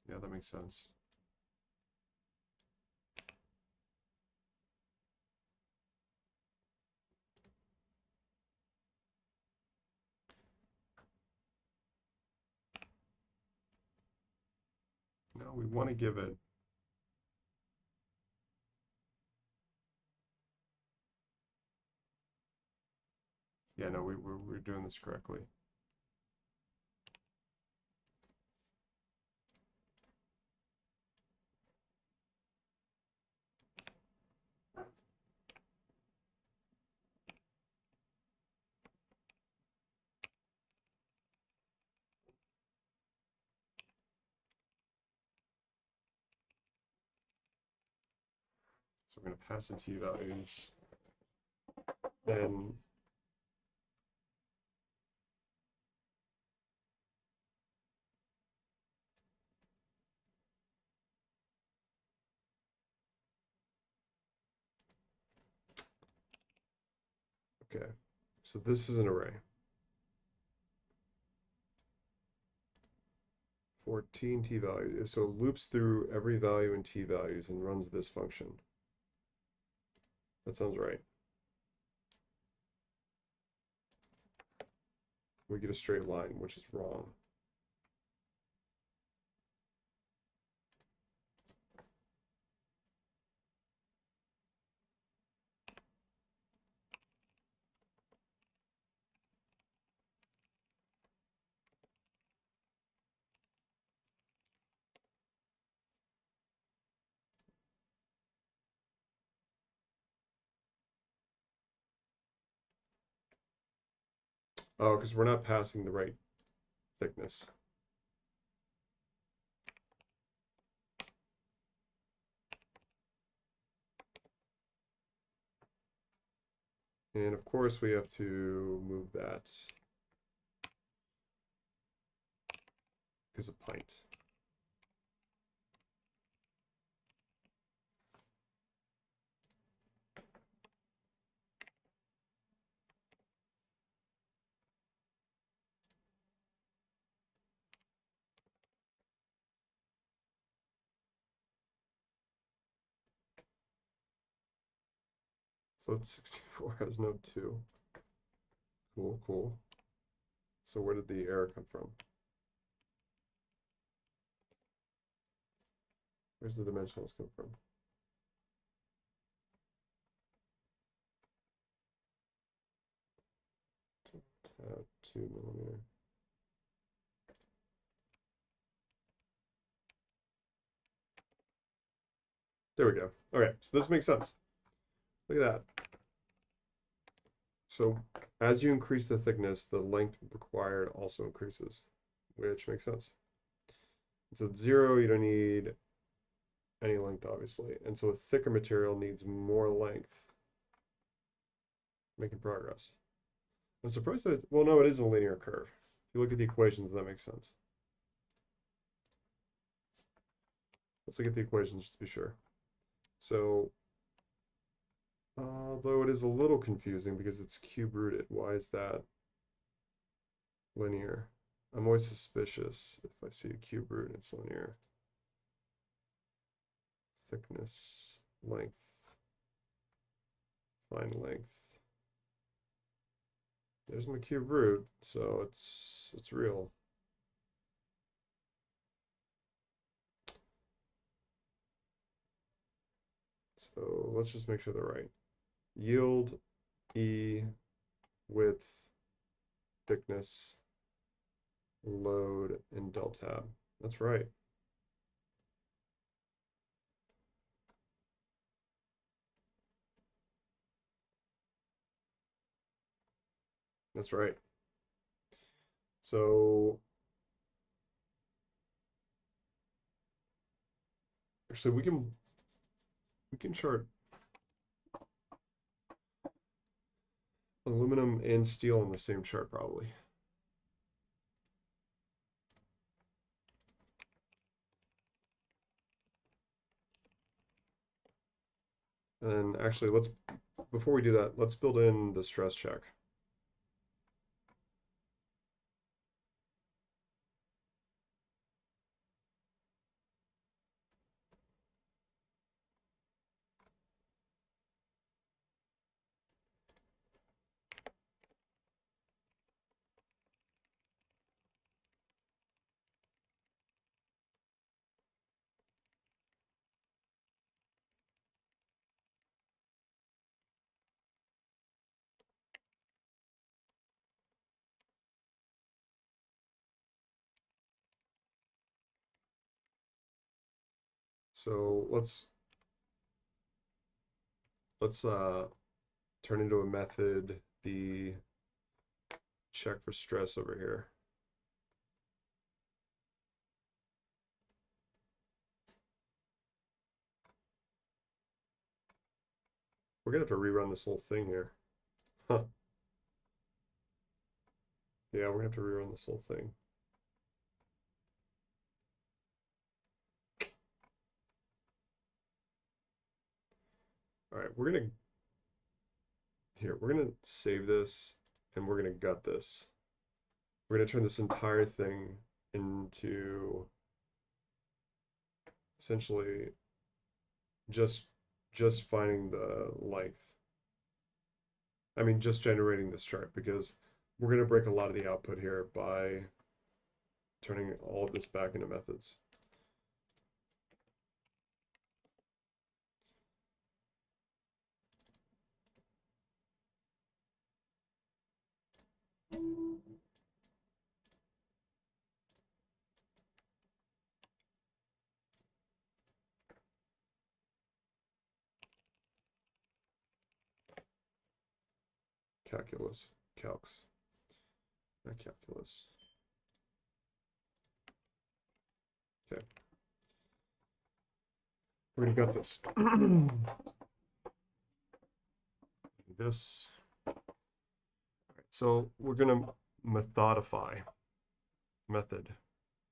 Yeah, that makes sense. Now we want to give it. Yeah, no, we're doing this correctly. So we're going to pass in t values. Then okay, so this is an array. 14 t values. So it loops through every value in t values and runs this function. That sounds right. We get a straight line, which is wrong. Oh, because we're not passing the right thickness. And of course we have to move that because of pint. Float 64 has no 2. Cool, cool. So where did the error come from? Where's the dimensionals come from? Tab 2mm. There we go. Okay, so this makes sense. Look at that. So as you increase the thickness, the length required also increases, which makes sense. So at 0, you don't need any length, obviously. And so a thicker material needs more length. Making progress. I'm surprised that, well, no, it is a linear curve. If you look at the equations, that makes sense. Let's look at the equations just to be sure. So, although it is a little confusing because it's cube rooted, why is that linear? I'm always suspicious if I see a cube root and it's linear. Thickness, length, find length. There's my cube root, so it's real. So let's just make sure they're right. Yield, E, width, thickness, load, and del tab. That's right. That's right. So actually we can chart aluminum and steel on the same chart probably. And actually before we do that, let's build in the stress check. So let's turn into a method the check for stress over here. We're gonna have to rerun this whole thing here. Huh. Yeah, we're gonna have to rerun this whole thing. All right, we're gonna save this and we're gonna gut this. We're gonna turn this entire thing into essentially just just finding the length. I mean, just generating this chart because we're gonna break a lot of the output here by turning all of this back into methods. Calculus, calcs, not calculus. Okay, we're gonna gut this. This. All right, so we're gonna methodify method,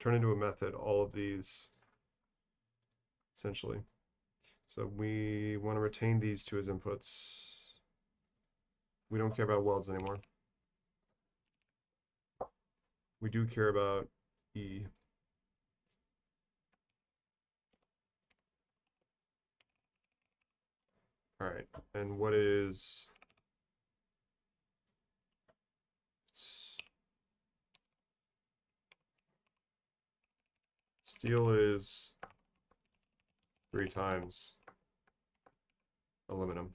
turn into a method all of these essentially. So we want to retain these two as inputs. We don't care about welds anymore. We do care about E. All right, and what is steel is 3 times aluminum.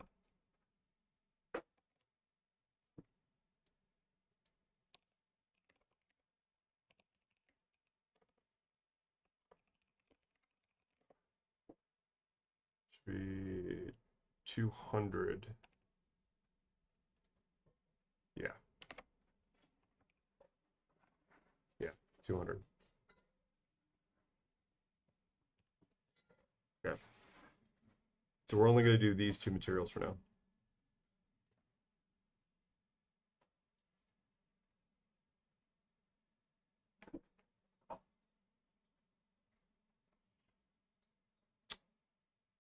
Should be 200. Yeah. Yeah, 200. Okay. So we're only going to do these two materials for now.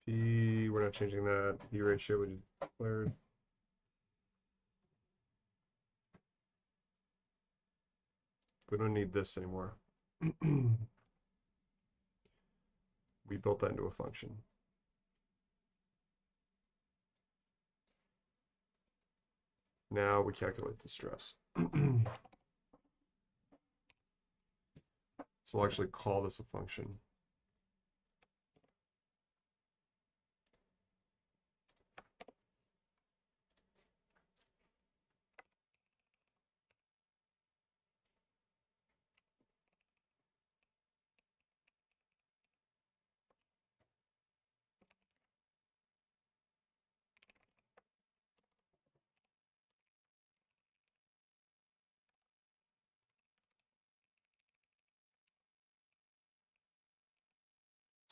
P, we're not changing that. P ratio we declared. We don't need this anymore. We built that into a function. Now we calculate the stress. So we'll actually call this a function.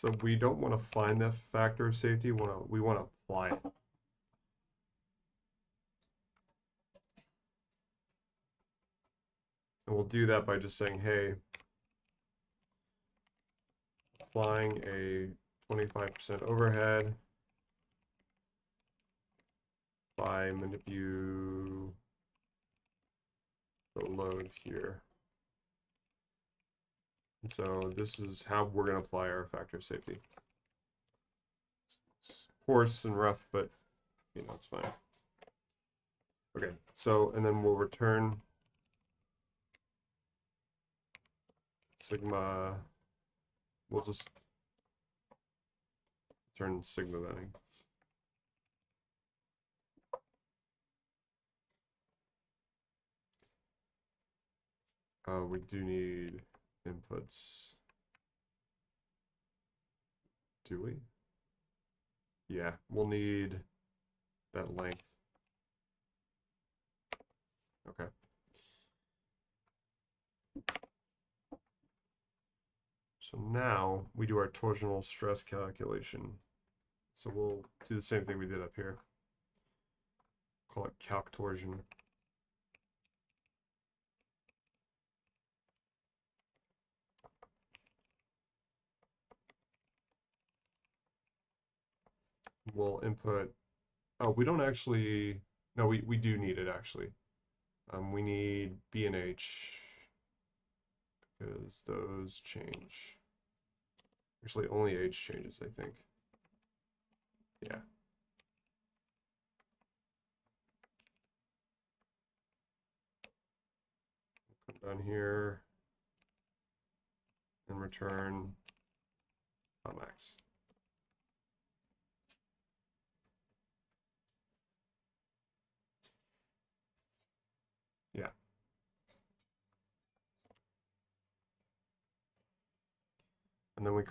So we don't want to find the factor of safety, we want to apply it. And we'll do that by just saying, hey, applying a 25% overhead by manipulate the load here. And so this is how we're going to apply our factor of safety. It's coarse and rough, but it's fine. Okay, so and then we'll return sigma. We'll just return sigma vetting. We do need inputs. Do we? Yeah, we'll need that length. Okay. So now we do our torsional stress calculation. So we'll do the same thing we did up here. Call it calc torsion. We'll input, oh, we don't actually, no, we do need it actually. We need B and H because those change. Actually, only H changes, I think. Yeah. Come down here and return max. Yeah. And then we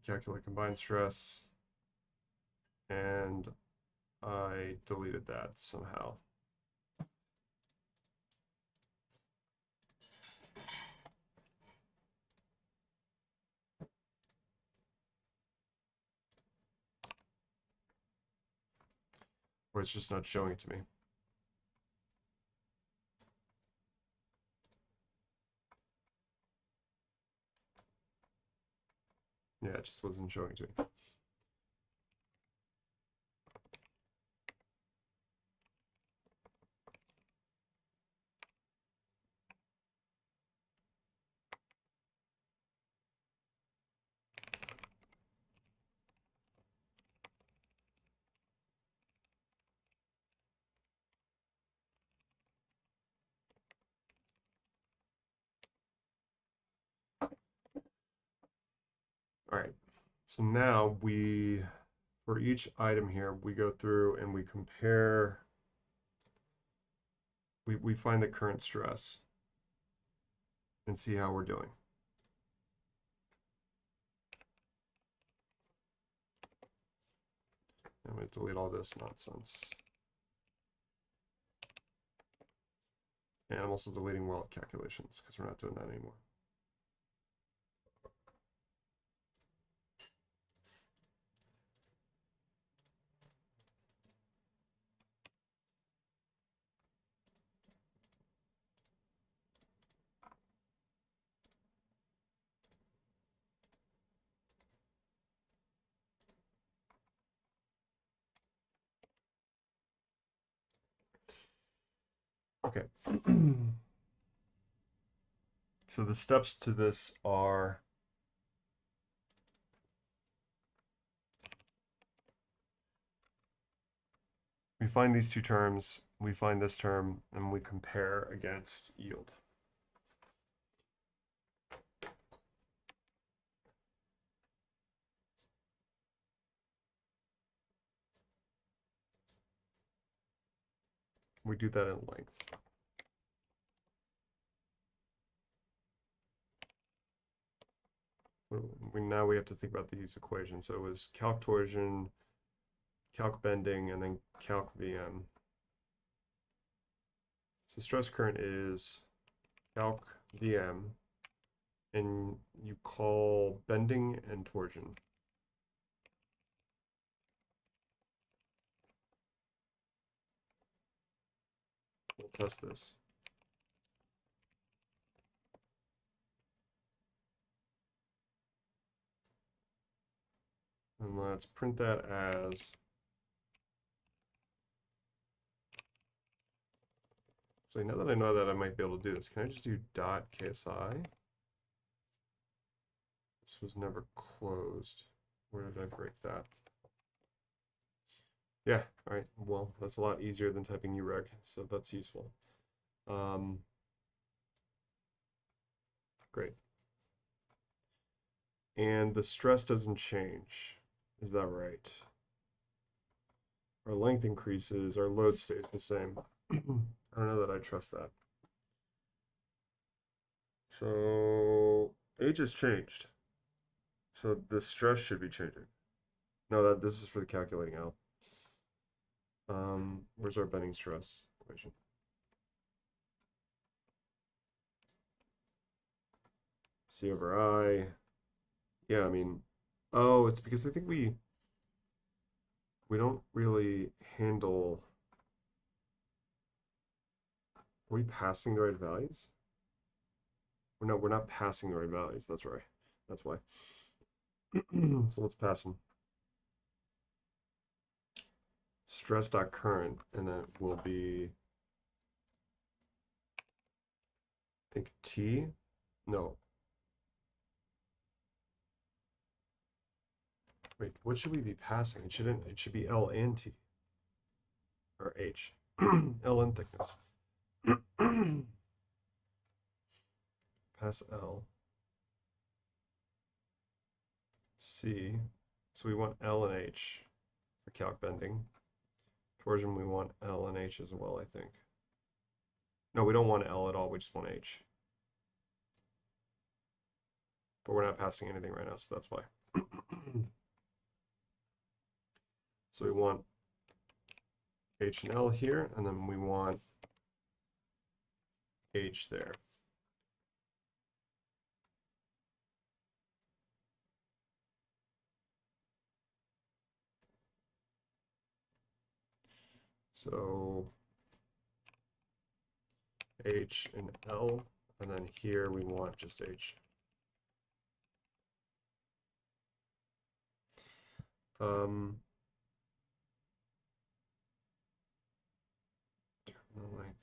calculate combined stress, and I deleted that somehow. Or it's just not showing it to me. Yeah, it just wasn't showing it to me. All right, so now for each item here, we go through and we compare, we find the current stress and see how we're doing. I'm going to delete all this nonsense. And I'm also deleting weld calculations because we're not doing that anymore. Okay. So the steps to this are we find these two terms, we find this term, and we compare against yield. We do that in length. Now we have to think about these equations. So it was calc torsion, calc bending, and then calc VM. So stress current is calc VM, and you call bending and torsion. We'll test this. And let's print that as, so now that I know that I might be able to do this, can I just do dot KSI? This was never closed. Where did I break that? Yeah, all right. Well, that's a lot easier than typing ureg, so that's useful. Great. And the stress doesn't change. Is that right? Our length increases, our load stays the same. I don't know that I trust that. So H has changed. So the stress should be changing. No, that this is for the calculating L. Where's our bending stress equation? C over I. Yeah, I mean, oh, it's because I think we don't really handle. Are we passing the right values? We're not passing the right values. That's right. That's why. So let's pass them. Stress dot current, and that will be, I think T. No. Wait, what should we be passing? It shouldn't. It should be L and T or H. L and thickness. Pass L. C. So we want L and H for calc bending. Torsion, we want L and H as well, I think. No, we don't want L at all. We just want H. But we're not passing anything right now, so that's why. So we want H and L here, and then we want H there. So H and L, and then here we want just H.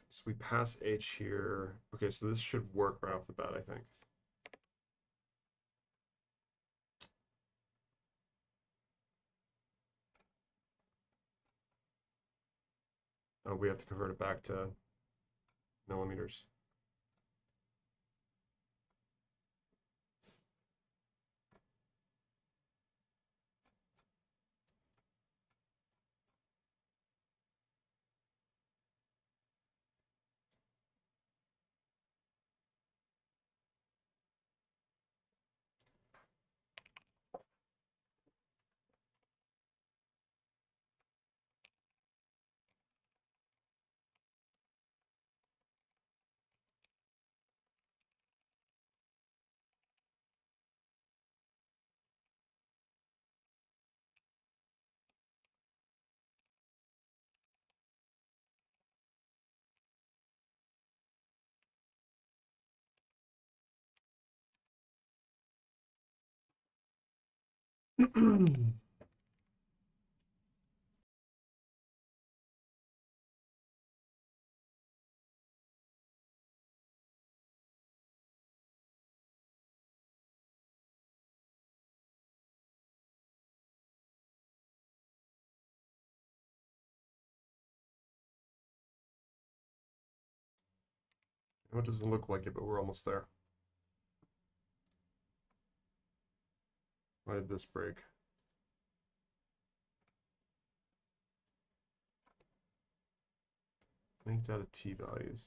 So we pass H here. Okay, so this should work right off the bat, I think. Oh, we have to convert it back to millimeters. It doesn't look like it, but we're almost there. Why did this break? Linked out of T values.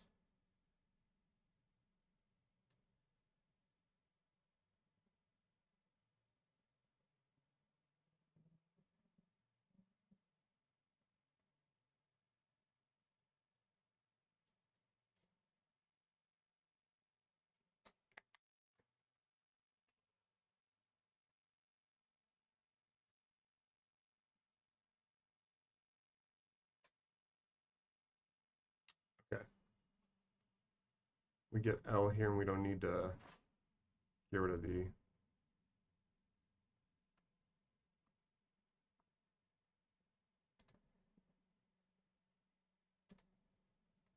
We get L here, and we don't need to get rid of the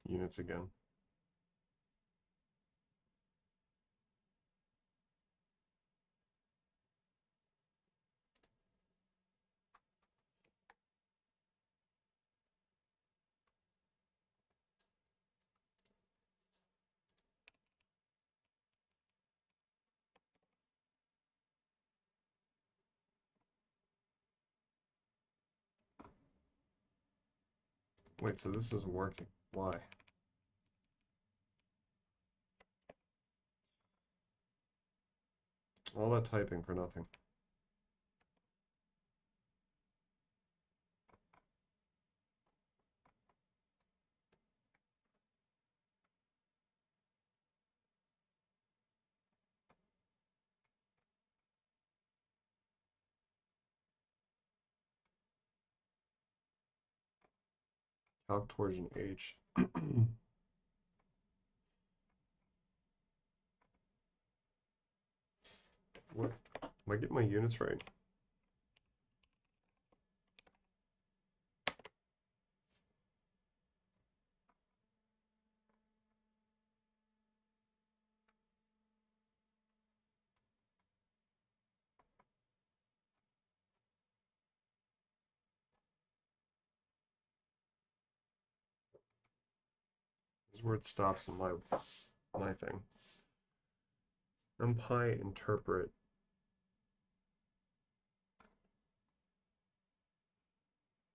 units again. Wait, so this isn't working. Why? All that typing for nothing. Calc torsion H. What? Am I getting my units right? This is where it stops in my thing. NumPy interpret.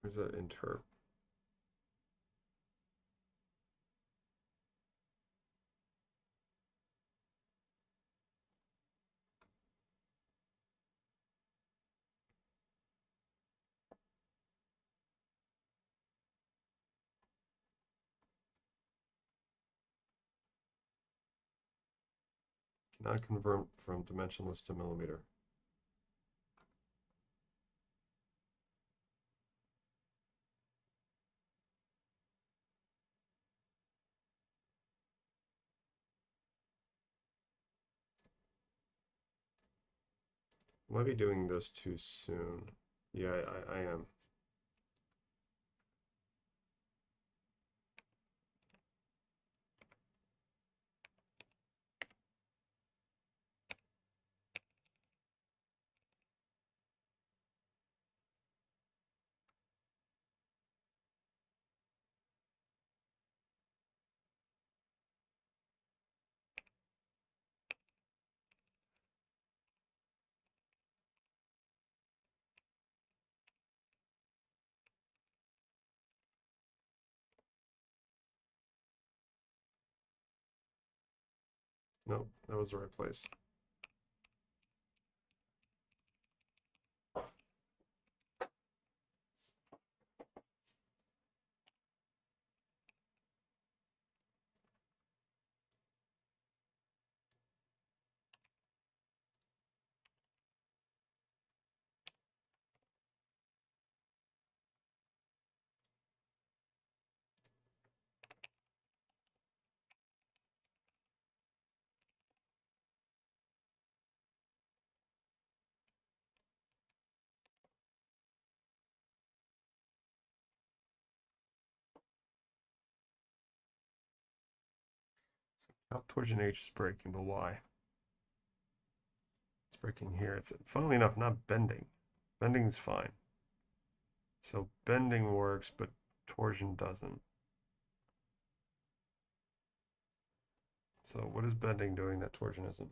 Where's that interp? Cannot convert from dimensionless to millimeter. I might be doing this too soon. Yeah, I am. Nope, that was the right place. Calc torsion H is breaking, but why? It's breaking here. It's funnily enough not bending. Bending's fine. So bending works, but torsion doesn't. So what is bending doing that torsion isn't?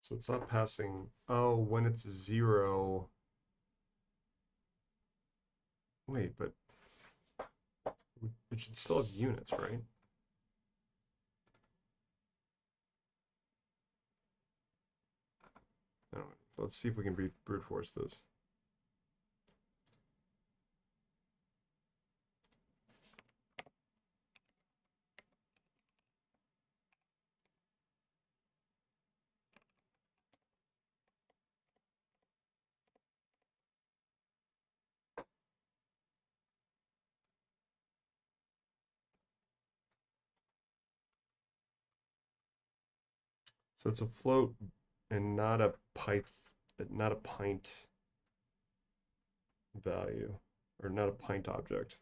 So it's not passing. Oh, when it's 0. Wait, but it should still have units, right? No, let's see if we can brute force this. So it's a float and not a pint value, or not a pint object.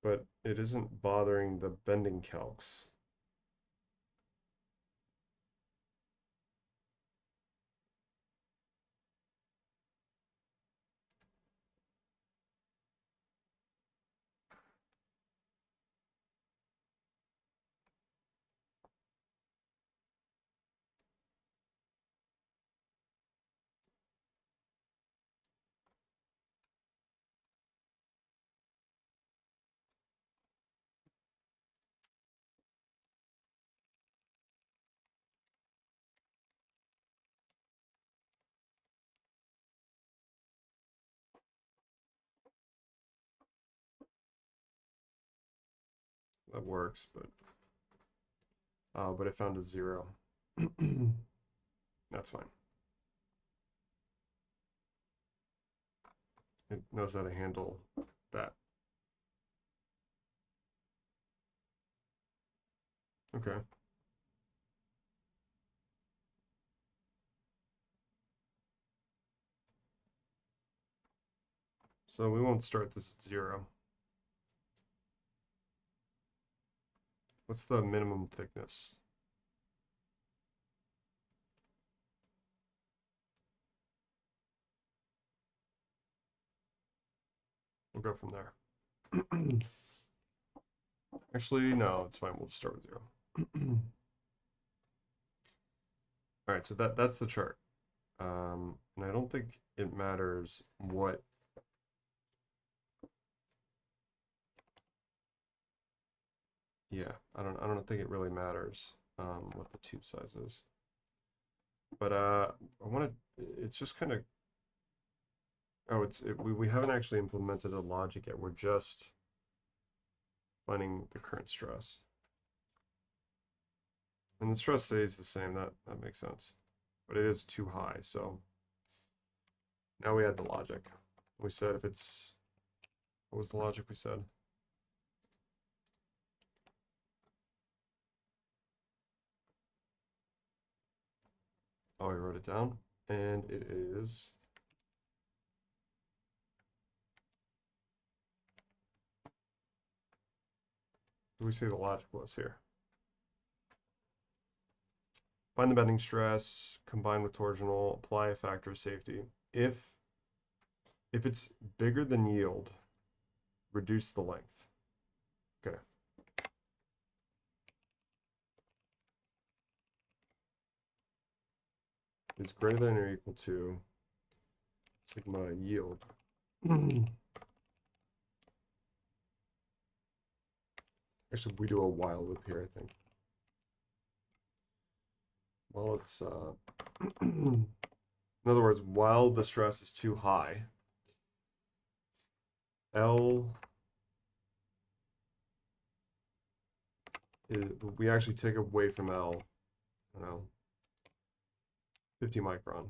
But it isn't bothering the bending calcs. That works, but I found a 0. That's fine. It knows how to handle that. Okay. So we won't start this at 0. What's the minimum thickness? We'll go from there. Actually, no, it's fine. We'll just start with 0. All right, so that's the chart. And I don't think it matters what. Yeah, I don't think it really matters what the tube size is. But I want to. It's just kind of. Oh, we haven't actually implemented the logic yet. We're just finding the current stress, and the stress stays the same. That makes sense, but it is too high. So now we add the logic. We said if it's, what was the logic we said? Oh, I wrote it down, and it is. What do we say the logic was here? Find the bending stress, combine with torsional, apply a factor of safety. If it's bigger than yield, reduce the length. Okay. Is greater than or equal to sigma yield. Actually, we do a while loop here, I think. Well, it's in other words, while the stress is too high, L is, we actually take away from L, I don't know, 50 micron.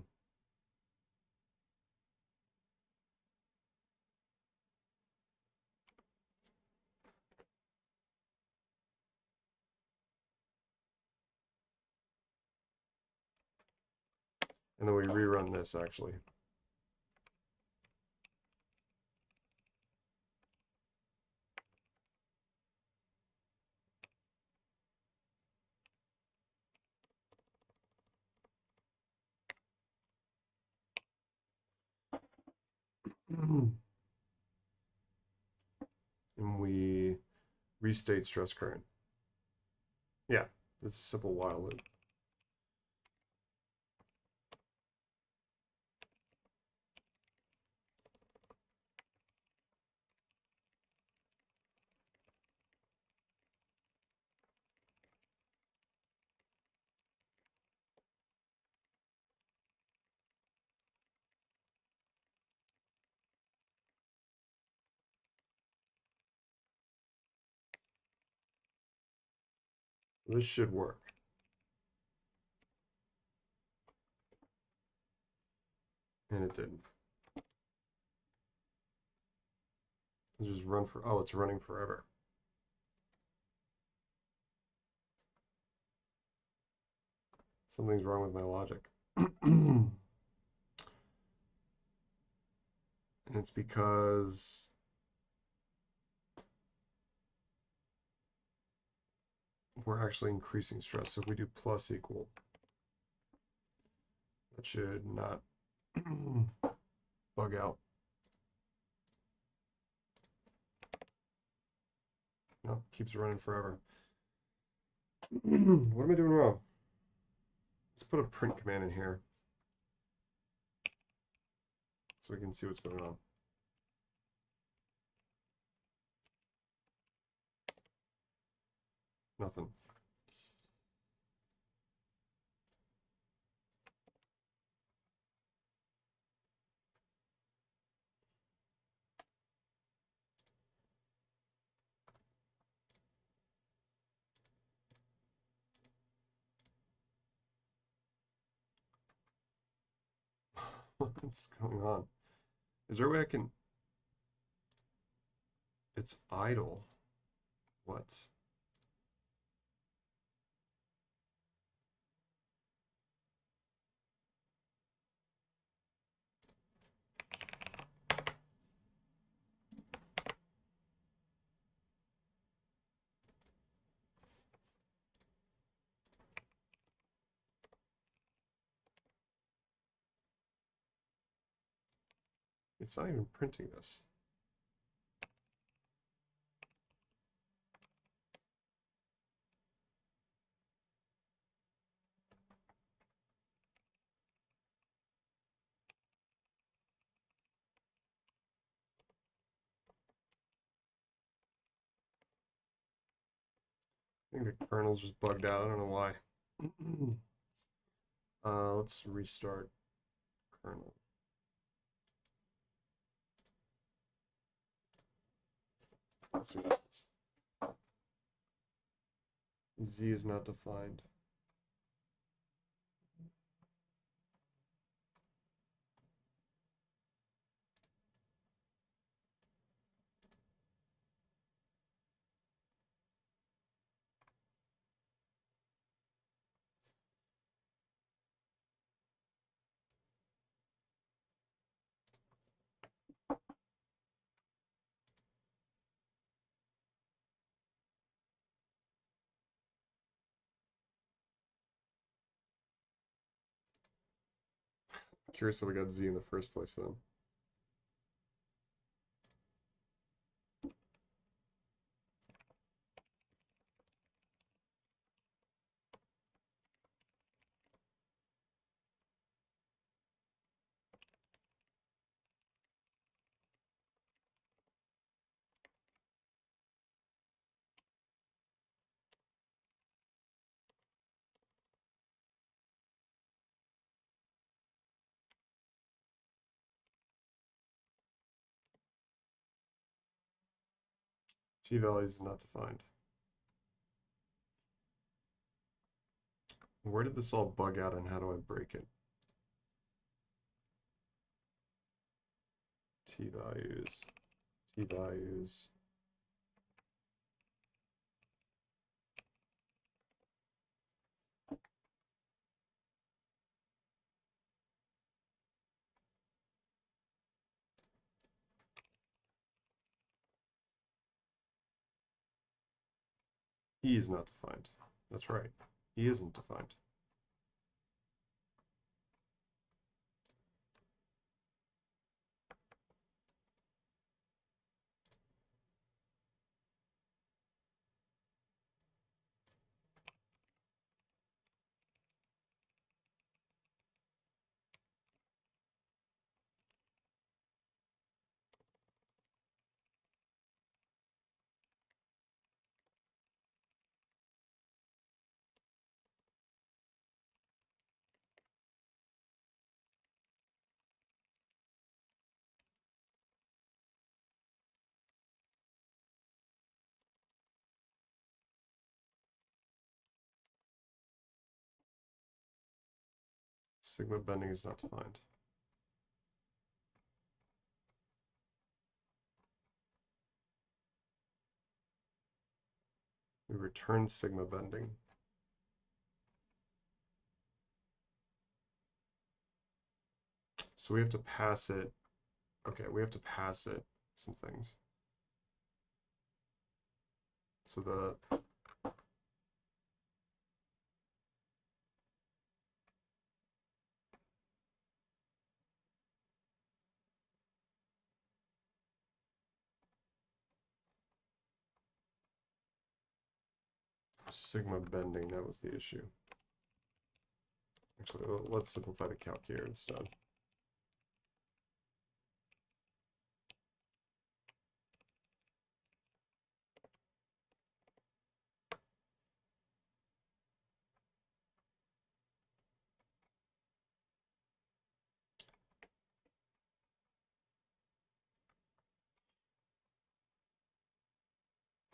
And then we rerun this actually. restate stress current. Yeah, it's a simple while loop. This should work. And it didn't. Let's just run for, oh, it's running forever. Something's wrong with my logic. And it's because we're actually increasing stress. So if we do plus equal, that should not bug out. No, keeps running forever. What am I doing wrong? Let's put a print command in here so we can see what's going on. Nothing. What's going on? Is there a way I can... It's idle. What? It's not even printing this. I think the kernel's just bugged out. I don't know why. Let's restart kernel. Let's see what happens. Z is not defined. Curious how we got Z in the first place then. T values is not defined. Where did this all bug out and how do I break it? T values, T values. E is not defined. That's right. E isn't defined. Sigma bending is not defined. We return sigma bending. So we have to pass it. Okay, we have to pass it some things. So the sigma bending, that was the issue. Actually, let's simplify the calc here instead.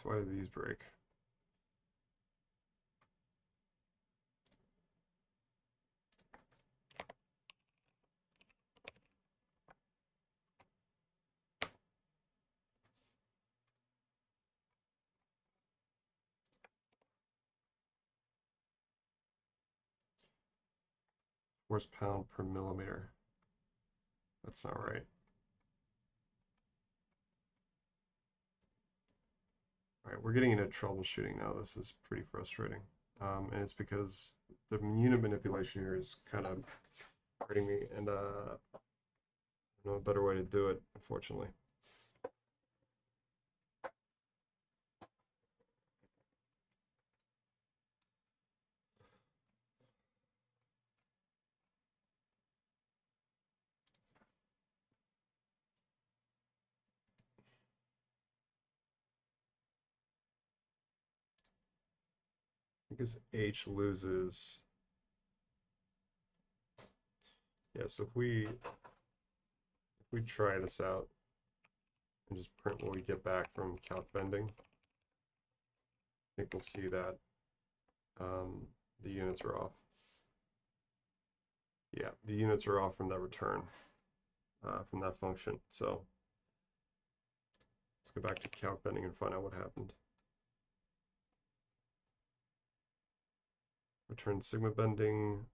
So why did these break? Force pound per millimeter. That's not right. All right, we're getting into troubleshooting now. This is pretty frustrating. And it's because the unit manipulation here is kind of hurting me, and I know a better way to do it, unfortunately. Because H loses. Yeah, so if we try this out and just print what we get back from calc bending, I think we'll see that the units are off. Yeah, the units are off from that return, from that function. So let's go back to calc bending and find out what happened. Return sigma bending.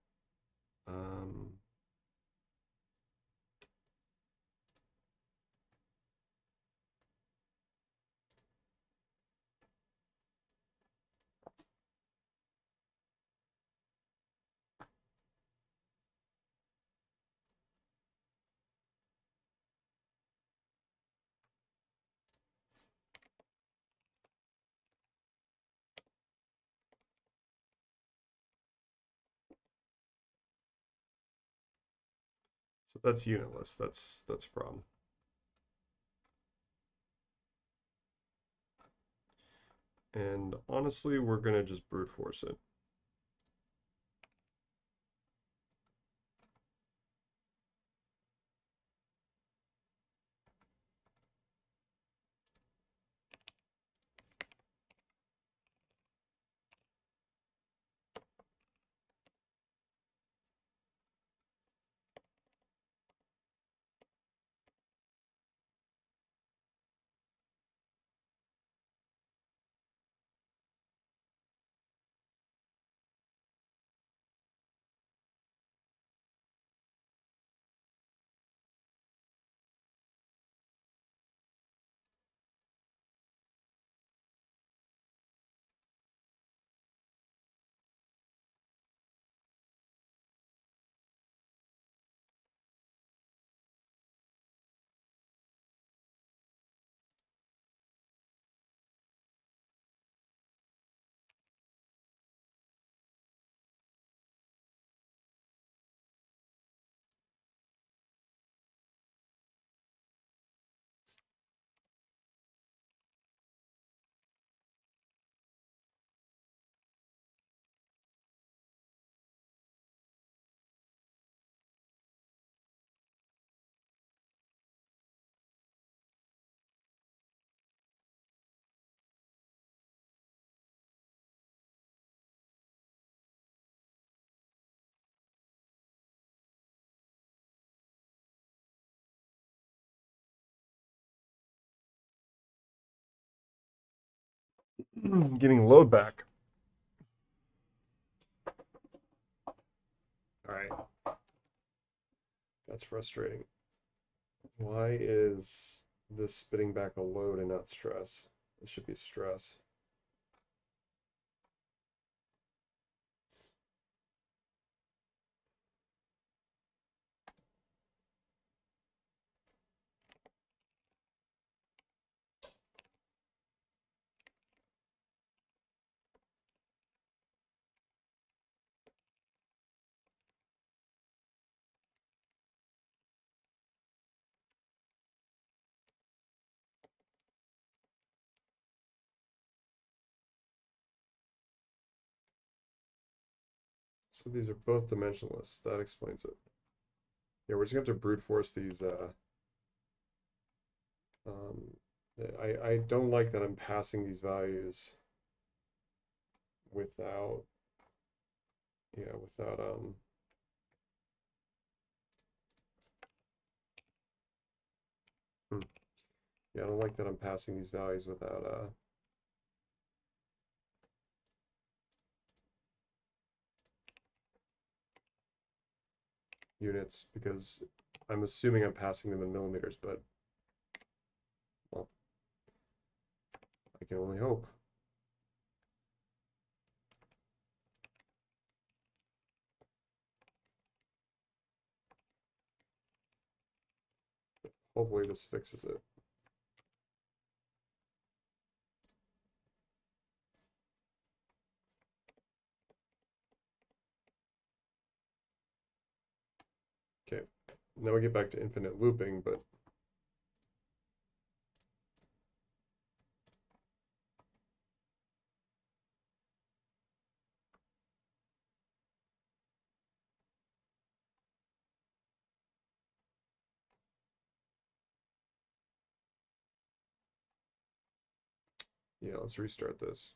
So that's unitless. That's a problem. And honestly, we're gonna just brute force it. Getting load back. All right. That's frustrating. Why is this spitting back a load and not stress? This should be stress. So these are both dimensionless. That explains it. Yeah, we're just gonna have to brute force these. Um, I don't like that I'm passing these values without, yeah, without, hmm. Yeah, I don't like that I'm passing these values without, units, because I'm assuming I'm passing them in millimeters, but, well, I can only hope. Hopefully this fixes it. Okay, now we get back to infinite looping, but yeah, let's restart this.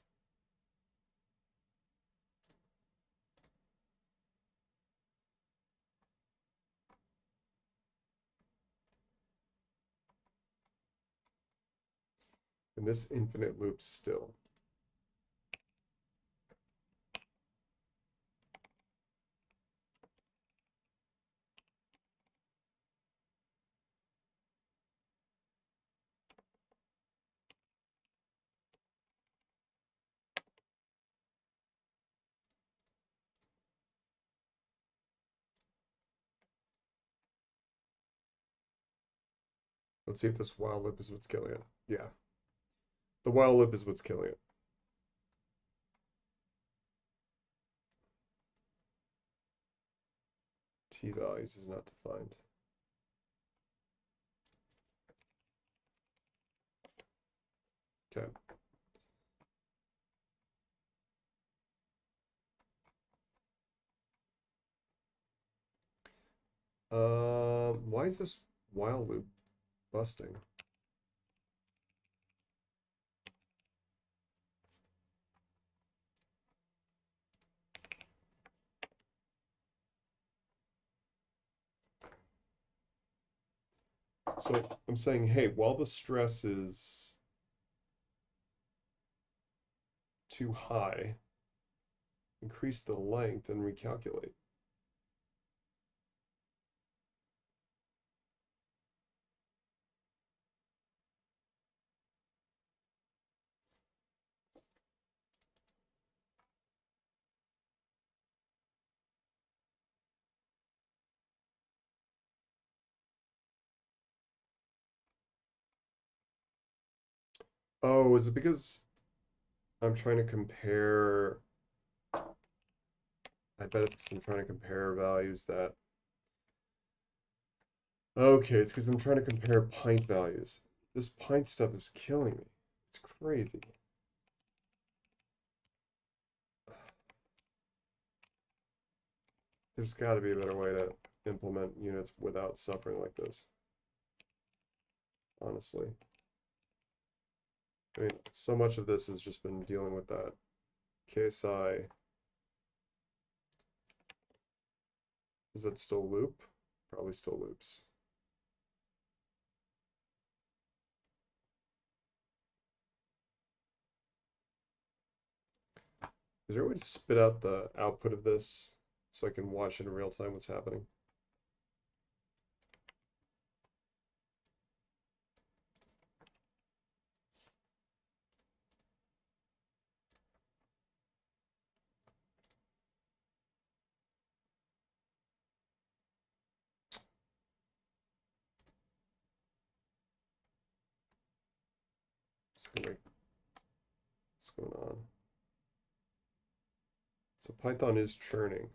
And this infinite loops still. Let's see if this while loop is what's killing it. Yeah, the while loop is what's killing it. T values is not defined. Okay. Why is this while loop busting? So I'm saying, hey, while the stress is too high, increase the length and recalculate. Oh, is it because I'm trying to compare? I bet it's because I'm trying to compare values that. Okay, it's because I'm trying to compare pint values. This pint stuff is killing me. It's crazy. There's got to be a better way to implement units without suffering like this, honestly. I mean, so much of this has just been dealing with that. KSI, does that still loop? Probably still loops. Is there a way to spit out the output of this so I can watch it in real time what's happening? What's going on? So Python is churning.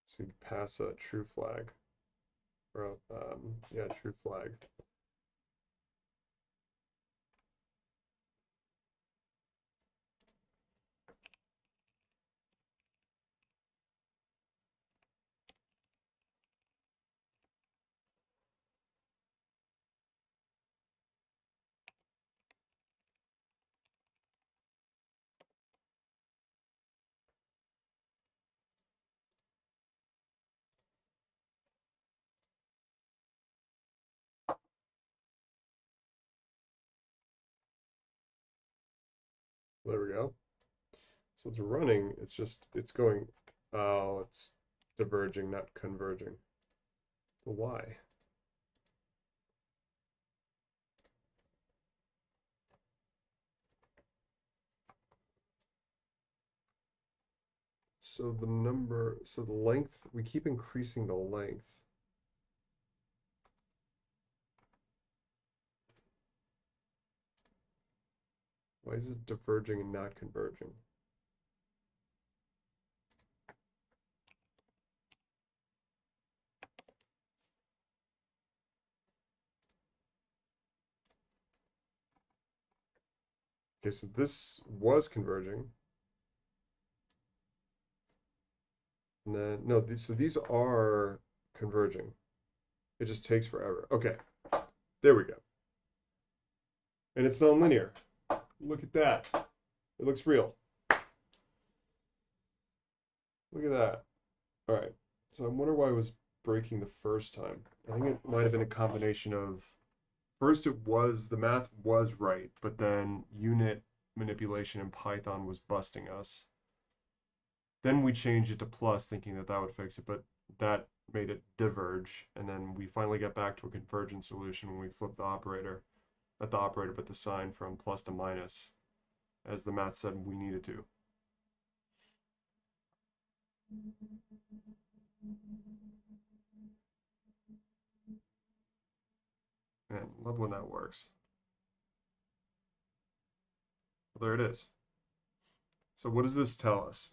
So you pass a true flag, or yeah, true flag. There we go. So it's running. It's going. Oh, it's diverging, not converging. Why? So the length, we keep increasing the length. Why is it diverging and not converging? Okay, so this was converging. And then, no, so these are converging. It just takes forever. Okay, there we go. And it's nonlinear. Look at that. It looks real. Look at that. All right. So I wonder why it was breaking the first time. I think it might have been a combination of first it was the math was right, but then unit manipulation in Python was busting us. Then we changed it to plus thinking that that would fix it, but that made it diverge. And then we finally got back to a convergent solution when we flipped the operator, not the operator, but the sign from plus to minus, as the math said we needed to. And love when that works. Well, there it is. So what does this tell us?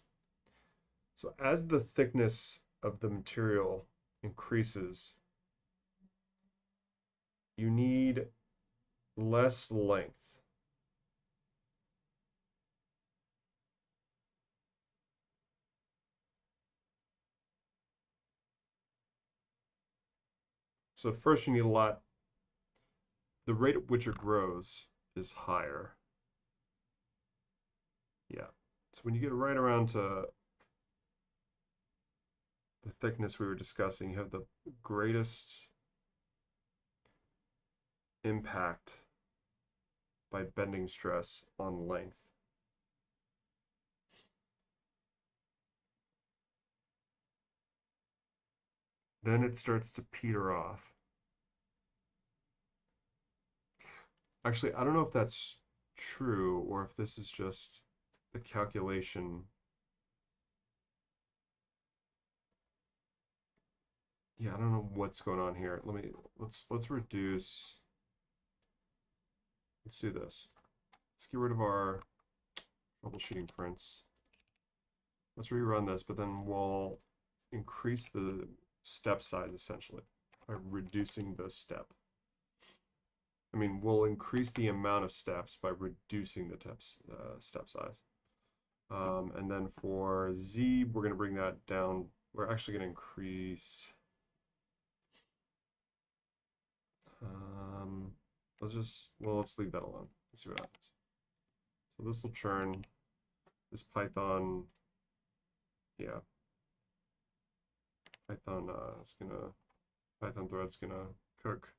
So as the thickness of the material increases, you need less length. So at first you need a lot, the rate at which it grows is higher. Yeah. So when you get right around to the thickness we were discussing, you have the greatest impact by bending stress on length. Then it starts to peter off. Actually, I don't know if that's true or if this is just the calculation. Yeah, I don't know what's going on here. Let's reduce. Let's do this. Let's get rid of our troubleshooting prints. Let's rerun this, but then we'll increase the step size essentially by reducing the step. I mean, we'll increase the amount of steps by reducing the step size. And then for Z, we're going to bring that down. We're actually going to increase. Let's leave that alone. Let's see what happens. So this will churn. This Python, yeah, Python thread's gonna cook.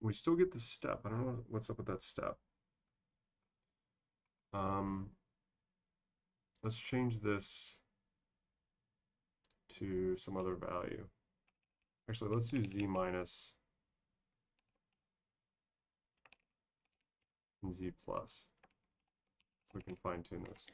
We still get the step. I don't know what's up with that step. Let's change this to some other value. Actually, let's do Z minus and Z plus, so we can fine tune this.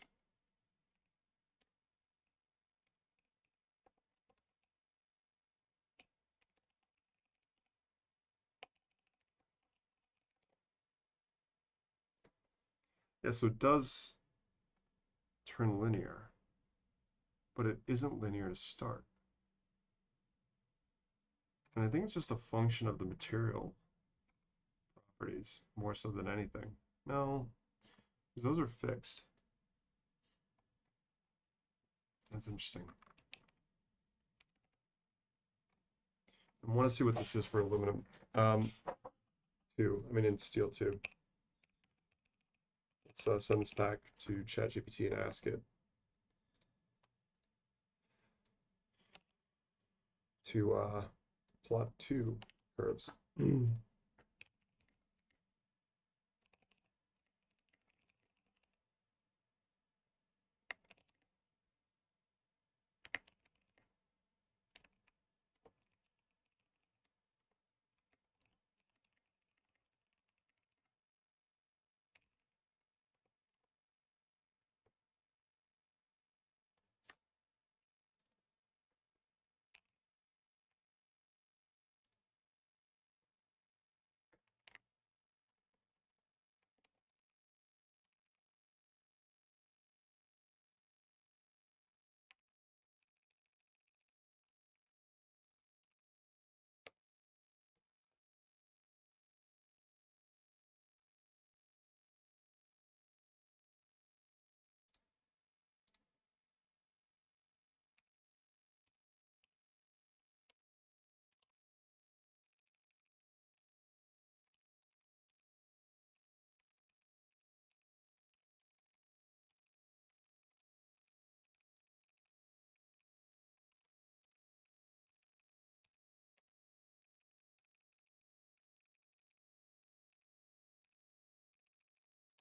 Yeah, so it does turn linear, but it isn't linear to start. And I think it's just a function of the material properties more so than anything. No, because those are fixed. That's interesting. I want to see what this is for aluminum too. I mean, in steel too. Let's send this back to ChatGPT and ask it to plot two curves.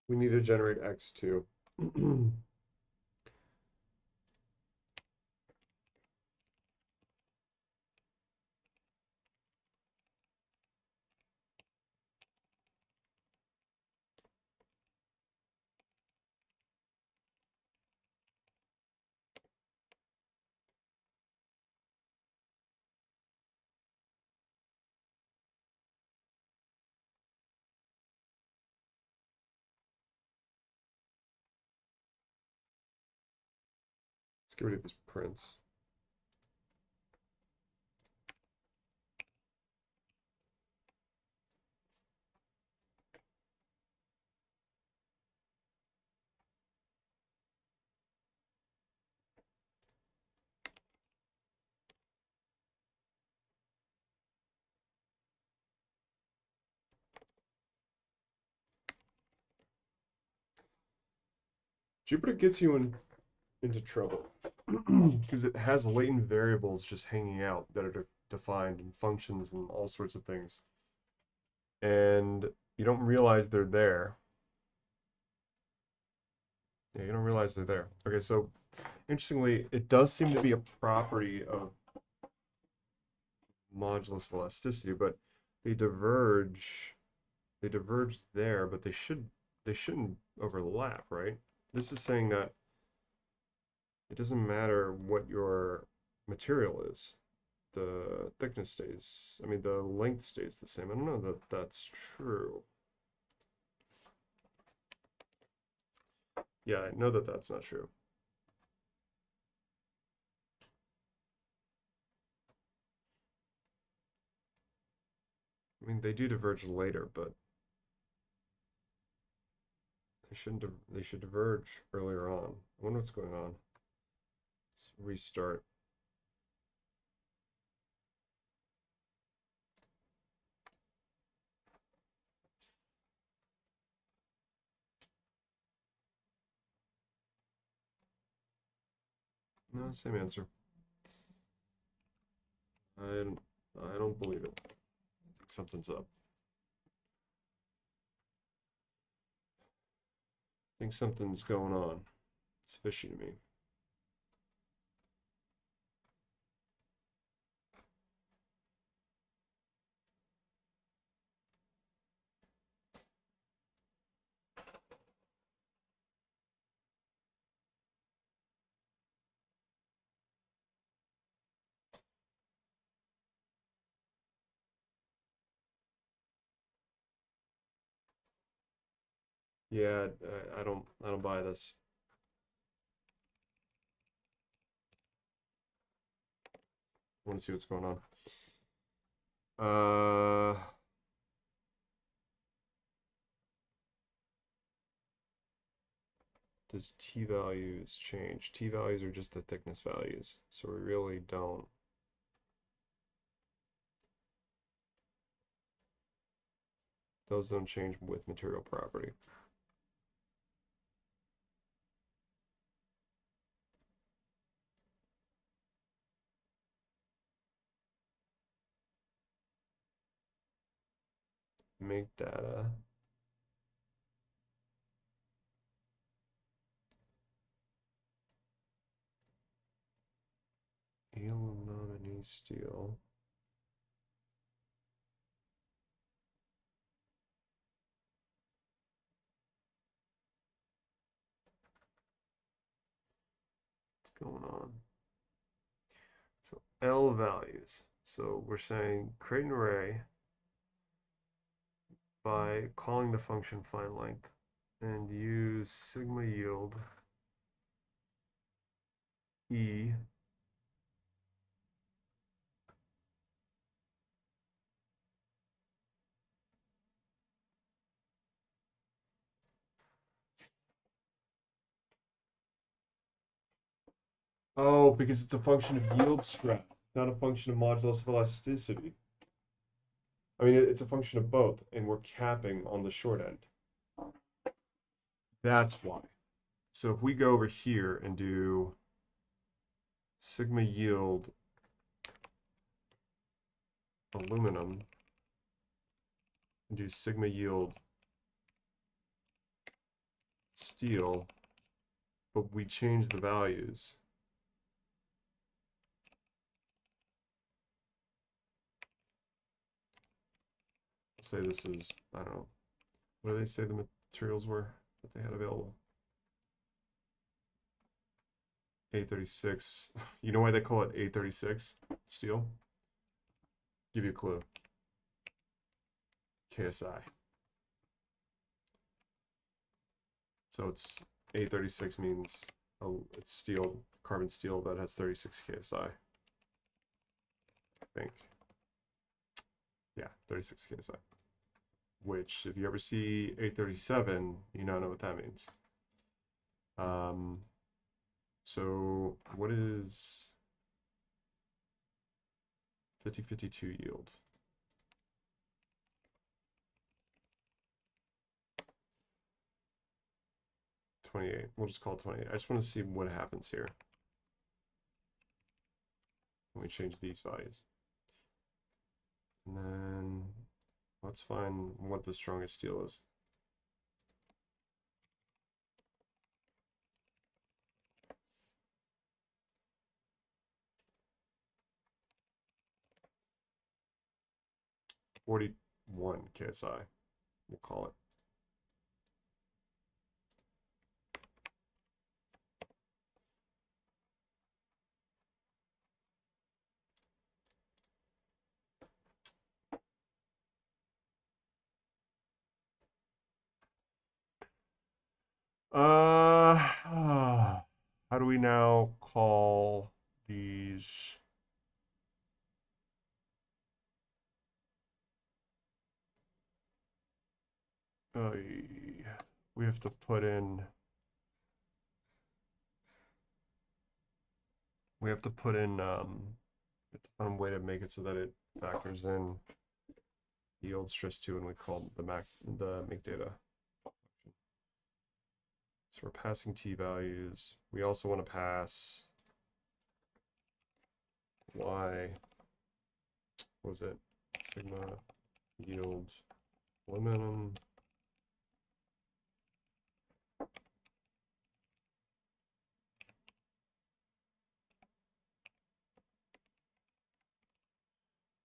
We need to generate X2. Let's get rid of these prints. Jupyter gets you into trouble because it has latent variables just hanging out that are defined and functions and all sorts of things. And you don't realize they're there. Yeah, you don't realize they're there. Okay, so interestingly, it does seem to be a property of modulus elasticity, but they diverge. They diverge there, but they shouldn't overlap, right? This is saying that it doesn't matter what your material is. The thickness stays, I mean, the length stays the same. I don't know that that's true. Yeah, I know that that's not true. I mean, they do diverge later, but they shouldn't. They should diverge earlier on. I wonder what's going on. Let's restart. No, same answer. I don't, I don't believe it. I think something's up. I think something's going on. It's fishy to me. Yeah, I don't buy this. I want to see what's going on. Does t values change? T values are just the thickness values, so we really don't. Those don't change with material property. Make data. Aluminum steel. What's going on? So L values. So we're saying create an array by calling the function find length and use sigma yield E. Oh, because it's a function of yield strength, not a function of modulus of elasticity. I mean, it's a function of both, and we're capping on the short end. That's why. So if we go over here and do sigma yield aluminum and do sigma yield steel, but we change the values. Say this is, I don't know, what do they say the materials were that they had available? 836. You know why they call it 836 steel? Give you a clue. KSI. So it's 836 means it's steel, carbon steel that has 36 KSI. I think. Yeah, 36 KSI. Which, if you ever see 837, you now know what that means. So what is 5052 yield? 28. We'll just call it 28. I just want to see what happens here when we change these values. And then let's find what the strongest steel is. .41 KSI, we'll call it. How do we now call these? we have to put in we have to put in we have to find a way to make it so that it factors in yield stress too, and we call the make data. So we're passing t values. We also want to pass y, what was it? Sigma yield aluminum.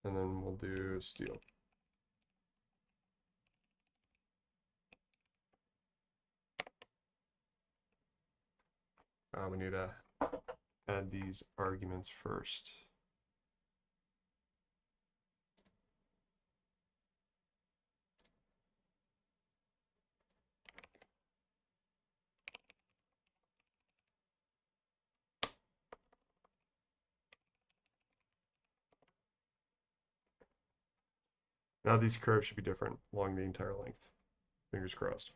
And then we'll do steel. We need to add these arguments first. Now these curves should be different along the entire length. Fingers crossed.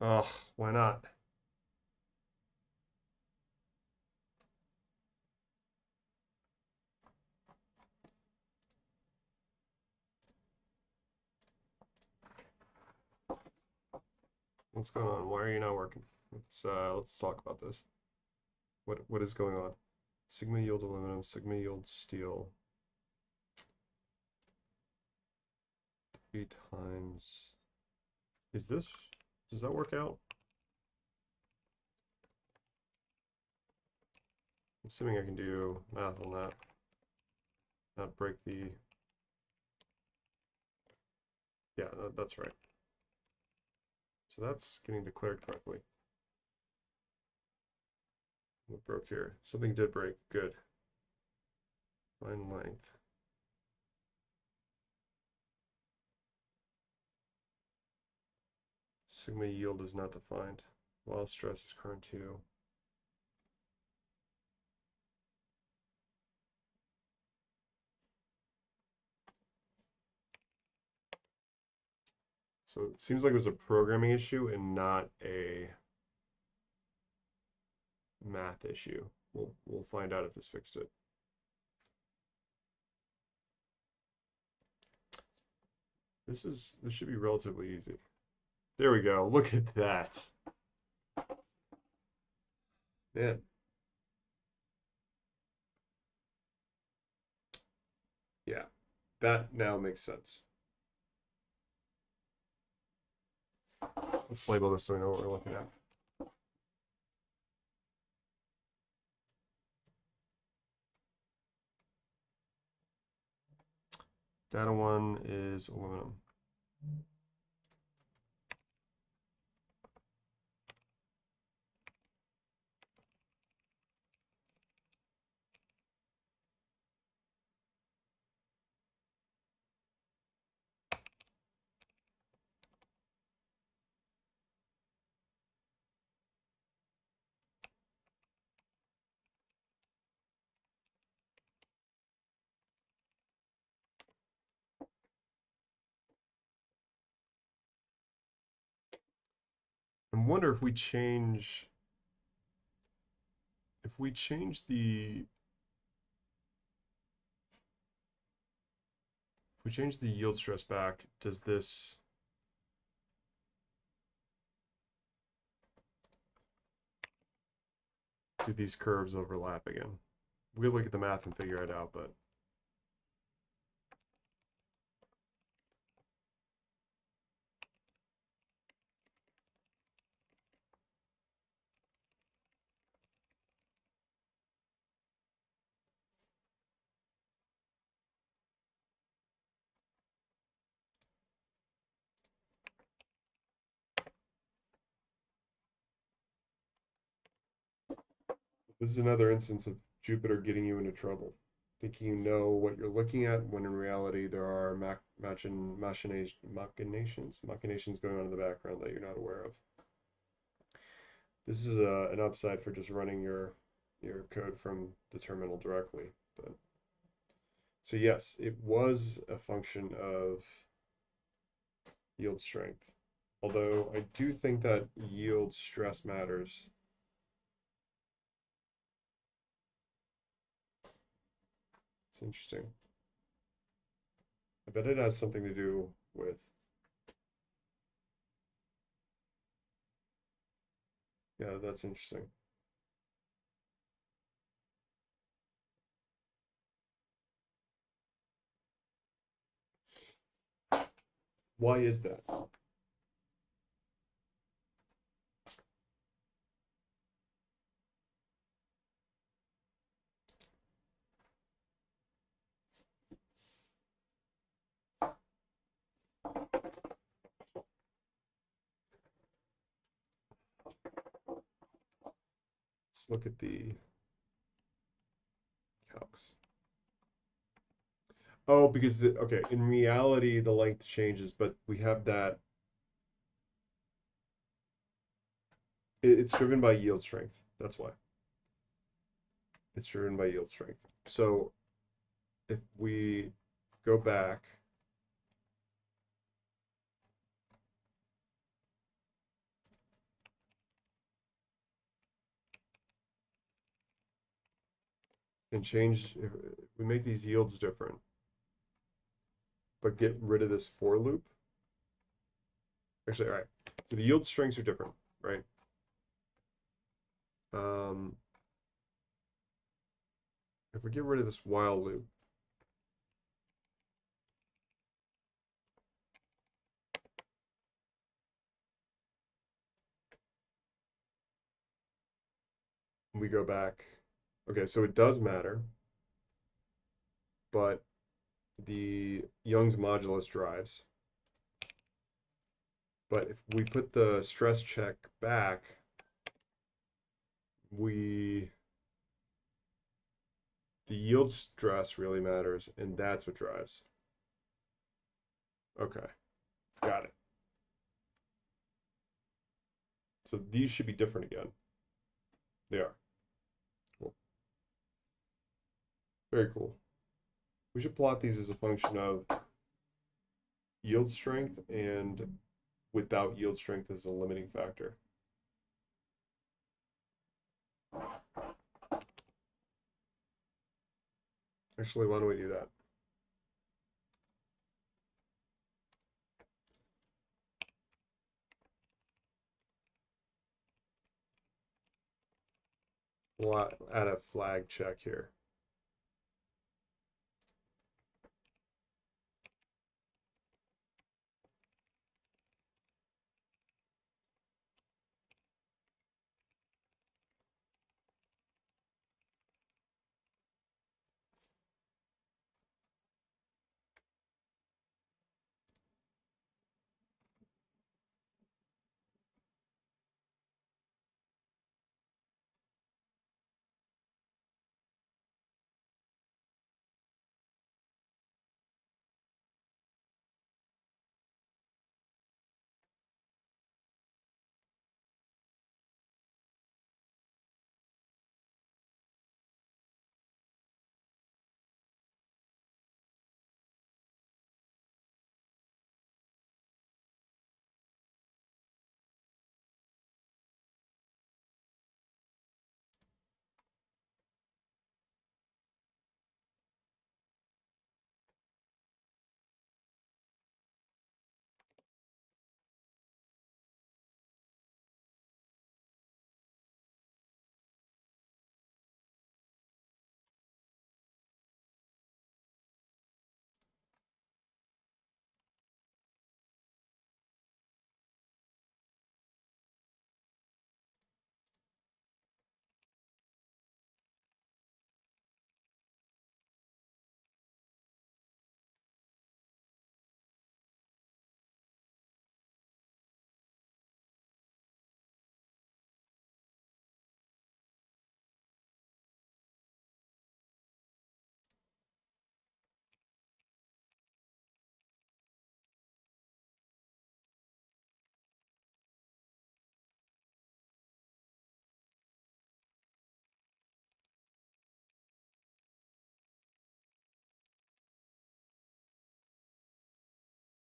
Ugh, why not? What's going on? Why are you not working? Let's talk about this. What is going on? Sigma yield aluminum, sigma yield steel. 3 times. Does that work out? I'm assuming I can do math on that. Not break the, yeah, that's right. So that's getting declared correctly. What broke here? Something did break. Good. Find length. Sigma yield is not defined. While stress is current 2. So it seems like it was a programming issue and not a math issue. We'll find out if this fixed it. This should be relatively easy. There we go. Look at that. Man. Yeah. That now makes sense. Let's label this so we know what we're looking at. Data 1 is aluminum. I wonder if we change the yield stress back, does this do these curves overlap again? We could look at the math and figure it out, but this is another instance of Jupyter getting you into trouble, thinking you know what you're looking at, when in reality there are machinations going on in the background that you're not aware of. This is an upside for just running your code from the terminal directly, but So yes, it was a function of yield strength. Although I do think that yield stress matters. It's interesting. I bet it has something to do with, yeah, that's interesting. Why is that? Let's look at the calcs. Oh, because okay, in reality the length changes, but we have that it's driven by yield strength. That's why. It's driven by yield strength. So if we go back and change, if we make these yields different, but get rid of this for loop. Actually, all right. So the yield strengths are different, right? Um, if we get rid of this while loop, we go back. Okay, so it does matter, but the Young's modulus drives. But if we put the stress check back, we the yield stress really matters, and that's what drives. Okay, got it. So these should be different again. They are. Cool. Very cool. We should plot these as a function of yield strength and without yield strength as a limiting factor. Actually, why don't we do that? We'll add a flag check here.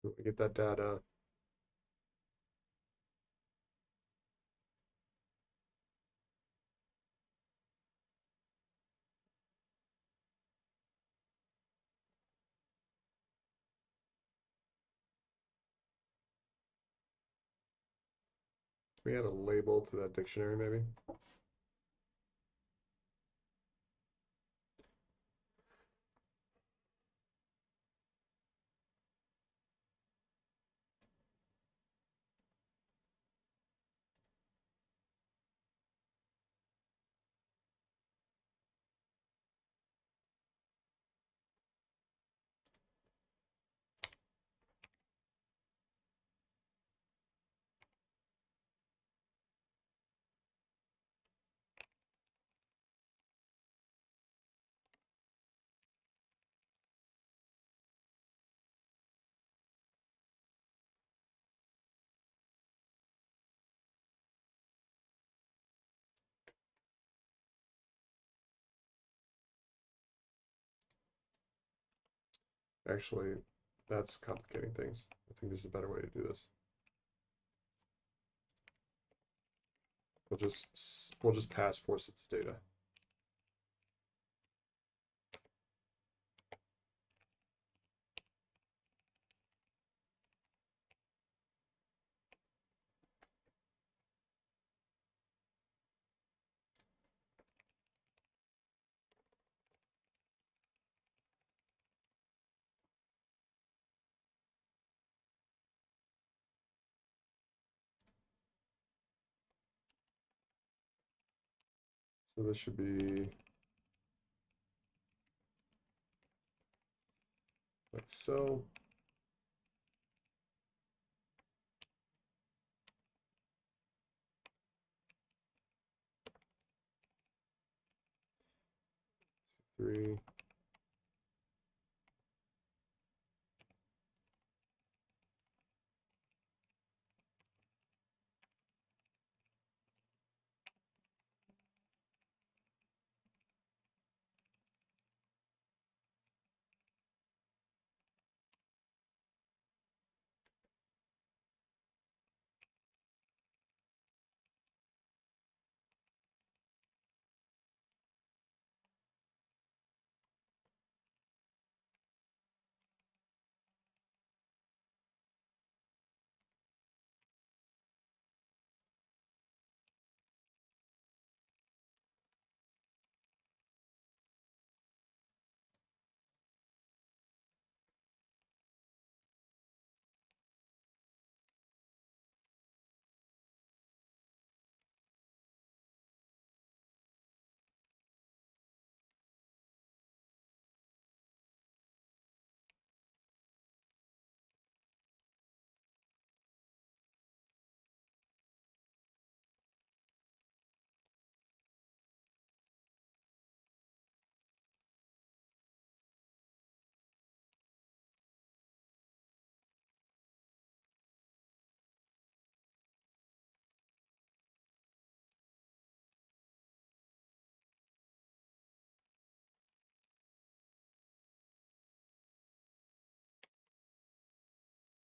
We get that data. We add a label to that dictionary, maybe. Actually, that's complicating things. I think there's a better way to do this. We'll just pass 4 sets of data. So this should be like so. Three.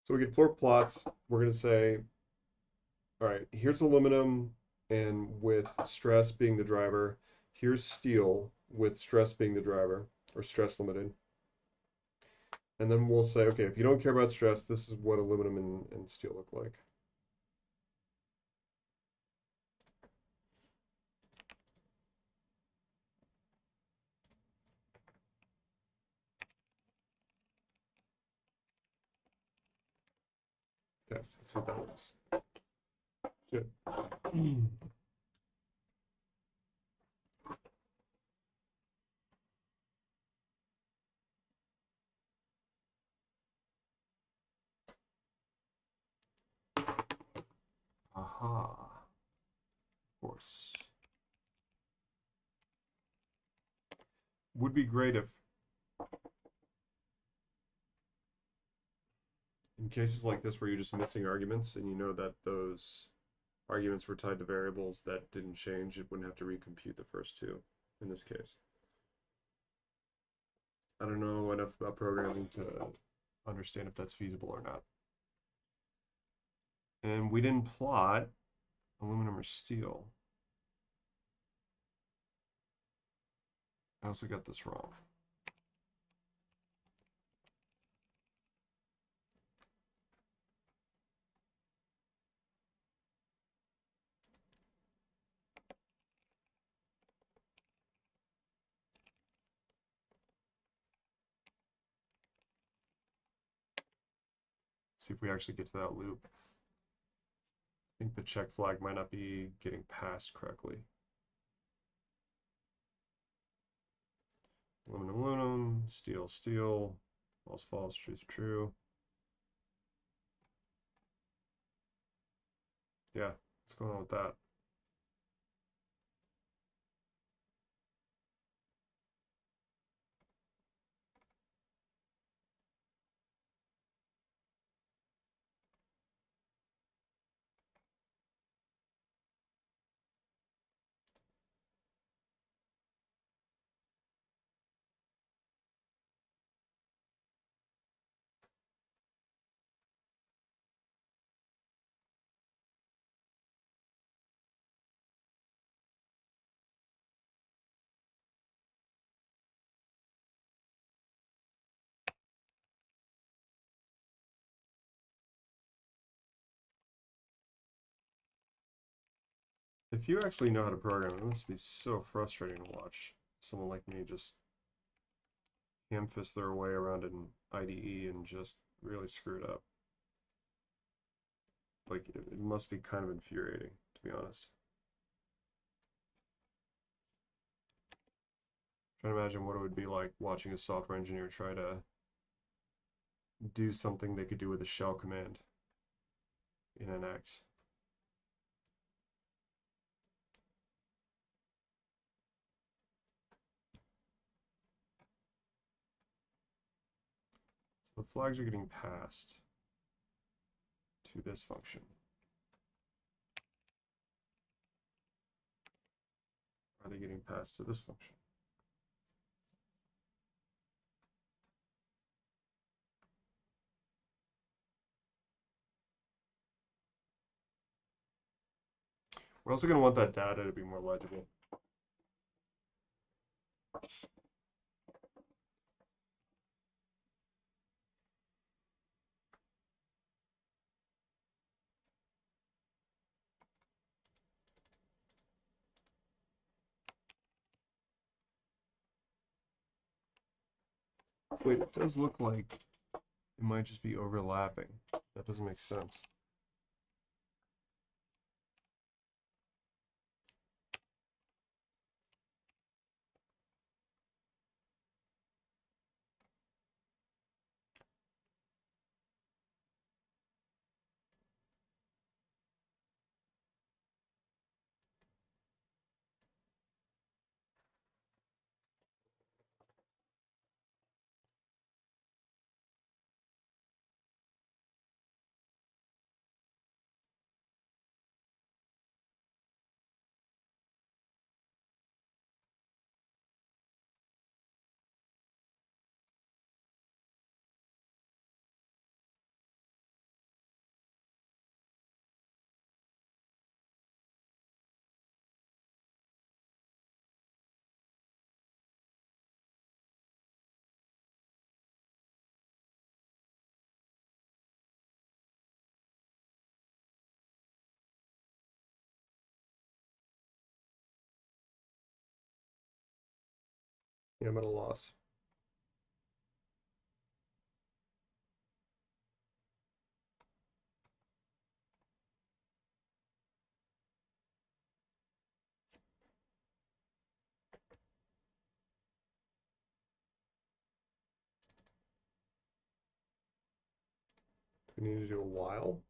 So we get 4 plots. We're going to say, all right, here's aluminum and with stress being the driver. Here's steel with stress being the driver, or stress limited. And then we'll say, okay, if you don't care about stress, this is what aluminum and steel look like. Okay, let's see if that works. Good. Aha. Of course. Would be great if, in cases like this where you're just missing arguments and you know that those arguments were tied to variables that didn't change, it wouldn't have to recompute the first two in this case. I don't know enough about programming to understand if that's feasible or not. And we didn't plot aluminum or steel. I also got this wrong. See if we actually get to that loop. I think the check flag might not be getting passed correctly. Aluminum, aluminum, steel, steel, false, false, true, true. Yeah, what's going on with that? If you actually know how to program, it must be so frustrating to watch someone like me just ham-fist their way around an IDE and just really screw it up. Like, it must be kind of infuriating, to be honest. Trying to imagine what it would be like watching a software engineer try to do something they could do with a shell command in NX. So the flags are getting passed to this function. Are they getting passed to this function? We're also going to want that data to be more legible. Wait, it does look like it might just be overlapping. That doesn't make sense. Yeah, I'm at a loss. We need to do a while.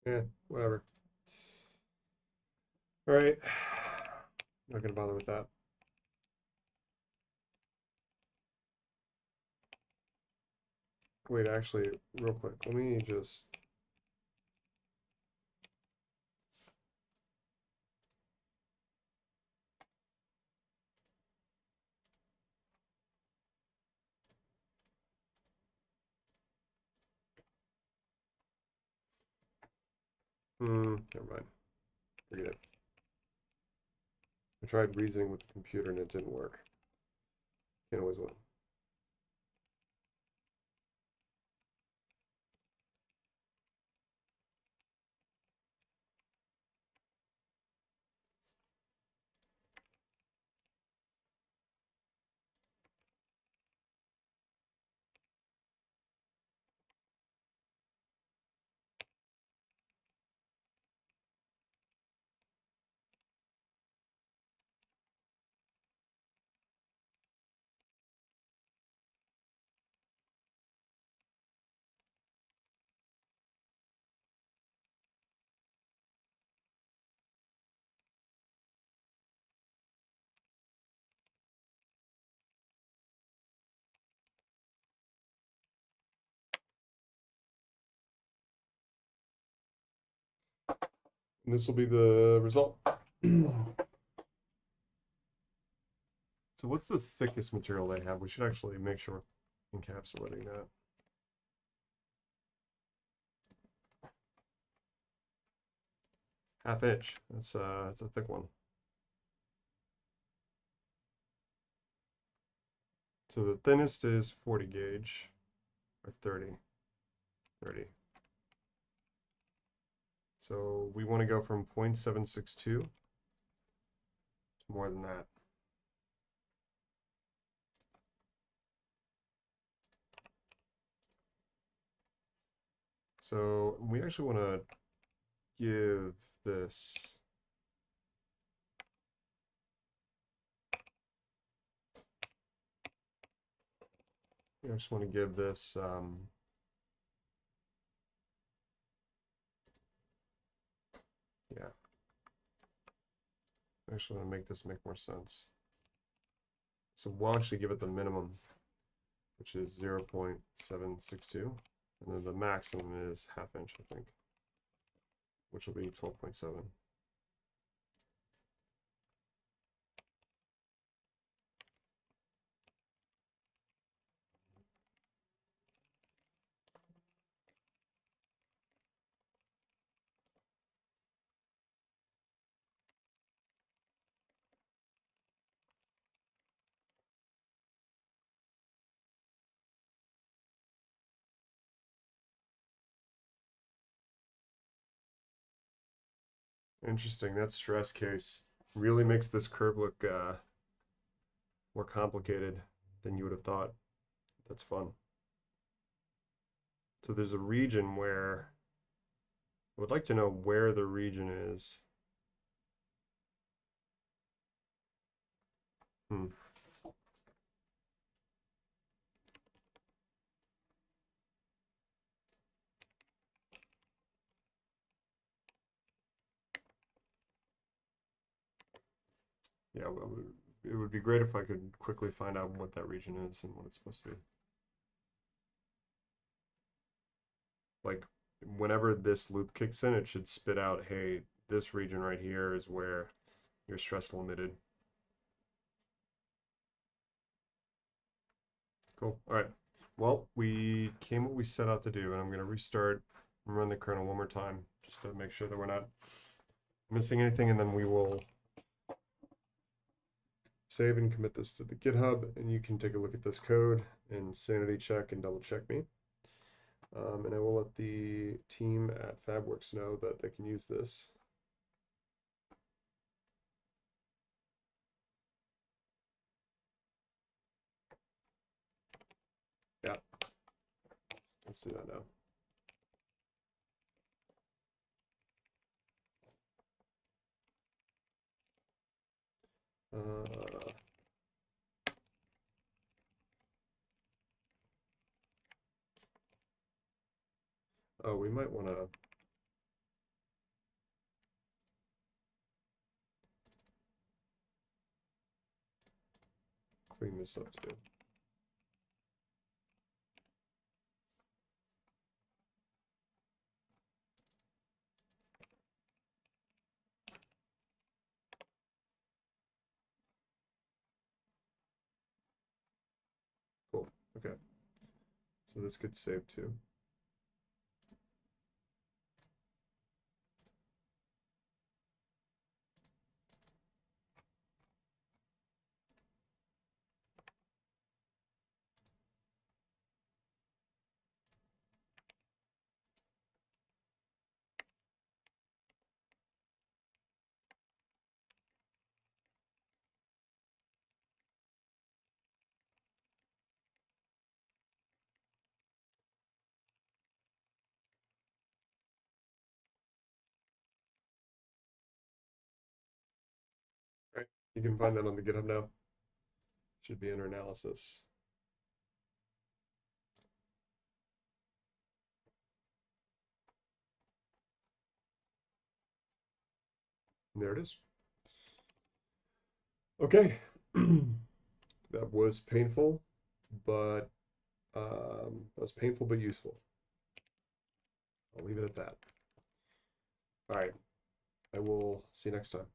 Yeah, whatever. All right. Not gonna bother with that. Wait, actually, real quick, let me just. Never mind. Forget it. I tried reasoning with the computer and it didn't work. Can't always win. And this will be the result. So what's the thickest material they have? We should actually make sure we're encapsulating that. Half inch. That's a thick one. So the thinnest is 40 gauge or 30. 30. So we want to go from 0.762 to more than that. So we actually want to give this I just want to give this yeah, I actually want to make this make more sense. So we'll actually give it the minimum, which is 0.762, and then the maximum is half inch, I think, which will be 12.7. Interesting. That stress case really makes this curve look more complicated than you would have thought. That's fun. So there's a region where I would like to know where the region is. Hmm. Yeah, well, it would be great if I could quickly find out what that region is and what it's supposed to be. Like, whenever this loop kicks in, it should spit out, hey, this region right here is where your stress limited. Cool. All right. Well, we came what we set out to do, and I'm going to restart and run the kernel one more time just to make sure that we're not missing anything, and then we will save and commit this to the GitHub, and you can take a look at this code and sanity check and double check me. And I will let the team at FabWorks know that they can use this. Yeah, let's do that now. Uh, oh, we might want to clean this up too. Cool. Okay. So this gets saved too. Right. You can find that on the GitHub now. Should be under analysis. And there it is. Okay. That was painful, but useful. I'll leave it at that. All right. I will see you next time.